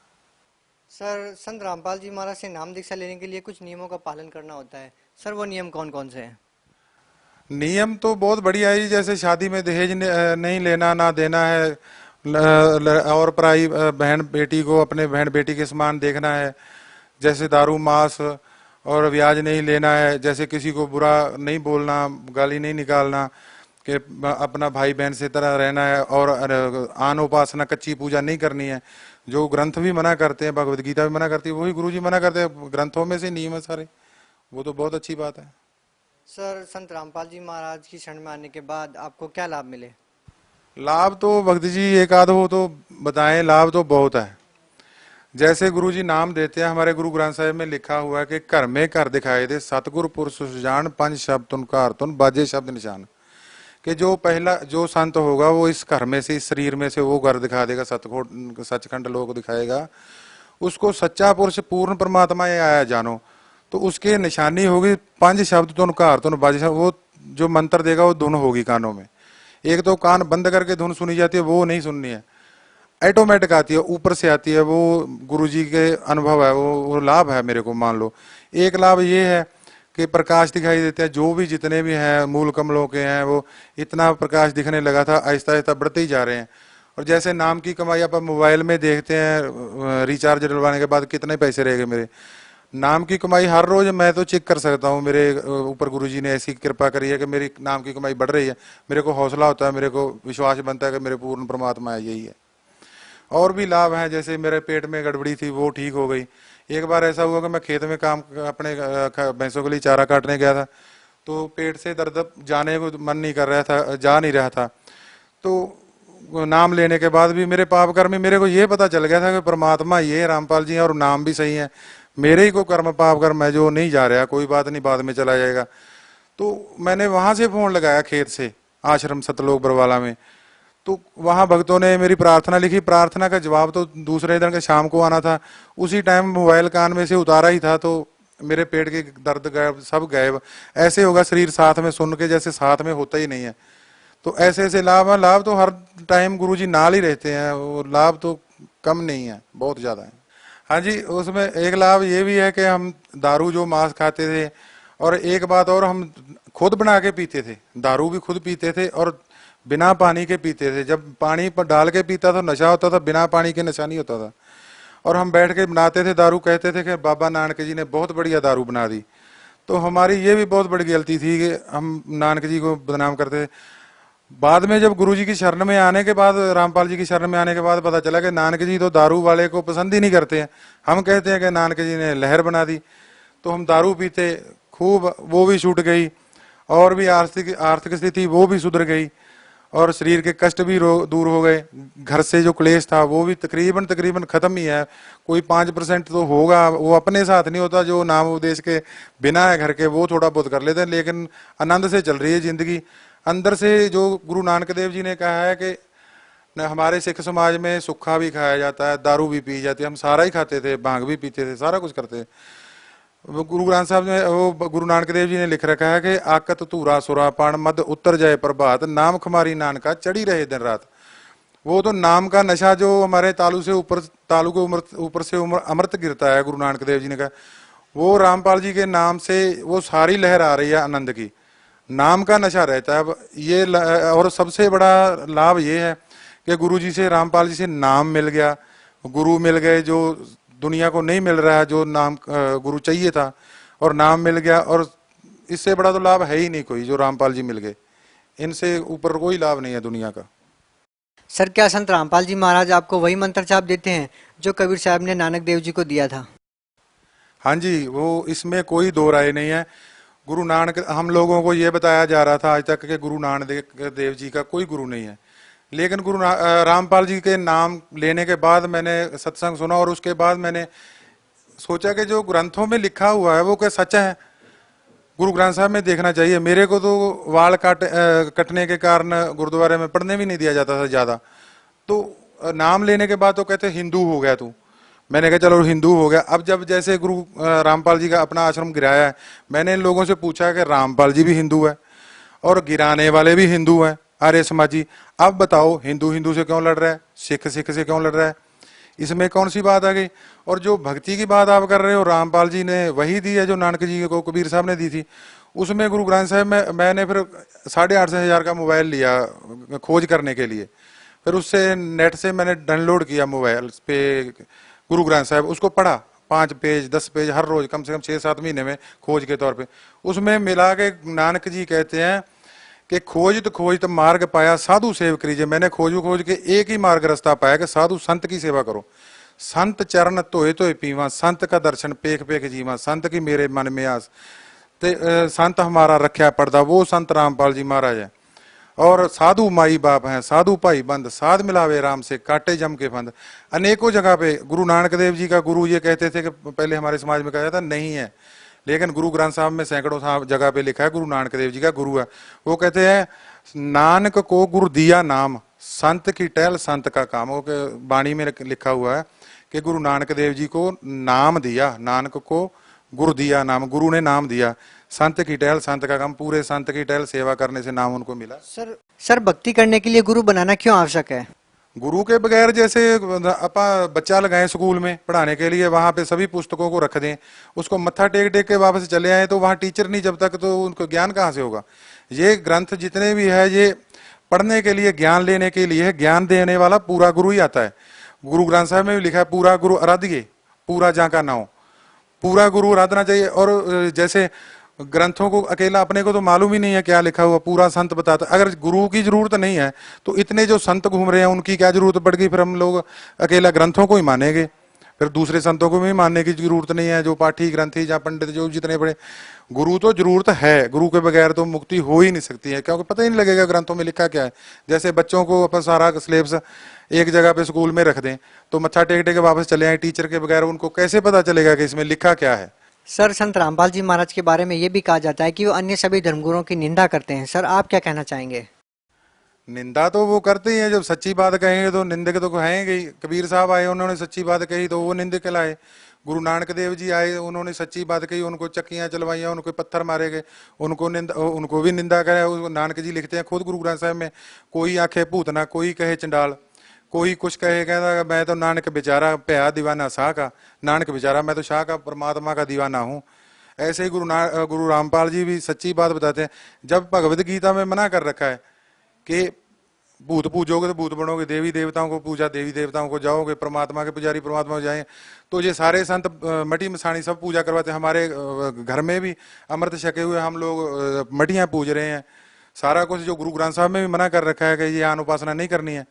सर संत रामपाल जी महाराज से नाम दीक्षा लेने के लिए कुछ नियमों का पालन करना होता है, सर वो नियम कौन कौन से हैं? नियम तो बहुत बढ़िया है, जैसे शादी में दहेज नहीं लेना, ना देना है, और पराई बहन बेटी को अपने बहन बेटी के समान देखना है, जैसे दारू मांस और ब्याज नहीं लेना है, जैसे किसी को बुरा नहीं बोलना, गाली नहीं निकालना, कि अपना भाई बहन से तरह रहना है, और आन उपासना कच्ची पूजा नहीं करनी है, जो ग्रंथ भी मना करते हैं, भगवद गीता भी मना करती है, वही गुरुजी मना करते हैं, ग्रंथों में से नियम है सारे, वो तो बहुत अच्छी बात है। सर संत रामपाल जी महाराज की शरण में आने के बाद आपको क्या लाभ मिले? लाभ तो भक्त जी एक आध हो तो बताएं, लाभ तो बहुत है। जैसे गुरु जी नाम देते हैं, हमारे गुरु ग्रंथ साहिब में लिखा हुआ है कि घर में घर दिखाए दे सतगुर पुरुष सुजान, पंच शब्द तुन कार तुन बाजे शब्द निशान। कि जो पहला जो संत होगा वो इस घर में से, इस शरीर में से वो घर दिखा देगा, सचखंड लोक दिखाएगा, उसको सच्चा पुरुष पूर्ण परमात्मा ये आया जानो। तो उसके निशानी होगी पंच शब्द तुन कार तुन बाजे शब्द, वो जो मंत्र देगा वो धुन होगी कानों में। एक तो कान बंद करके धुन सुनी जाती है, वो नहीं सुननी है, ऑटोमेटिक आती है, ऊपर से आती है, वो गुरुजी के अनुभव है, वो लाभ है मेरे को। मान लो एक लाभ ये है कि प्रकाश दिखाई देते हैं, जो भी जितने भी हैं मूल कमलों के हैं वो इतना प्रकाश दिखने लगा था, आहिस्ता आहिस्ता बढ़ते ही जा रहे हैं। और जैसे नाम की कमाई आप मोबाइल में देखते हैं, रिचार्ज डलवाने के बाद कितने पैसे रह गए मेरे, नाम की कमाई हर रोज मैं तो चेक कर सकता हूँ। मेरे ऊपर गुरुजी ने ऐसी कृपा करी है कि मेरी नाम की कमाई बढ़ रही है, मेरे को हौसला होता है, मेरे को विश्वास बनता है कि मेरे पूर्ण परमात्मा है, यही है। और भी लाभ हैं, जैसे मेरे पेट में गड़बड़ी थी वो ठीक हो गई। एक बार ऐसा हुआ कि मैं खेत में काम अपने भैंसों के लिए चारा काटने गया था, तो पेट से दर्द जाने को मन नहीं कर रहा था, जा नहीं रहा था। तो नाम लेने के बाद भी मेरे पाप कर्म में मेरे को ये पता चल गया था कि परमात्मा ये रामपाल जी हैं और नाम भी सही है, मेरे ही को कर्म पाप कर्म है जो नहीं जा रहा, कोई बात नहीं बाद में चला जाएगा। तो मैंने वहां से फोन लगाया खेत से, आश्रम सतलोक बरवाला में, तो वहां भक्तों ने मेरी प्रार्थना लिखी। प्रार्थना का जवाब तो दूसरे दिन के शाम को आना था, उसी टाइम मोबाइल कान में से उतारा ही था, तो मेरे पेट के दर्द गायब, सब गायब। ऐसे होगा शरीर साथ में सुन के जैसे साथ में होता ही नहीं है। तो ऐसे ऐसे लाभ है, लाभ तो हर टाइम गुरुजी नाल ही रहते हैं, और लाभ तो कम नहीं है, बहुत ज्यादा है। हाँ जी, उसमें एक लाभ ये भी है कि हम दारू जो मांस खाते थे, और एक बात और, हम खुद बना के पीते थे, दारू भी खुद पीते थे और बिना पानी के पीते थे। जब पानी पर डाल के पीता तो नशा होता था, बिना पानी के नशा नहीं होता था। और हम बैठ के बनाते थे दारू, कहते थे कि बाबा नानक जी ने बहुत बढ़िया दारू बना दी। तो हमारी ये भी बहुत बड़ी गलती थी कि हम नानक जी को बदनाम करते थे। बाद में जब गुरु जी की शरण में आने के बाद, रामपाल जी की शरण में आने के बाद पता चला कि नानक जी तो दारू वाले को पसंद ही नहीं करते हैं। हम कहते हैं कि नानक जी ने लहर बना दी, तो हम दारू पीते खूब, वो भी छूट गई, और भी आर्थिक स्थिति वो भी सुधर गई, और शरीर के कष्ट भी दूर हो गए। घर से जो क्लेश था वो भी तकरीबन खत्म ही है। कोई 5% तो होगा, वो अपने साथ नहीं होता, जो नाम उपदेश के बिना है घर के वो थोड़ा बहुत कर लेते हैं, लेकिन आनंद से चल रही है जिंदगी। अंदर से जो गुरु नानक देव जी ने कहा है कि हमारे सिख समाज में सुक्खा भी खाया जाता है, दारू भी पी जाती है, हम सारा ही खाते थे, भांग भी पीते थे, सारा कुछ करते थे। गुरु ग्रंथ साहब ने, वो गुरु नानक देव जी ने लिख रखा है कि आकत धूरा सुरा पान मद उत्तर जाए प्रभात, नाम खमारी नानका चढ़ी रहे दिन रात। वो तो नाम का नशा जो हमारे तालू के ऊपर से अमृत गिरता है, गुरु नानक देव जी ने कहा, वो रामपाल जी के नाम से वो सारी लहर आ रही है आनंद की, नाम का नशा रहता है। अब ये और सबसे बड़ा लाभ ये है कि गुरु जी से, रामपाल जी से नाम मिल गया, गुरु मिल गए जो दुनिया को नहीं मिल रहा है, जो नाम गुरु चाहिए था और नाम मिल गया, और इससे बड़ा तो लाभ है ही नहीं कोई, जो रामपाल जी मिल गए, इनसे ऊपर कोई लाभ नहीं है दुनिया का। सर क्या संत रामपाल जी महाराज आपको वही मंत्र छाप देते हैं जो कबीर साहब ने नानक देव जी को दिया था? हाँ जी, वो इसमें कोई दो राय नहीं है। गुरु नानक, हम लोगों को ये बताया जा रहा था आज तक कि गुरु नानक देव जी का कोई गुरु नहीं है, लेकिन गुरु रामपाल जी के नाम लेने के बाद मैंने सत्संग सुना, और उसके बाद मैंने सोचा कि जो ग्रंथों में लिखा हुआ है वो क्या सच है, गुरु ग्रंथ साहब में देखना चाहिए। मेरे को तो वाल कटने के कारण गुरुद्वारे में पढ़ने भी नहीं दिया जाता था ज़्यादा, तो नाम लेने के बाद तो कहते हिंदू हो गया तू। मैंने कहा चलो हिंदू हो गया। अब जब जैसे गुरु रामपाल जी का अपना आश्रम गिराया है, मैंने इन लोगों से पूछा कि रामपाल जी भी हिंदू है और गिराने वाले भी हिंदू हैं, आर्य समाजी, अब बताओ हिंदू हिंदू से क्यों लड़ रहा है, सिख सिख से क्यों लड़ रहा है, इसमें कौन सी बात आ गई? और जो भक्ति की बात आप कर रहे हो, रामपाल जी ने वही दी है जो नानक जी को कबीर साहब ने दी थी। उसमें गुरु ग्रंथ साहब में मैंने फिर 8,500 का मोबाइल लिया खोज करने के लिए, फिर उससे नेट से मैंने डाउनलोड किया मोबाइल पे गुरु ग्रंथ साहब, उसको पढ़ा 5 पेज 10 पेज हर रोज, कम से कम 6-7 महीने में खोज के तौर पे। उसमें मिला के नानक जी कहते हैं कि खोज तो मार्ग पाया साधु सेव करीजिए। मैंने खोज के एक ही मार्ग रास्ता पाया कि साधु संत की सेवा करो, संत चरण धोए धोए पीवा, संत का दर्शन पेख पेख जीवा, संत की मेरे मन में आस, ते संत हमारा रखा पड़दा, वो संत रामपाल जी महाराज है। और साधु माई बाप हैं, साधु भाई बंद, साध मिलावे राम से काटे जम के फंद। अनेकों जगह पे गुरु नानक देव जी का गुरु ये कहते थे कि पहले हमारे समाज में कहा जाता नहीं है, लेकिन गुरु ग्रंथ साहब में सैकड़ों जगह पे लिखा है गुरु नानक देव जी का गुरु है। वो कहते हैं नानक को गुरु दिया नाम, संत की टहल संत का काम। वो वाणी में लिखा हुआ है कि गुरु नानक देव जी को नाम दिया, नानक को गुरु दिया नाम, गुरु ने नाम दिया, संत की टहल संत का काम। पूरे संत की टहल सेवा करने से नाम उनको मिला। सर भक्ति करने के लिए गुरु बनाना क्यों आवश्यक है? गुरु के बगैर जैसे अपा बच्चा लगाए स्कूल में पढ़ाने के लिए, वहां पे सभी पुस्तकों को रख दें, उसको मत्था टेक टेक के वापस चले आए, तो वहां टीचर नहीं जब तक, तो उनको ज्ञान कहाँ से होगा? ये ग्रंथ जितने भी है ये पढ़ने के लिए, ज्ञान लेने के लिए है। ज्ञान देने वाला पूरा गुरु ही आता है। गुरु ग्रंथ साहब में भी लिखा है पूरा गुरु आराध्य, पूरा जाका नाओ, पूरा गुरु आराधना चाहिए। और जैसे ग्रंथों को अकेला अपने को तो मालूम ही नहीं है क्या लिखा हुआ, पूरा संत बताता। अगर गुरु की जरूरत नहीं है तो इतने जो संत घूम रहे हैं उनकी क्या जरूरत पड़ गई? फिर हम लोग अकेला ग्रंथों को ही मानेंगे, फिर दूसरे संतों को भी मानने की जरूरत नहीं है, जो पाठी ग्रंथी या पंडित जो जितने बड़े। गुरु तो जरूरत है, गुरु के बगैर तो मुक्ति हो ही नहीं सकती है, क्योंकि पता ही नहीं लगेगा ग्रंथों में लिखा क्या है। जैसे बच्चों को अपन सारा सिलेबस एक जगह पे स्कूल में रख दें तो मत्था टेक टेक के वापस चले आए, टीचर के बगैर उनको कैसे पता चलेगा कि इसमें लिखा क्या है? सर संत रामपाल जी महाराज के बारे में ये भी कहा जाता है कि वो अन्य सभी धर्मगुरुओं की निंदा करते हैं। सर आप क्या कहना चाहेंगे? निंदा तो वो करते ही हैं, जब सच्ची बात कहेंगे तो निंदक तो कहेंगे ही। कबीर साहब आए, उन्होंने सच्ची बात कही तो वो निंदक कहलाए। गुरु नानक देव जी आए, उन्होंने सच्ची बात कही, उनको चक्कियां चलवाइयां, उनको पत्थर मारे गए, उनको भी निंदा करे। नानक जी लिखते हैं खुद गुरु ग्रंथ साहब में, कोई आखे भूतना, कोई कहे चंडाल, कोई कुछ कहे, कहता मैं तो नानक बेचारा भया दीवाना शाह का, नानक बेचारा मैं तो शाह का परमात्मा का दीवाना हूँ। ऐसे ही गुरु रामपाल जी भी सच्ची बात बताते हैं। जब भगवद गीता में मना कर रखा है कि भूत पूजोगे तो भूत बनोगे, देवी देवताओं को पूजा, देवी देवताओं को जाओगे, परमात्मा के पुजारी परमात्मा को जाए, तो ये सारे संत मटी मसाणी सब पूजा करवाते हैं। हमारे घर में भी अमृत छके हुए हम लोग मटियाँ पूज रहे हैं। सारा कुछ जो गुरु ग्रंथ साहब में भी मना कर रखा है कि ये आन उपासना नहीं करनी है,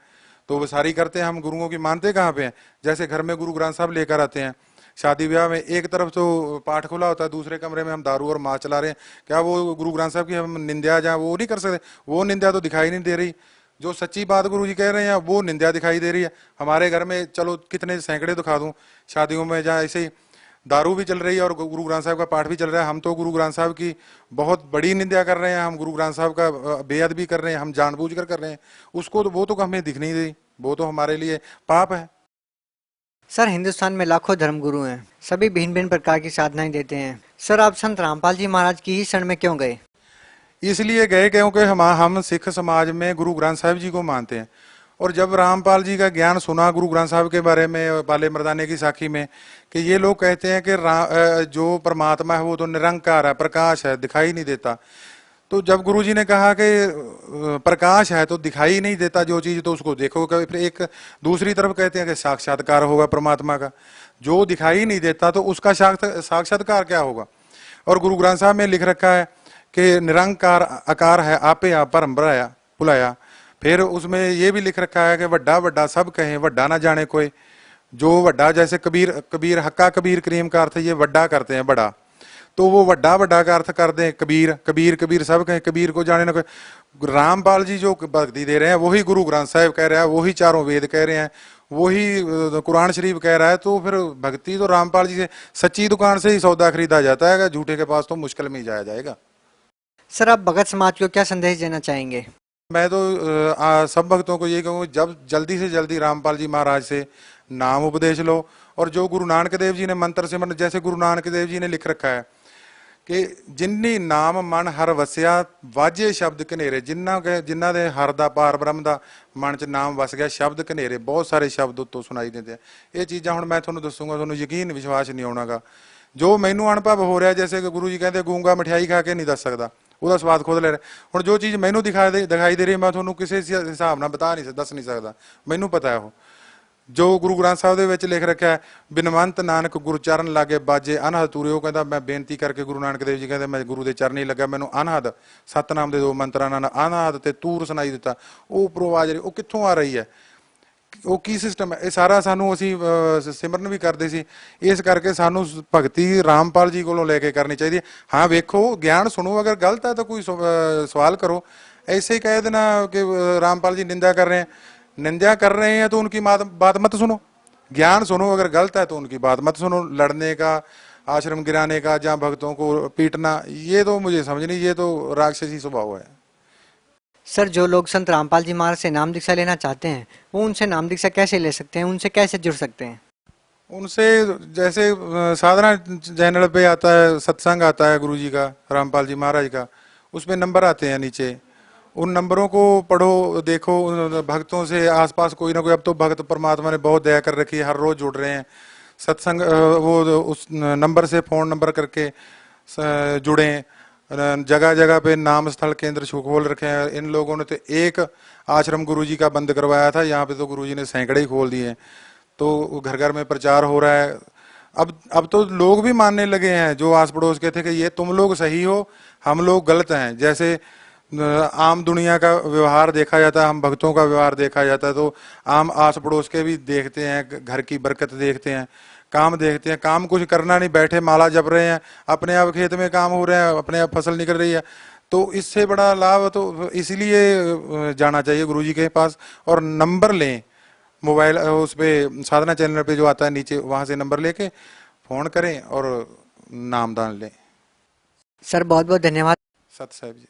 तो वो सारी करते हैं। हम गुरुओं की मानते कहाँ पे हैं? जैसे घर में गुरु ग्रंथ साहब लेकर आते हैं, शादी ब्याह में एक तरफ तो पाठ खुला होता है, दूसरे कमरे में हम दारू और माँ चला रहे हैं, क्या वो गुरु ग्रंथ साहब की हम निंदा जहाँ वो नहीं कर सकते? वो निंदा तो दिखाई नहीं दे रही। जो सच्ची बात गुरु जी कह रहे हैं वो निंदा दिखाई दे रही है। हमारे घर में चलो कितने सैकड़े दिखा दूं शादियों में जहाँ ऐसे ही दारू भी चल रही है और गुरु ग्रंथ साहब का पाठ भी चल रहा है। हम तो गुरु ग्रंथ साहब की बहुत बड़ी निंदा कर रहे हैं, हम गुरु ग्रंथ साहब का बेअदबी भी कर रहे हैं, हम जानबूझ कर रहे हैं उसको, तो वो तो हमें दिख नहीं रही, वो तो हमारे लिए पाप है। सर हिंदुस्तान में लाखों धर्मगुरु हैं, सभी भिन्न भिन्न प्रकार की साधनाएं देते हैं। सर आप संत रामपाल जी महाराज की ही शरण में क्यों गए? इसलिए गए क्योंकि हम सिख समाज में गुरु ग्रंथ साहब जी को मानते हैं। और जब रामपाल जी का ज्ञान सुना गुरु ग्रंथ साहब के बारे में, बाले मर्दाने की साखी में, कि ये लोग कहते हैं कि जो परमात्मा है वो तो निरंकार है, प्रकाश है, दिखाई नहीं देता। तो जब गुरु जी ने कहा कि प्रकाश है तो दिखाई नहीं देता जो चीज़, तो उसको देखो। फिर एक दूसरी तरफ कहते हैं कि साक्षात्कार होगा परमात्मा का, जो दिखाई नहीं देता तो उसका साक्षात्कार क्या होगा? और गुरु ग्रंथ साहब में लिख रखा है कि निरंकार आकार है, आपे आप परम बुलाया बुलाया। फिर उसमें ये भी लिख रखा है कि वड्डा वड्डा सब कहें, वड्डा ना जाने कोई। जो वड्डा, जैसे कबीर हक्का कबीर करीम का अर्थ ये वड्डा करते हैं, बड़ा, तो वो वड्डा वड्डा का अर्थ कर दें कबीर, कबीर कबीर सब कहें, कबीर को जाने ना कोई। रामपाल जी जो भक्ति दे रहे हैं वही गुरु ग्रंथ साहब कह रहा है, वही चारों वेद कह रहे हैं, वही कुरान शरीफ कह रहा है। तो फिर भक्ति तो रामपाल जी से, सच्ची दुकान से ही सौदा खरीदा जाता है, झूठे के पास तो मुश्किल में ही जाया जाएगा। सर आप भगत समाज को क्या संदेश देना चाहेंगे? मैं तो सब भक्तों को ये कहूँगा, जब जल्दी से जल्दी रामपाल जी महाराज से नाम उपदेश लो। और जो गुरु नानक देव जी ने मंत्र सिमरन, जैसे गुरु नानक देव जी ने लिख रखा है कि जिन्नी नाम मन हर वसिया वाजे शब्द कनेरे, जिन्ना दे हर दा पार ब्रह्म दा मन च नाम वस गया, शब्द कनेरे, बहुत सारे शब्द उत्तों सुनाई देते हैं। ये चीज़ां हुण मैं तुहानूं दसूंगा, तुहानूं यकीन विश्वास नहीं आउणागा। जो मैनू अनुभव हो रहा, जैसे कि गुरु जी कहते गूंगा मिठाई खा के नहीं दस सकता, ਉਹਦਾ ਸਵਾਦ ਖੁਦ ਲੈ ਰਿਹਾ। ਹੁਣ ਜੋ ਚੀਜ਼ ਮੈਨੂੰ ਦਿਖਾਈ ਦੇ ਰਹੀ ਮੈਂ ਤੁਹਾਨੂੰ ਕਿਸੇ ਹਿਸਾਬ ਨਾਲ ਦੱਸ ਨਹੀਂ ਸਕਦਾ, ਮੈਨੂੰ ਪਤਾ ਹੈ ਉਹ ਜੋ ਗੁਰੂ ਗ੍ਰੰਥ ਸਾਹਿਬ ਦੇ ਵਿੱਚ ਲਿਖ ਰੱਖਿਆ ਹੈ। ਬਿਨਵੰਤ ਨਾਨਕ ਗੁਰਚਰਨ ਲਾਗੇ ਬਾਜੇ ਅਨਹਦ ਤੂਰੇ। ਉਹ ਕਹਿੰਦਾ ਮੈਂ ਬੇਨਤੀ ਕਰਕੇ, ਗੁਰੂ ਨਾਨਕ ਦੇਵ ਜੀ ਕਹਿੰਦੇ ਮੈਂ ਗੁਰੂ ਦੇ ਚਰਨੀ ਲੱਗਾ, ਮੈਨੂੰ ਅਨਹਦ ਸਤਨਾਮ ਦੇ 2 ਮੰਤਰਾਂ ਨਾਲ ਅਨਹਦ ਤੇ ਤੂਰ ਸੁਣਾਈ ਦਿੱਤਾ। ਉਹ ਉੱਪਰੋਂ ਆਵਾਜ਼ ਰਹੀ, ਉਹ ਕਿੱਥੋਂ ਆ ਰਹੀ ਹੈ, ਉਹ ਕੀ ਸਿਸਟਮ ਹੈ? ਇਹ ਸਾਰਾ ਸਾਨੂੰ ਅਸੀਂ ਸਿਮਰਨ ਵੀ ਕਰਦੇ ਸੀ। ਇਸ ਕਰਕੇ ਸਾਨੂੰ ਭਗਤੀ ਰਾਮਪਾਲ ਜੀ ਕੋਲੋਂ ਲੈ ਕੇ ਕਰਨੀ ਚਾਹੀਦੀ ਹੈ। ਹਾਂ ਵੇਖੋ, ਗਿਆਨ ਸੁਣੋ, ਅਗਰ ਗਲਤ ਹੈ ਤਾਂ ਕੋਈ ਸਵਾਲ ਕਰੋ। ऐसे ही कह देना कि रामपाल जी निंदा कर रहे हैं। निंदा कर रहे हैं तो उनकी बात मत सुनो, ज्ञान सुनो। अगर गलत है तो उनकी बात मत सुनो। लड़ने का, आश्रम गिराने का, जहाँ भक्तों को पीटना, ये तो मुझे समझ नहीं, ये तो राक्षसी स्वभाव है। सर जो लोग संत रामपाल जी महाराज से नाम दीक्षा लेना चाहते हैं वो उनसे नाम दीक्षा कैसे ले सकते हैं, उनसे कैसे जुड़ सकते हैं? उनसे जैसे साधना चैनल पे आता है, सत्संग आता है गुरुजी का, रामपाल जी महाराज का, उसमें नंबर आते हैं नीचे। उन नंबरों को पढ़ो, देखो। उन भक्तों से आसपास कोई ना कोई, अब तो भक्त परमात्मा ने बहुत दया कर रखी है, हर रोज जुड़ रहे हैं सत्संग। वो उस नंबर से फ़ोन नंबर करके जुड़ें। जगह जगह पे नाम स्थल केंद्र खोल रखे हैं। इन लोगों ने तो एक आश्रम गुरुजी का बंद करवाया था, यहाँ पे तो गुरुजी ने सैकड़े ही खोल दिए हैं। तो घर घर में प्रचार हो रहा है। अब तो लोग भी मानने लगे हैं, जो आस पड़ोस के थे, कि ये तुम लोग सही हो, हम लोग गलत हैं। जैसे आम दुनिया का व्यवहार देखा जाता है, हम भक्तों का व्यवहार देखा जाता है, तो आम आस पड़ोस के भी देखते हैं, घर की बरकत देखते हैं, काम देखते हैं। काम कुछ करना नहीं, बैठे माला जप रहे हैं, अपने आप खेत में काम हो रहे हैं, अपने आप फसल निकल रही है। तो इससे बड़ा लाभ तो इसलिए जाना चाहिए गुरुजी के पास और नंबर लें। मोबाइल उस पे साधना चैनल पे जो आता है नीचे, वहां से नंबर लेके फोन करें और नामदान लें। सर बहुत बहुत धन्यवाद। सत साहब जी।